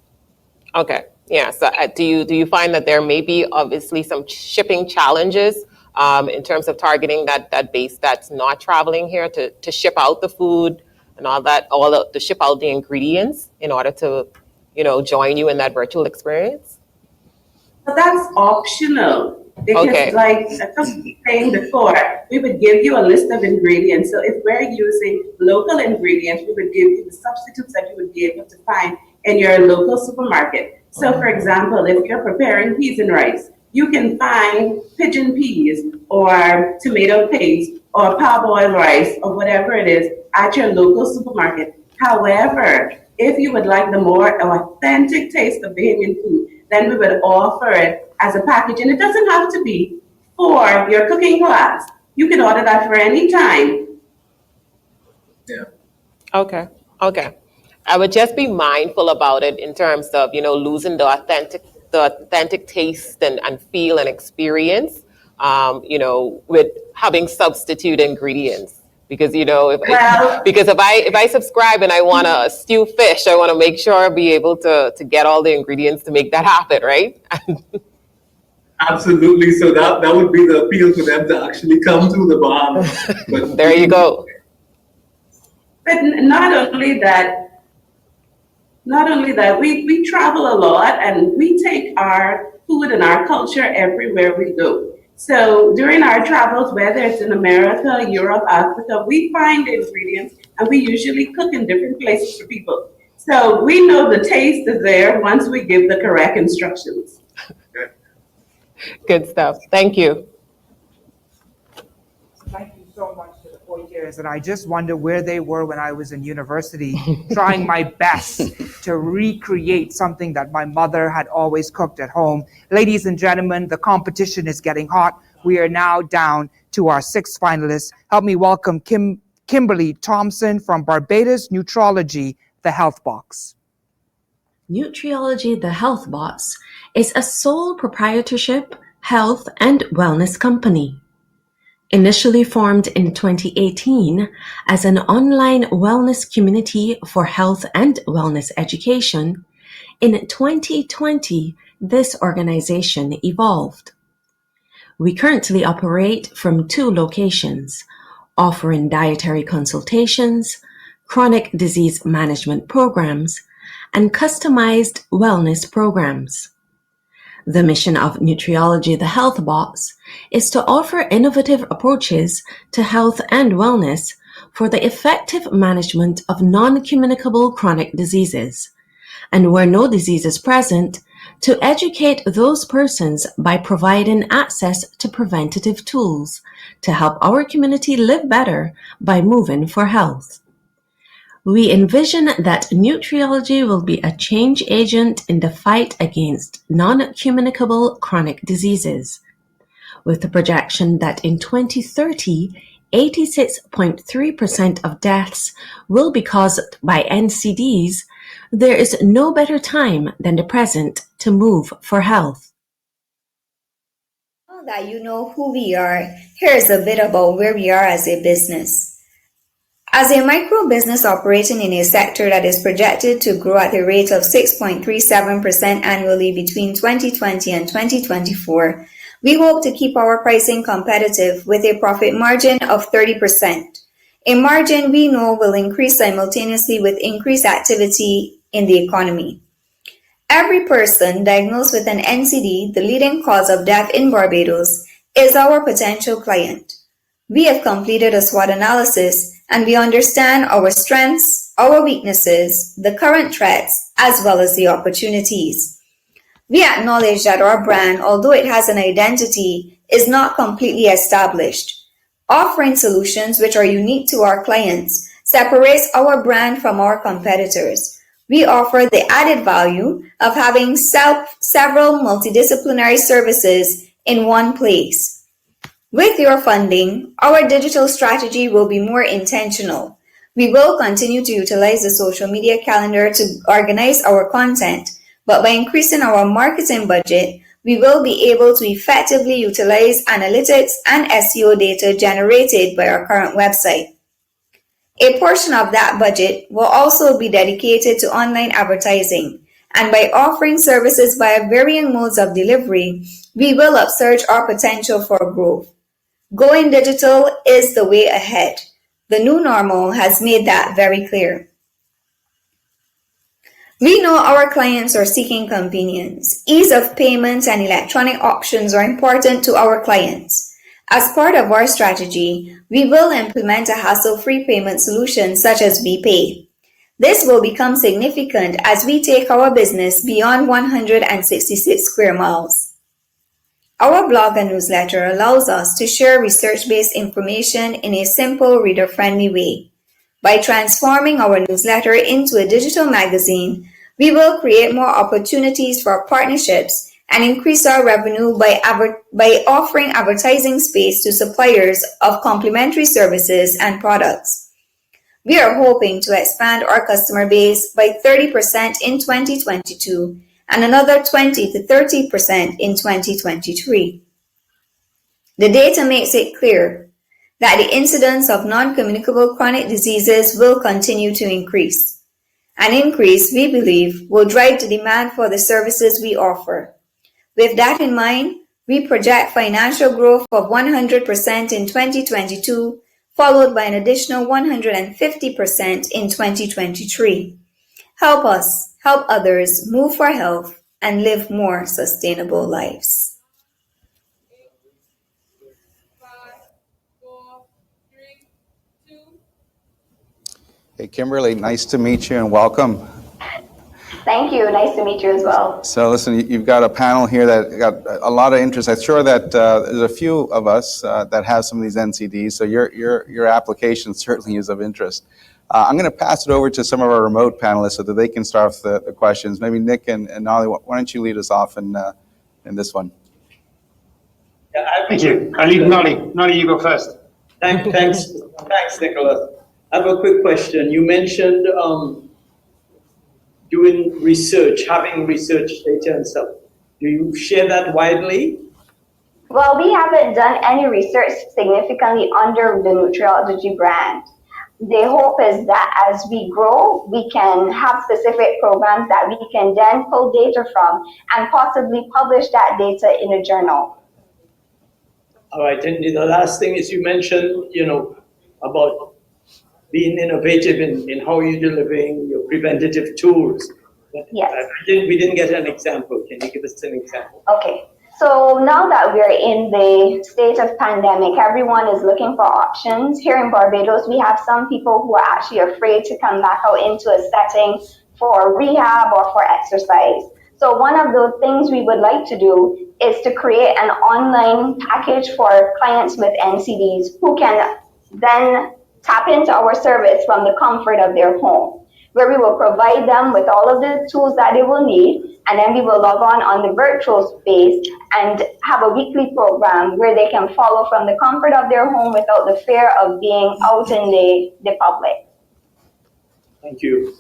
Okay, yeah. So do you find that there may be obviously some shipping challenges in terms of targeting that base that's not traveling here to ship out the food and all that, to ship out the ingredients in order to join you in that virtual experience? But that's optional, because like I was saying before, we would give you a list of ingredients. So if we're using local ingredients, we would give you the substitutes that you would be able to find in your local supermarket. So for example, if you're preparing peas and rice, you can find pigeon peas or tomato paste or parboiled rice or whatever it is at your local supermarket. However, if you would like the more authentic taste of Bahamian food, then we would offer it as a package. And it doesn't have to be for your cooking class. You can order that for any time. Yeah. Okay. I would just be mindful about it in terms of, losing the authentic taste and feel and experience, with having substitute ingredients. Because if I subscribe and I want to stew fish, I want to make sure I'll be able to get all the ingredients to make that happen, right? Absolutely. So that would be the appeal for them to actually come to the Bahamas. But there you go. But not only that, we travel a lot and we take our food and our culture everywhere we go. So during our travels, whether it's in America, Europe, Africa, we find ingredients and we usually cook in different places for people. So we know the taste is there once we give the correct instructions. Good stuff. Thank you. Thank you so much to the 4 years. And I just wonder where they were when I was in university, trying my best to recreate something that my mother had always cooked at home. Ladies and gentlemen, the competition is getting hot. We are now down to our 6 finalists. Help me welcome Kimberly Thompson from Barbados Nutrology, the Health Box. Nutriology, the Health Box, is a sole proprietorship health and wellness company. Initially formed in 2018 as an online wellness community for health and wellness education, in 2020, this organization evolved. We currently operate from 2 locations, offering dietary consultations, chronic disease management programs, and customized wellness programs. The mission of Nutriology, the Health Box, is to offer innovative approaches to health and wellness for the effective management of non-communicable chronic diseases, and where no disease is present, to educate those persons by providing access to preventative tools to help our community live better by moving for health. We envision that nutriology will be a change agent in the fight against non-communicable chronic diseases, with the projection that in 2030, 86.3% of deaths will be caused by NCDs. There is no better time than the present to move for health. Now that you know who we are, here's a bit about where we are as a business. As a micro business operating in a sector that is projected to grow at a rate of 6.37% annually between 2020 and 2024, we hope to keep our pricing competitive with a profit margin of 30%, a margin we know will increase simultaneously with increased activity in the economy. Every person diagnosed with an NCD, the leading cause of death in Barbados, is our potential client. We have completed a SWOT analysis and we understand our strengths, our weaknesses, the current threats, as well as the opportunities. We acknowledge that our brand, although it has an identity, is not completely established. Offering solutions which are unique to our clients separates our brand from our competitors. We offer the added value of having several multidisciplinary services in one place. With your funding, our digital strategy will be more intentional. We will continue to utilize the social media calendar to organize our content, but by increasing our marketing budget, we will be able to effectively utilize analytics and SEO data generated by our current website. A portion of that budget will also be dedicated to online advertising, and by offering services via varying modes of delivery, we will upsurge our potential for growth. Going digital is the way ahead. The new normal has made that very clear. We know our clients are seeking convenience. Ease of payments and electronic options are important to our clients. As part of our strategy, we will implement a hassle-free payment solution such as VPay. This will become significant as we take our business beyond 166 square miles. Our blog and newsletter allows us to share research-based information in a simple, reader-friendly way. By transforming our newsletter into a digital magazine, we will create more opportunities for partnerships and increase our revenue by offering advertising space to suppliers of complementary services and products. We are hoping to expand our customer base by 30% in 2022 and another 20 to 30% in 2023. The data makes it clear that the incidence of non-communicable chronic diseases will continue to increase. An increase, we believe, will drive the demand for the services we offer. With that in mind, we project financial growth of 100% in 2022, followed by an additional 150% in 2023. Help us help others move for health and live more sustainable lives. Hey, Kimberly, nice to meet you and welcome. Thank Thank you. Nice to meet you as well. So listen, you've got a panel here that got a lot of interest. I'm sure that there's a few of us that have some of these NCDs, so your application certainly is of interest. I'm going to pass it over to some of our remote panelists so that they can start off the questions. Maybe Nick and Nolly, why don't you lead us off in this one? Yeah, thank you. I leave Nolly. Nolly, you go first. Thanks, Nicholas. I have a quick question. You mentioned doing research, having research data and stuff. Do you share that widely? Well, we haven't done any research significantly under the Nutriology brand. The hope is that as we grow, we can have specific programs that we can then pull data from and possibly publish that data in a journal. All right, and the last thing is you mentioned, about being innovative in how you're delivering your preventative tools. Yes. We didn't get an example. Can you give us an example? Okay. So now that we're in the state of pandemic, everyone is looking for options. Here in Barbados, we have some people who are actually afraid to come back out into a setting for rehab or for exercise. So one of the things we would like to do is to create an online package for clients with NCDs who can then tap into our service from the comfort of their home, where we will provide them with all of the tools that they will need, and then we will log on the virtual space and have a weekly program where they can follow from the comfort of their home without the fear of being out in the public. Thank you.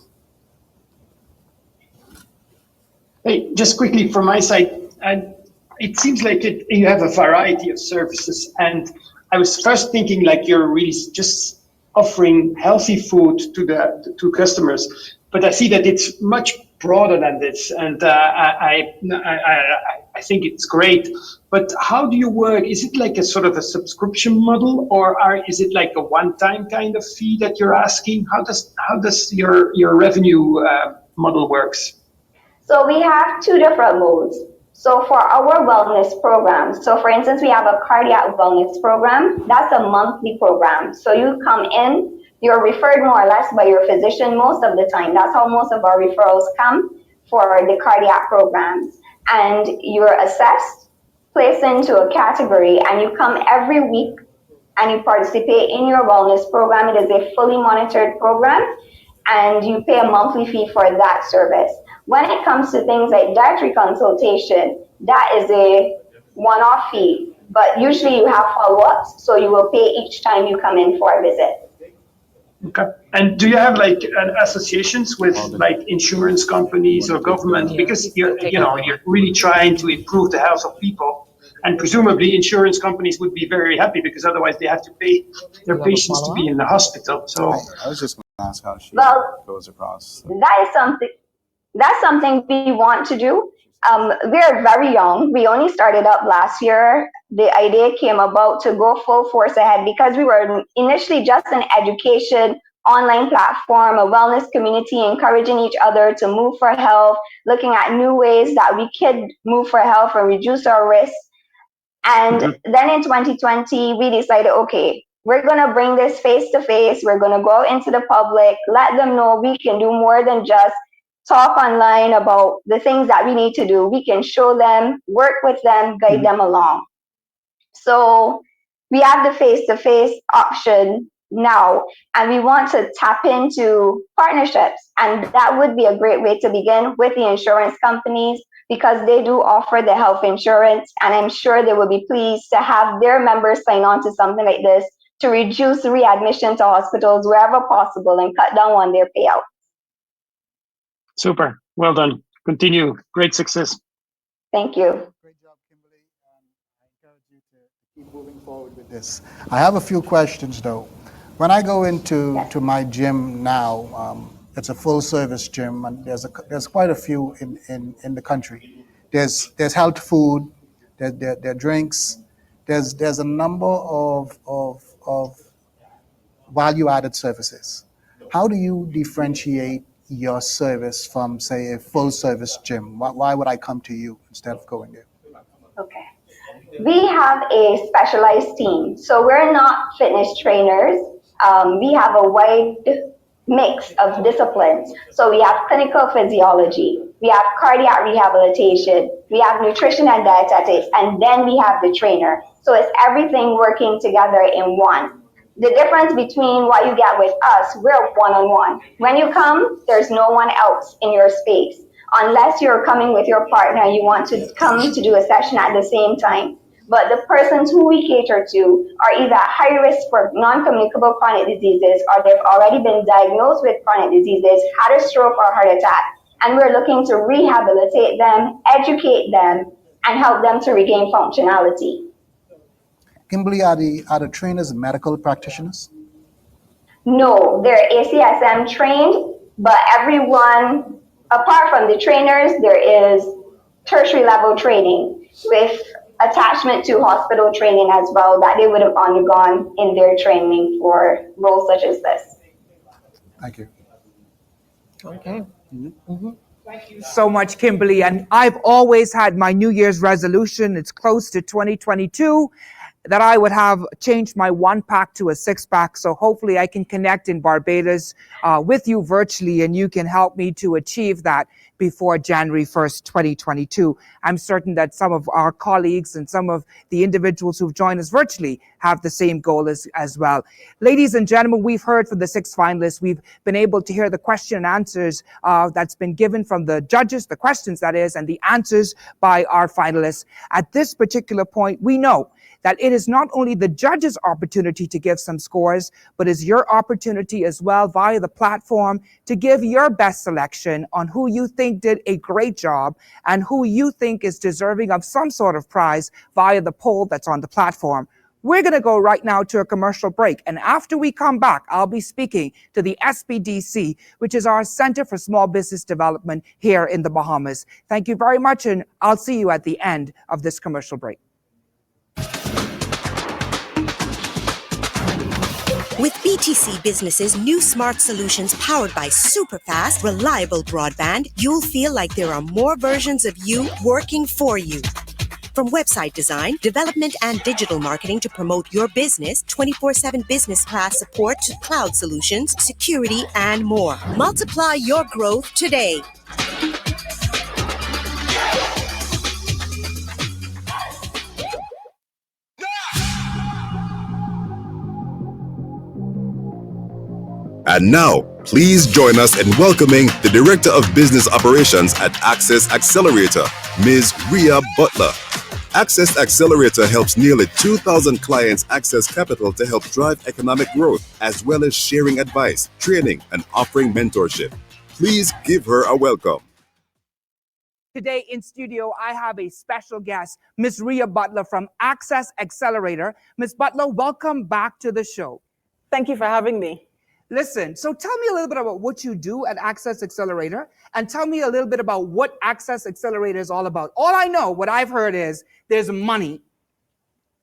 Hey, just quickly from my side, it seems like you have a variety of services, and I was first thinking like you're really just offering healthy food to customers, but I see that it's much broader than this, and I think it's great. But how do you work? Is it like a sort of a subscription model, or is it like a one-time kind of fee that you're asking? How does your revenue model works? So we have two different modes. So for our wellness program, so for instance, we have a cardiac wellness program. That's a monthly program. So you come in, you're referred more or less by your physician most of the time. That's how most of our referrals come for the cardiac programs. And you're assessed, placed into a category, and you come every week and you participate in your wellness program. It is a fully monitored program, and you pay a monthly fee for that service. When it comes to things like dietary consultation, that is a one-off fee, but usually you have follow-ups, so you will pay each time you come in for a visit. Okay. And do you have like associations with like insurance companies or government? Because you're really trying to improve the health of people, and presumably insurance companies would be very happy because otherwise they have to pay their patients to be in the hospital. So I was just going to ask how she goes across. That's something we want to do. We're very young. We only started up last year. The idea came about to go full force ahead because we were initially just an education online platform, a wellness community, encouraging each other to move for health, looking at new ways that we could move for health and reduce our risks. And then in 2020, we decided, okay, we're going to bring this face to face. We're going to go out into the public, let them know we can do more than just talk online about the things that we need to do. We can show them, work with them, guide them along. So we have the face-to-face option now, and we want to tap into partnerships. And that would be a great way to begin with the insurance companies, because they do offer the health insurance, and I'm sure they will be pleased to have their members sign on to something like this to reduce readmission to hospitals wherever possible and cut down on their payout. super. Well done. Continue. Great success. Thank you. Great job, Kimberly. I encourage you to keep moving forward with this. I have a few questions though. When I go into my gym now, it's a full service gym, and there's quite a few in the country. There's health food, there are drinks, there's a number of value added services. How do you differentiate your service from, say, a full service gym? Why would I come to you instead of going there? Okay. We have a specialized team. So we're not fitness trainers. We have a wide mix of disciplines. So we have clinical physiology, we have cardiac rehabilitation, we have nutrition and dietetics, and then we have the trainer. So it's everything working together in one. The difference between what you get with us, we're one-on-one. When you come, there's no one else in your space. Unless you're coming with your partner, you want to come to do a session at the same time. But the persons who we cater to are either at high risk for non-communicable chronic diseases, or they've already been diagnosed with chronic diseases, had a stroke or heart attack, and we're looking to rehabilitate them, educate them, and help them to regain functionality. Kimberly, are the trainers medical practitioners? No, they're ACSM trained, but everyone, apart from the trainers, there is tertiary level training with attachment to hospital training as well that they would have undergone in their training for roles such as this. Thank you. Okay. Thank you so much, Kimberly. And I've always had my New Year's resolution, it's close to 2022, that I would have changed my 1-pack to a 6-pack. So hopefully I can connect in Barbados with you virtually, and you can help me to achieve that before January 1st, 2022. I'm certain that some of our colleagues and some of the individuals who've joined us virtually have the same goal as well. Ladies and gentlemen, we've heard from the 6 finalists. We've been able to hear the question and answers that's been given from the judges, the questions that is, and the answers by our finalists. At this particular point, we know that it is not only the judge's opportunity to give some scores, but is your opportunity as well via the platform to give your best selection on who you think did a great job and who you think is deserving of some sort of prize via the poll that's on the platform. We're going to go right now to a commercial break. And after we come back, I'll be speaking to the SBDC, which is our Center for Small Business Development here in the Bahamas. Thank you very much, and I'll see you at the end of this commercial break. With BTC Business's new smart solutions powered by super fast, reliable broadband, you'll feel like there are more versions of you working for you. From website design, development, and digital marketing to promote your business, 24/7 business class support to cloud solutions, security, and more. Multiply your growth today. And now, please join us in welcoming the Director of Business Operations at Access Accelerator, Ms. Rhea Butler. Access Accelerator helps nearly 2,000 clients access capital to help drive economic growth, as well as sharing advice, training, and offering mentorship. Please give her a welcome. Today in studio, I have a special guest, Ms. Rhea Butler from Access Accelerator. Ms. Butler, welcome back to the show. Thank you for having me. Listen, so tell me a little bit about what you do at Access Accelerator, and tell me a little bit about what Access Accelerator is all about. All I know, what I've heard is there's money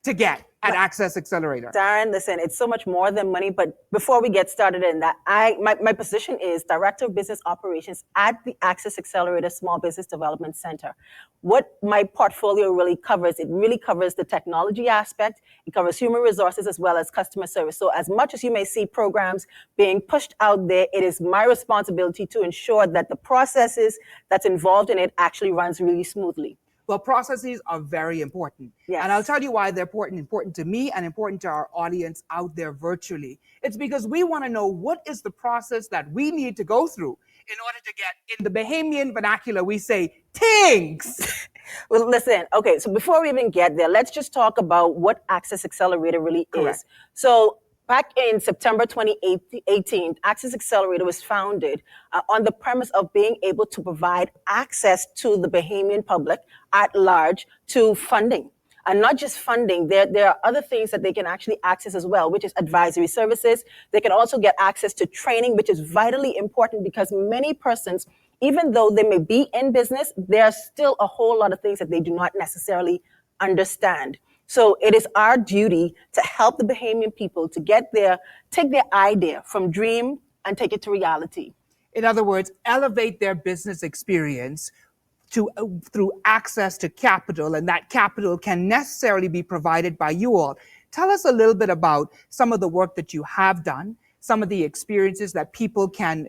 to get at Access Accelerator. Darren, listen, it's so much more than money, but before we get started in that, my position is Director of Business Operations at the Access Accelerator Small Business Development Center. What my portfolio really covers, it really covers the technology aspect, it covers human resources as well as customer service. So as much as you may see programs being pushed out there, it is my responsibility to ensure that the processes that's involved in it actually runs really smoothly. Well, processes are very important. Yes. And I'll tell you why they're important to me and important to our audience out there virtually. It's because we want to know what is the process that we need to go through in order to get, in the Bahamian vernacular, we say, things. Well, listen, okay, so before we even get there, let's just talk about what Access Accelerator really is. So back in September 2018, Access Accelerator was founded on the premise of being able to provide access to the Bahamian public at large to funding. And not just funding, there are other things that they can actually access as well, which is advisory services. They can also get access to training, which is vitally important because many persons, even though they may be in business, there are still a whole lot of things that they do not necessarily understand. So it is our duty to help the Bahamian people to take their idea from dream and take it to reality. In other words, elevate their business experience through access to capital, and that capital can necessarily be provided by you all. Tell us a little bit about some of the work that you have done, some of the experiences that people can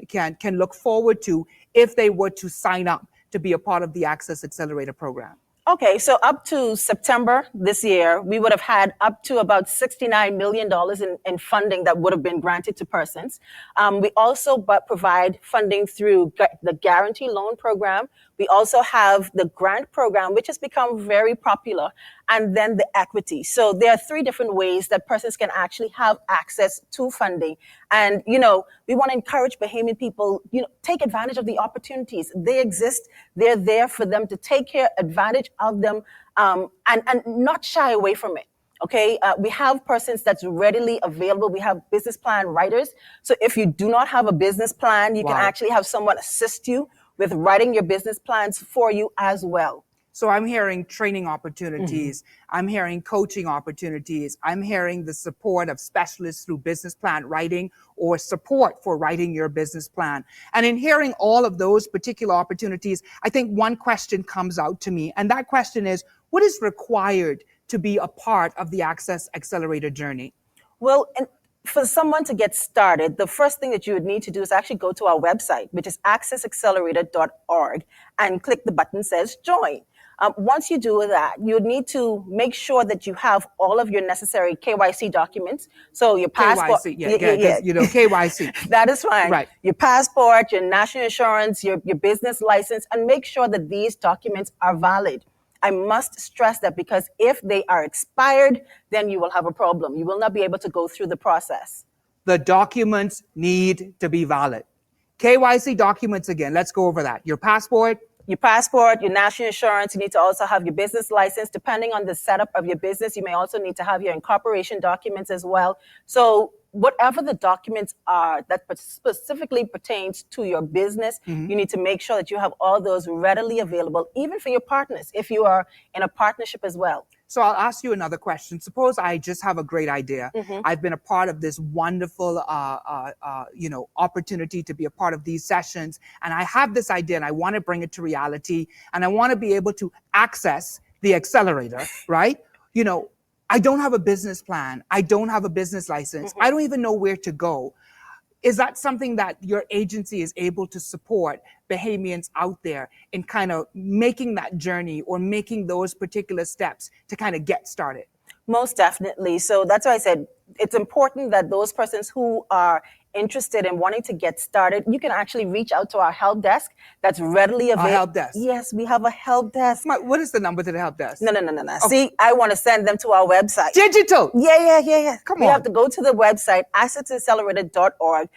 look forward to if they were to sign up to be a part of the Access Accelerator program? Okay, so up to September this year, we would have had up to about $69 million in funding that would have been granted to persons. We also provide funding through the Guarantee Loan Program. We also have the grant program, which has become very popular, and then the equity. So there are 3 different ways that persons can actually have access to funding. And, we want to encourage Bahamian people, take advantage of the opportunities. They exist. They're there for them to take advantage of them and not shy away from it. Okay, we have persons that's readily available. We have business plan writers. So if you do not have a business plan, you can actually have someone assist you with writing your business plans for you as well. So I'm hearing training opportunities. I'm hearing coaching opportunities. I'm hearing the support of specialists through business plan writing or support for writing your business plan. And in hearing all of those particular opportunities, I think one question comes out to me, and that question is, what is required to be a part of the Access Accelerator journey? Well, and for someone to get started, the first thing that you would need to do is actually go to our website, which is accessaccelerator.org, and click the button that says join. Once you do that, you would need to make sure that you have all of your necessary KYC documents. So your passport. KYC, KYC. That is fine. Right. Your passport, your national insurance, your business license, and make sure that these documents are valid. I must stress that because if they are expired, then you will have a problem. You will not be able to go through the process. The documents need to be valid. KYC documents again, let's go over that. Your passport, your national insurance. You need to also have your business license. Depending on the setup of your business, you may also need to have your incorporation documents as well. So whatever the documents are that specifically pertains to your business, you need to make sure that you have all those readily available, even for your partners, if you are in a partnership as well. So I'll ask you another question. Suppose I just have a great idea. I've been a part of this wonderful, opportunity to be a part of these sessions, and I have this idea, and I want to bring it to reality, and I want to be able to access the accelerator, right? I don't have a business plan. I don't have a business license. I don't even know where to go. Is that something that your agency is able to support Bahamians out there in kind of making that journey or making those particular steps to kind of get started? Most definitely. So that's why I said it's important that those persons who are interested in wanting to get started, you can actually reach out to our help desk that's readily available. Our help desk? Yes, we have a help desk. What is the number to the help desk? No. Oh. See, I want to send them to our website. Digital? Yeah. Come on. You have to go to the website, accessaccelerator.org.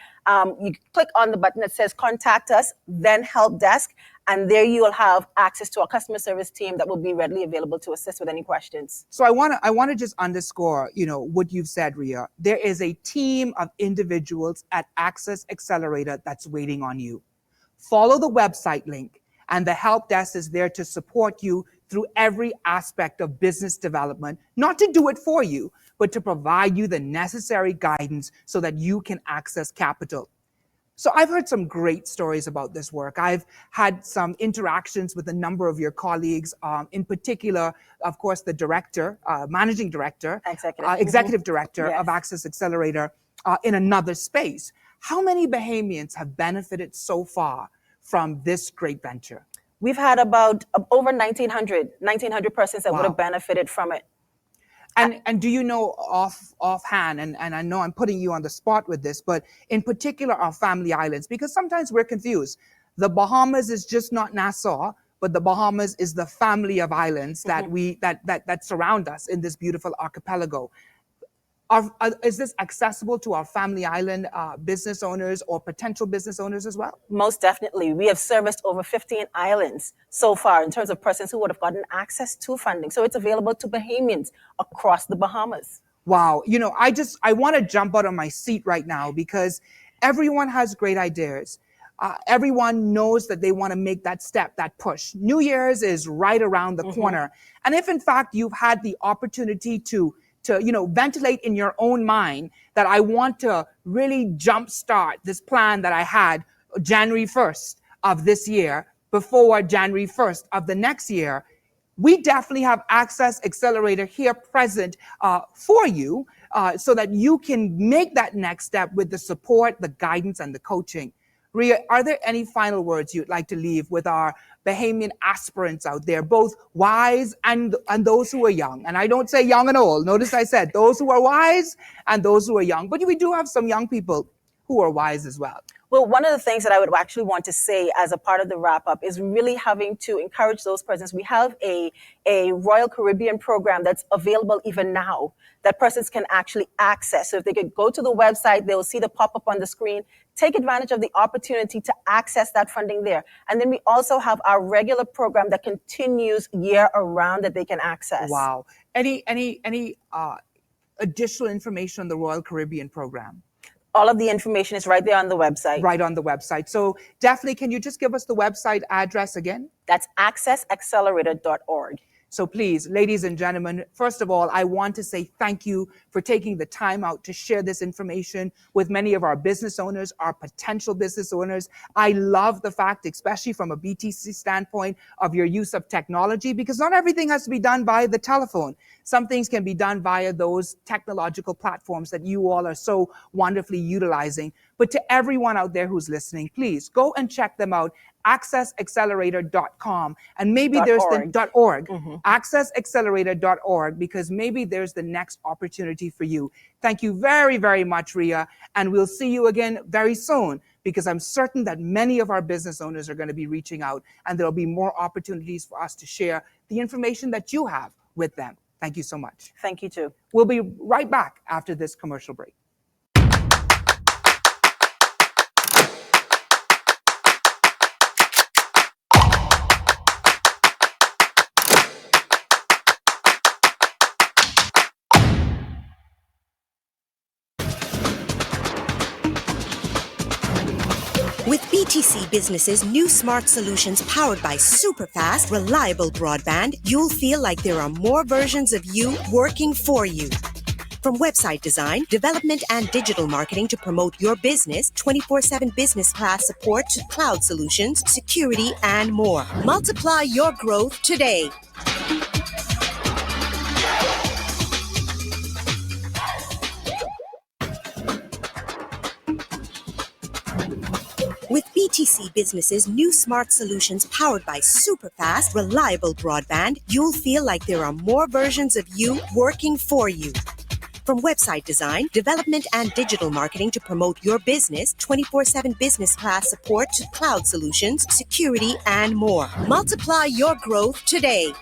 You click on the button that says contact us, then help desk, and there you will have access to our customer service team that will be readily available to assist with any questions. So I want to just underscore, what you've said, Ria. There is a team of individuals at Access Accelerator that's waiting on you. Follow the website link, and the help desk is there to support you through every aspect of business development, not to do it for you, but to provide you the necessary guidance so that you can access capital. So I've heard some great stories about this work. I've had some interactions with a number of your colleagues, in particular, of course, the director, managing director, executive director of Access Accelerator in another space. How many Bahamians have benefited so far from this great venture? We've had about over 1,900 persons that would have benefited from it. And do you know offhand, and I know I'm putting you on the spot with this, but in particular our family islands, because sometimes we're confused. The Bahamas is just not Nassau, but the Bahamas is the family of islands that surround us in this beautiful archipelago. Is this accessible to our family island business owners or potential business owners as well? Most definitely. We have serviced over 15 islands so far in terms of persons who would have gotten access to funding. So it's available to Bahamians across the Bahamas. Wow. I want to jump out of my seat right now because everyone has great ideas. Everyone knows that they want to make that step, that push. New Year's is right around the corner. And if in fact you've had the opportunity to ventilate in your own mind that I want to really jumpstart this plan that I had January 1st of this year before January 1st of the next year, we definitely have Access Accelerator here present for you. so that you can make that next step with the support, the guidance, and the coaching. Ria, are there any final words you'd like to leave with our Bahamian aspirants out there, both wise and those who are young? And I don't say young and old. Notice I said those who are wise and those who are young. But we do have some young people who are wise as well. Well, one of the things that I would actually want to say as a part of the wrap up is really having to encourage those persons. We have a Royal Caribbean program that's available even now that persons can actually access. So if they could go to the website, they will see the pop-up on the screen, take advantage of the opportunity to access that funding there. And then we also have our regular program that continues year around that they can access. Wow. Any additional information on the Royal Caribbean program? All of the information is right there on the website. Right on the website. So definitely, can you just give us the website address again? That's accessaccelerator.org. So please, ladies and gentlemen, first of all, I want to say thank you for taking the time out to share this information with many of our business owners, our potential business owners. I love the fact, especially from a BTC standpoint, of your use of technology, because not everything has to be done by the telephone. Some things can be done via those technological platforms that you all are so wonderfully utilizing. But to everyone out there who's listening, please go and check them out, accessaccelerator.com. And maybe there's the .org, accessaccelerator.org, because maybe there's the next opportunity for you. Thank you very, very much, Ria. And we'll see you again very soon, because I'm certain that many of our business owners are going to be reaching out, and there'll be more opportunities for us to share the information that you have with them. Thank you so much. Thank you too. We'll be right back after this commercial break. With BTC Business's new smart solutions powered by super fast, reliable broadband, you'll feel like there are more versions of you working for you. From website design, development, and digital marketing to promote your business, 24/7 business class support to cloud solutions, security, and more. Multiply your growth today. With BTC Business's new smart solutions powered by super fast, reliable broadband, you'll feel like there are more versions of you working for you. From website design, development, and digital marketing to promote your business, 24/7 business class support to cloud solutions, security, and more. Multiply your growth today.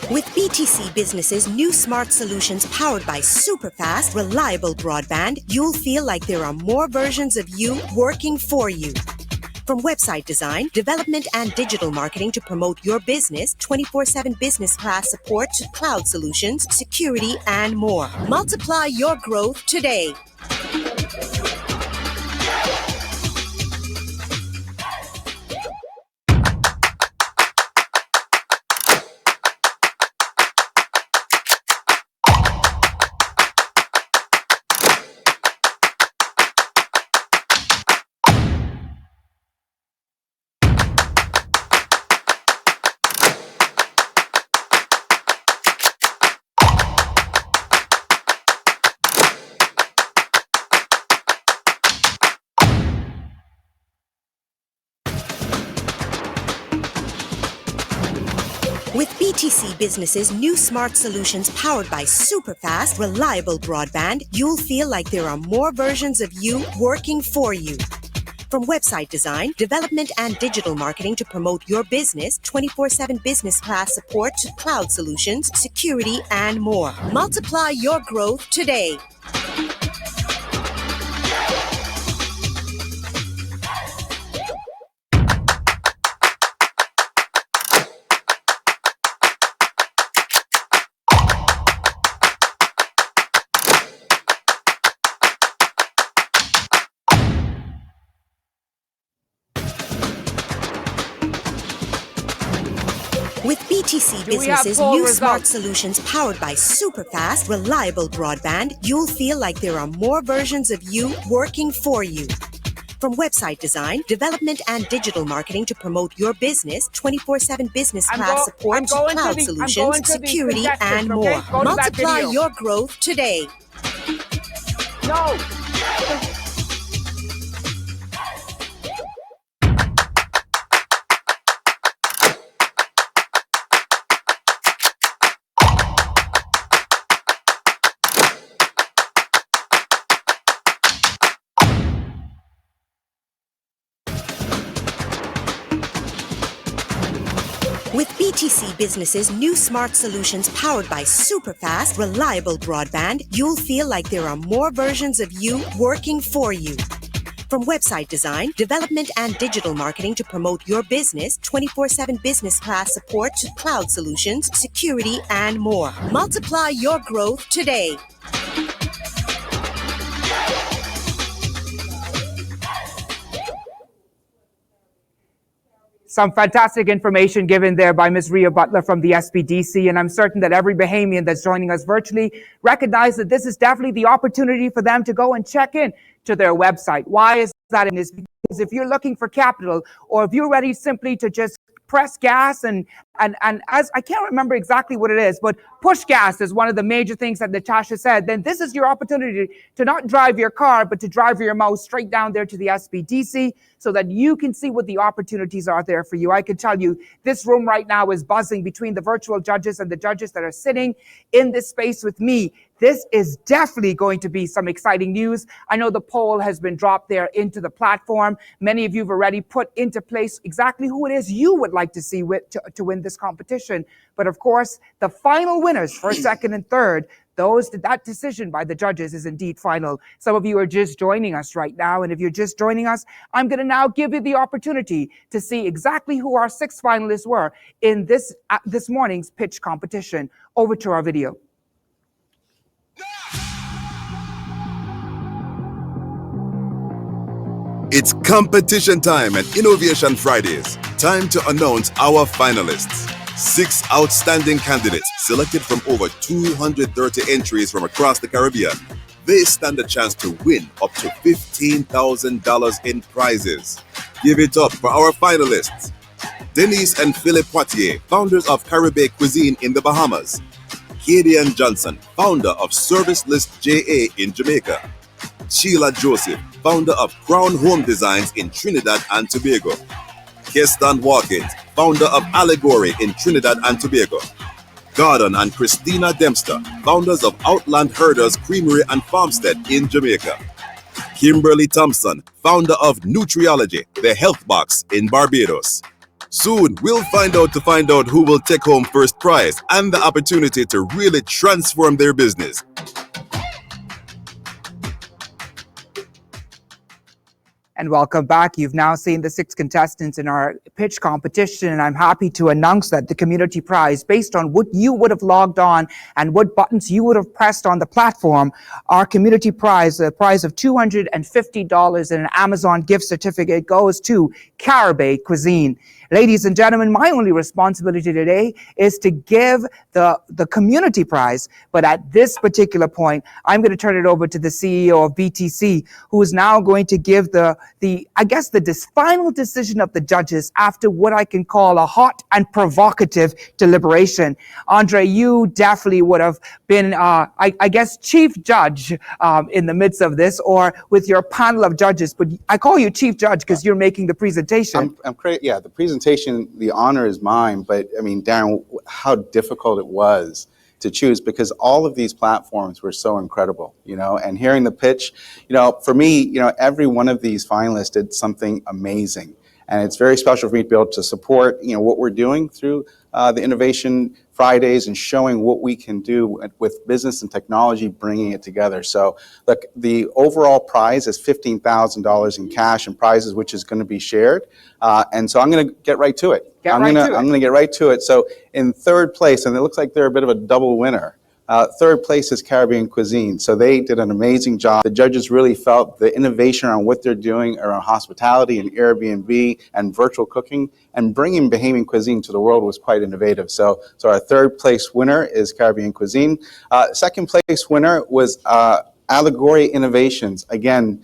With BTC Business's new smart solutions powered by super fast, reliable broadband, you'll feel like there are more versions of you working for you. From website design, development, and digital marketing to promote your business, 24/7 business class support to cloud solutions, security, and more. Multiply your growth today. With BTC Business's new smart solutions powered by super fast, reliable broadband, you'll feel like there are more versions of you working for you. From website design, development, and digital marketing to promote your business, 24/7 business class support to cloud solutions, security, and more. Multiply your growth today. With BTC Do we have Business's poll new smart results? solutions powered by super fast, reliable broadband, you'll feel like there are more versions of you working for you. From website design, development, and digital marketing to promote your business, 24/7 business class support to cloud solutions, security, and more. Multiply your growth today. No. With BTC Business's new smart solutions powered by super fast, reliable broadband, you'll feel like there are more versions of you working for you. From website design, development, and digital marketing to promote your business, 24/7 business class support to cloud solutions, security, and more. Multiply your growth today. Some fantastic information given there by Ms. Rhea Butler from the SBDC, and I'm certain that every Bahamian that's joining us virtually recognize that this is definitely the opportunity for them to go and check in to their website. Why is that? Because if you're looking for capital, or if you're ready simply to just press gas and as I can't remember exactly what it is, but push gas is one of the major things that Natasha said, then this is your opportunity to not drive your car, but to drive your mouse straight down there to the SBDC so that you can see what the opportunities are there for you. I can tell you this room right now is buzzing between the virtual judges and the judges that are sitting in this space with me. This is definitely going to be some exciting news. I know the poll has been dropped there into the platform. Many of you have already put into place exactly who it is you would like to see to win this competition. But of course, the final winners, first, second, and third, that decision by the judges is indeed final. Some of you are just joining us right now, and if you're just joining us, I'm going to now give you the opportunity to see exactly who our 6 finalists were in this morning's pitch competition. Over to our video. It's competition time at Innovation Fridays. Time to announce our finalists. 6 outstanding candidates selected from over 230 entries from across the Caribbean. They stand a chance to win up to $15,000 in prizes. Give it up for our finalists. Denise and Philip Poitier, founders of Caribbean Cuisine in the Bahamas. Kadian Johnson, founder of Service List JA in Jamaica. Sheila Joseph, founder of Crown Home Designs in Trinidad and Tobago. Keston Watkins, founder of Allegory in Trinidad and Tobago. Gordon and Christina Dempster, founders of Outland Herders Creamery and Farmstead in Jamaica. Kimberly Thompson, founder of Nutriology, the Health Box in Barbados. Soon, we'll find out who will take home first prize and the opportunity to really transform their business. And welcome back. You've now seen the 6 contestants in our pitch competition, and I'm happy to announce that the community prize, based on what you would have logged on and what buttons you would have pressed on the platform, our community prize, a prize of $250 and an Amazon gift certificate, goes to Caribbean Cuisine. Ladies and gentlemen, my only responsibility today is to give the community prize. But at this particular point, I'm going to turn it over to the CEO of BTC, who is now going to give the final decision of the judges after what I can call a hot and provocative deliberation. Andre, you definitely would have been, chief judge in the midst of this, or with your panel of judges. But I call you chief judge because you're making the presentation. The presentation, the honor is mine, but I mean, Darren, how difficult it was to choose, because all of these platforms were so incredible, and hearing the pitch, for me, every one of these finalists did something amazing. And it's very special for me to be able to support, what we're doing through the Innovation Fridays and showing what we can do with business and technology, bringing it together. So look, the overall prize is $15,000 in cash and prizes, which is going to be shared. And so I'm going to get right to it. I'm going to get right to it. So in third place, and it looks like they're a bit of a double winner, Third place is Caribbean Cuisine. So they did an amazing job. The judges really felt the innovation around what they're doing around hospitality and Airbnb and virtual cooking and bringing Bahamian cuisine to the world was quite innovative. So our third place winner is Caribbean Cuisine. Second place winner was Allegory Innovations. Again,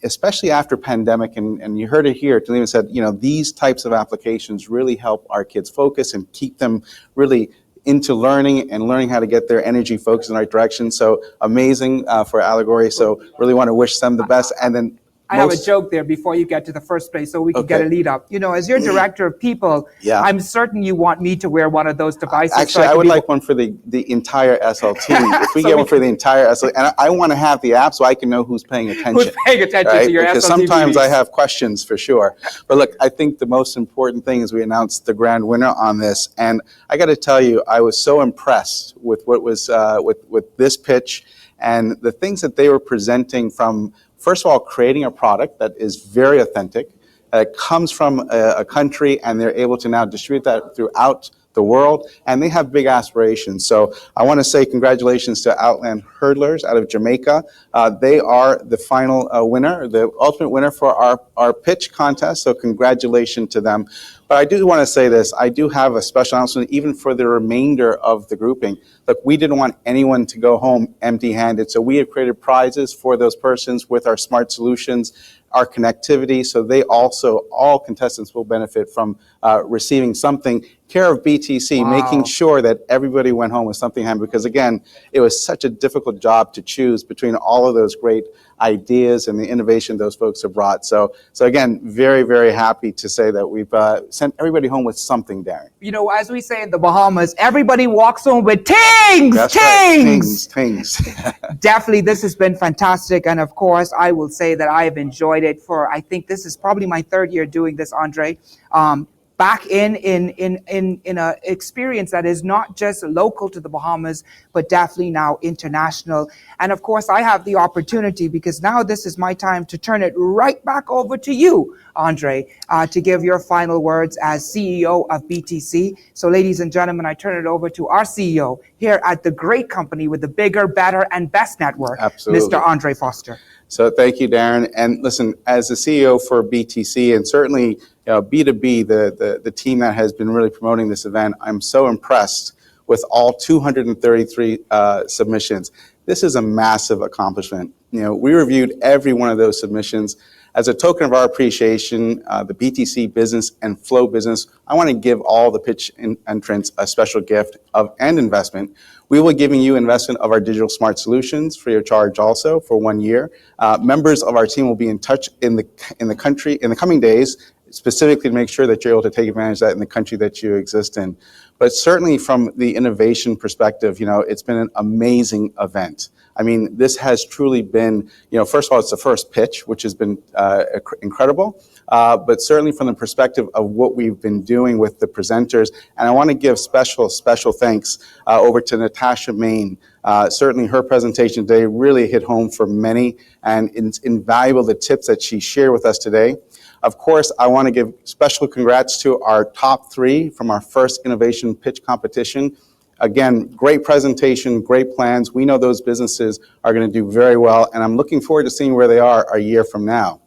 especially after pandemic, and you heard it here, Talima said, these types of applications really help our kids focus and keep them really into learning and learning how to get their energy focused in the right direction. So amazing for Allegory. So really want to wish them the best. And then I have a joke there before you get to the first place so we can get a lead up. As your director of people, I'm certain you want me to wear one of those devices. Actually, I would like one for the entire SLT. If we get one for the entire SLT, and I want to have the app so I can know who's paying attention. Who's paying attention to your because SLT sometimes meetings. I have questions for sure. But look, I think the most important thing is we announced the grand winner on this. And I got to tell you, I was so impressed with what was with this pitch and the things that they were presenting from, first of all, creating a product that is very authentic, comes from a country, and they're able to now distribute that throughout the world, and they have big aspirations. So I want to say congratulations to Outland Hurdlers out of Jamaica. They are the final winner, the ultimate winner for our pitch contest, so congratulations to them. But I do want to say this, I do have a special announcement even for the remainder of the grouping. Look, we didn't want anyone to go home empty-handed, so we have created prizes for those persons with our smart solutions, our connectivity, so they also, all contestants will benefit from receiving something. Care of BTC, making sure that everybody went home with something handy, because again, it was such a difficult job to choose between all of those great ideas and the innovation those folks have brought. So again, very, very happy to say that we've sent everybody home with something, Darren. As we say in the Bahamas, everybody walks home with tings! That's tings! Right. Tings. Definitely, this has been fantastic. And of course, I will say that I have enjoyed it I think this is probably my third year doing this, Andre. Back in an experience that is not just local to the Bahamas, but definitely now international. And of course, I have the opportunity, because now this is my time to turn it right back over to you, Andre, to give your final words as CEO of BTC. So ladies and gentlemen, I turn it over to our CEO here at the great company with the bigger, better, and best network, Absolutely. Mr. Andre Foster. So thank you, Darren. And listen, as the CEO for BTC, and certainly B2B, the team that has been really promoting this event, I'm so impressed with all 233 submissions. This is a massive accomplishment. We reviewed every one of those submissions. As a token of our appreciation, the BTC business and Flow business, I want to give all the pitch entrants a special gift and investment. We will be giving you investment of our digital smart solutions free of charge also for 1 year. Members of our team will be in touch in the coming days, specifically to make sure that you're able to take advantage of that in the country that you exist in. But certainly from the innovation perspective, it's been an amazing event. I mean, this has truly been, first of all, it's the first pitch, which has been incredible, but certainly from the perspective of what we've been doing with the presenters. And I want to give special thanks over to Natasha Main. Certainly her presentation today really hit home for many, and it's invaluable, the tips that she shared with us today. Of course, I want to give special congrats to our top 3 from our first innovation pitch competition. Again, great presentation, great plans. We know those businesses are going to do very well, and I'm looking forward to seeing where they are a year from now.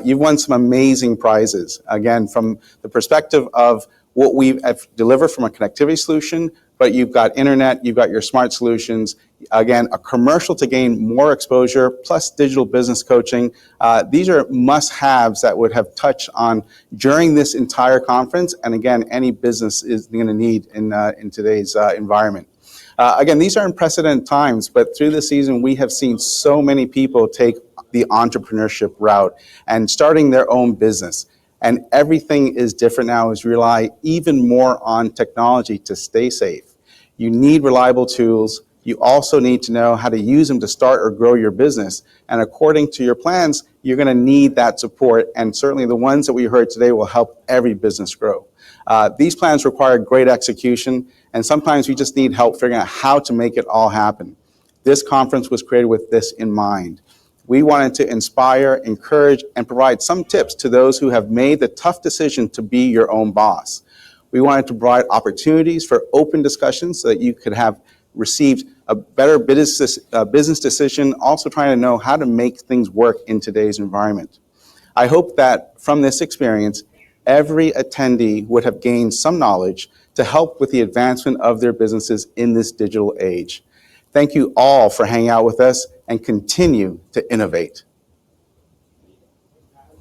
You've won some amazing prizes, again, from the perspective of what we have delivered from a connectivity solution, but you've got internet, you've got your smart solutions, again, a commercial to gain more exposure, plus digital business coaching. These are must-haves that would have touched on during this entire conference, and again, any business is going to need in today's environment. Again, these are unprecedented times, but through the season, we have seen so many people take the entrepreneurship route and starting their own business. And everything is different now as we rely even more on technology to stay safe. You need reliable tools. You also need to know how to use them to start or grow your business. And according to your plans, you're going to need that support. And certainly the ones that we heard today will help every business grow. These plans require great execution, and sometimes we just need help figuring out how to make it all happen. This conference was created with this in mind. We wanted to inspire, encourage, and provide some tips to those who have made the tough decision to be your own boss. We wanted to provide opportunities for open discussions so that you could have received a better business decision, also trying to know how to make things work in today's environment. I hope that from this experience, every attendee would have gained some knowledge to help with the advancement of their businesses in this digital age. Thank you all for hanging out with us and continue to innovate.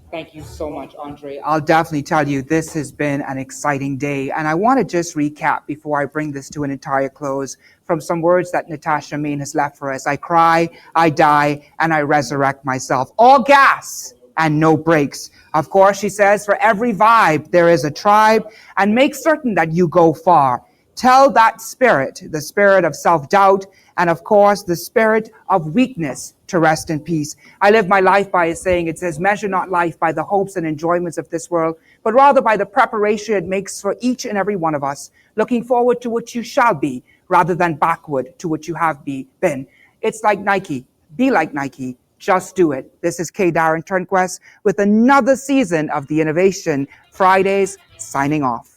Thank you so much, Andre. I'll definitely tell you this has been an exciting day. And I want to just recap before I bring this to an entire close from some words that Natasha Main has left for us. I cry, I die, and I resurrect myself. All gas and no brakes. Of course, she says, for every vibe, there is a tribe, and make certain that you go far. Tell that spirit, the spirit of self-doubt, and of course, the spirit of weakness to rest in peace. I live my life by a saying, it says, measure not life by the hopes and enjoyments of this world, but rather by the preparation it makes for each and every one of us, looking forward to what you shall be, rather than backward to what you have been. It's like Nike. Be like Nike. Just do it. This is K. Darren Turnquest with another season of the Innovation Fridays, signing off.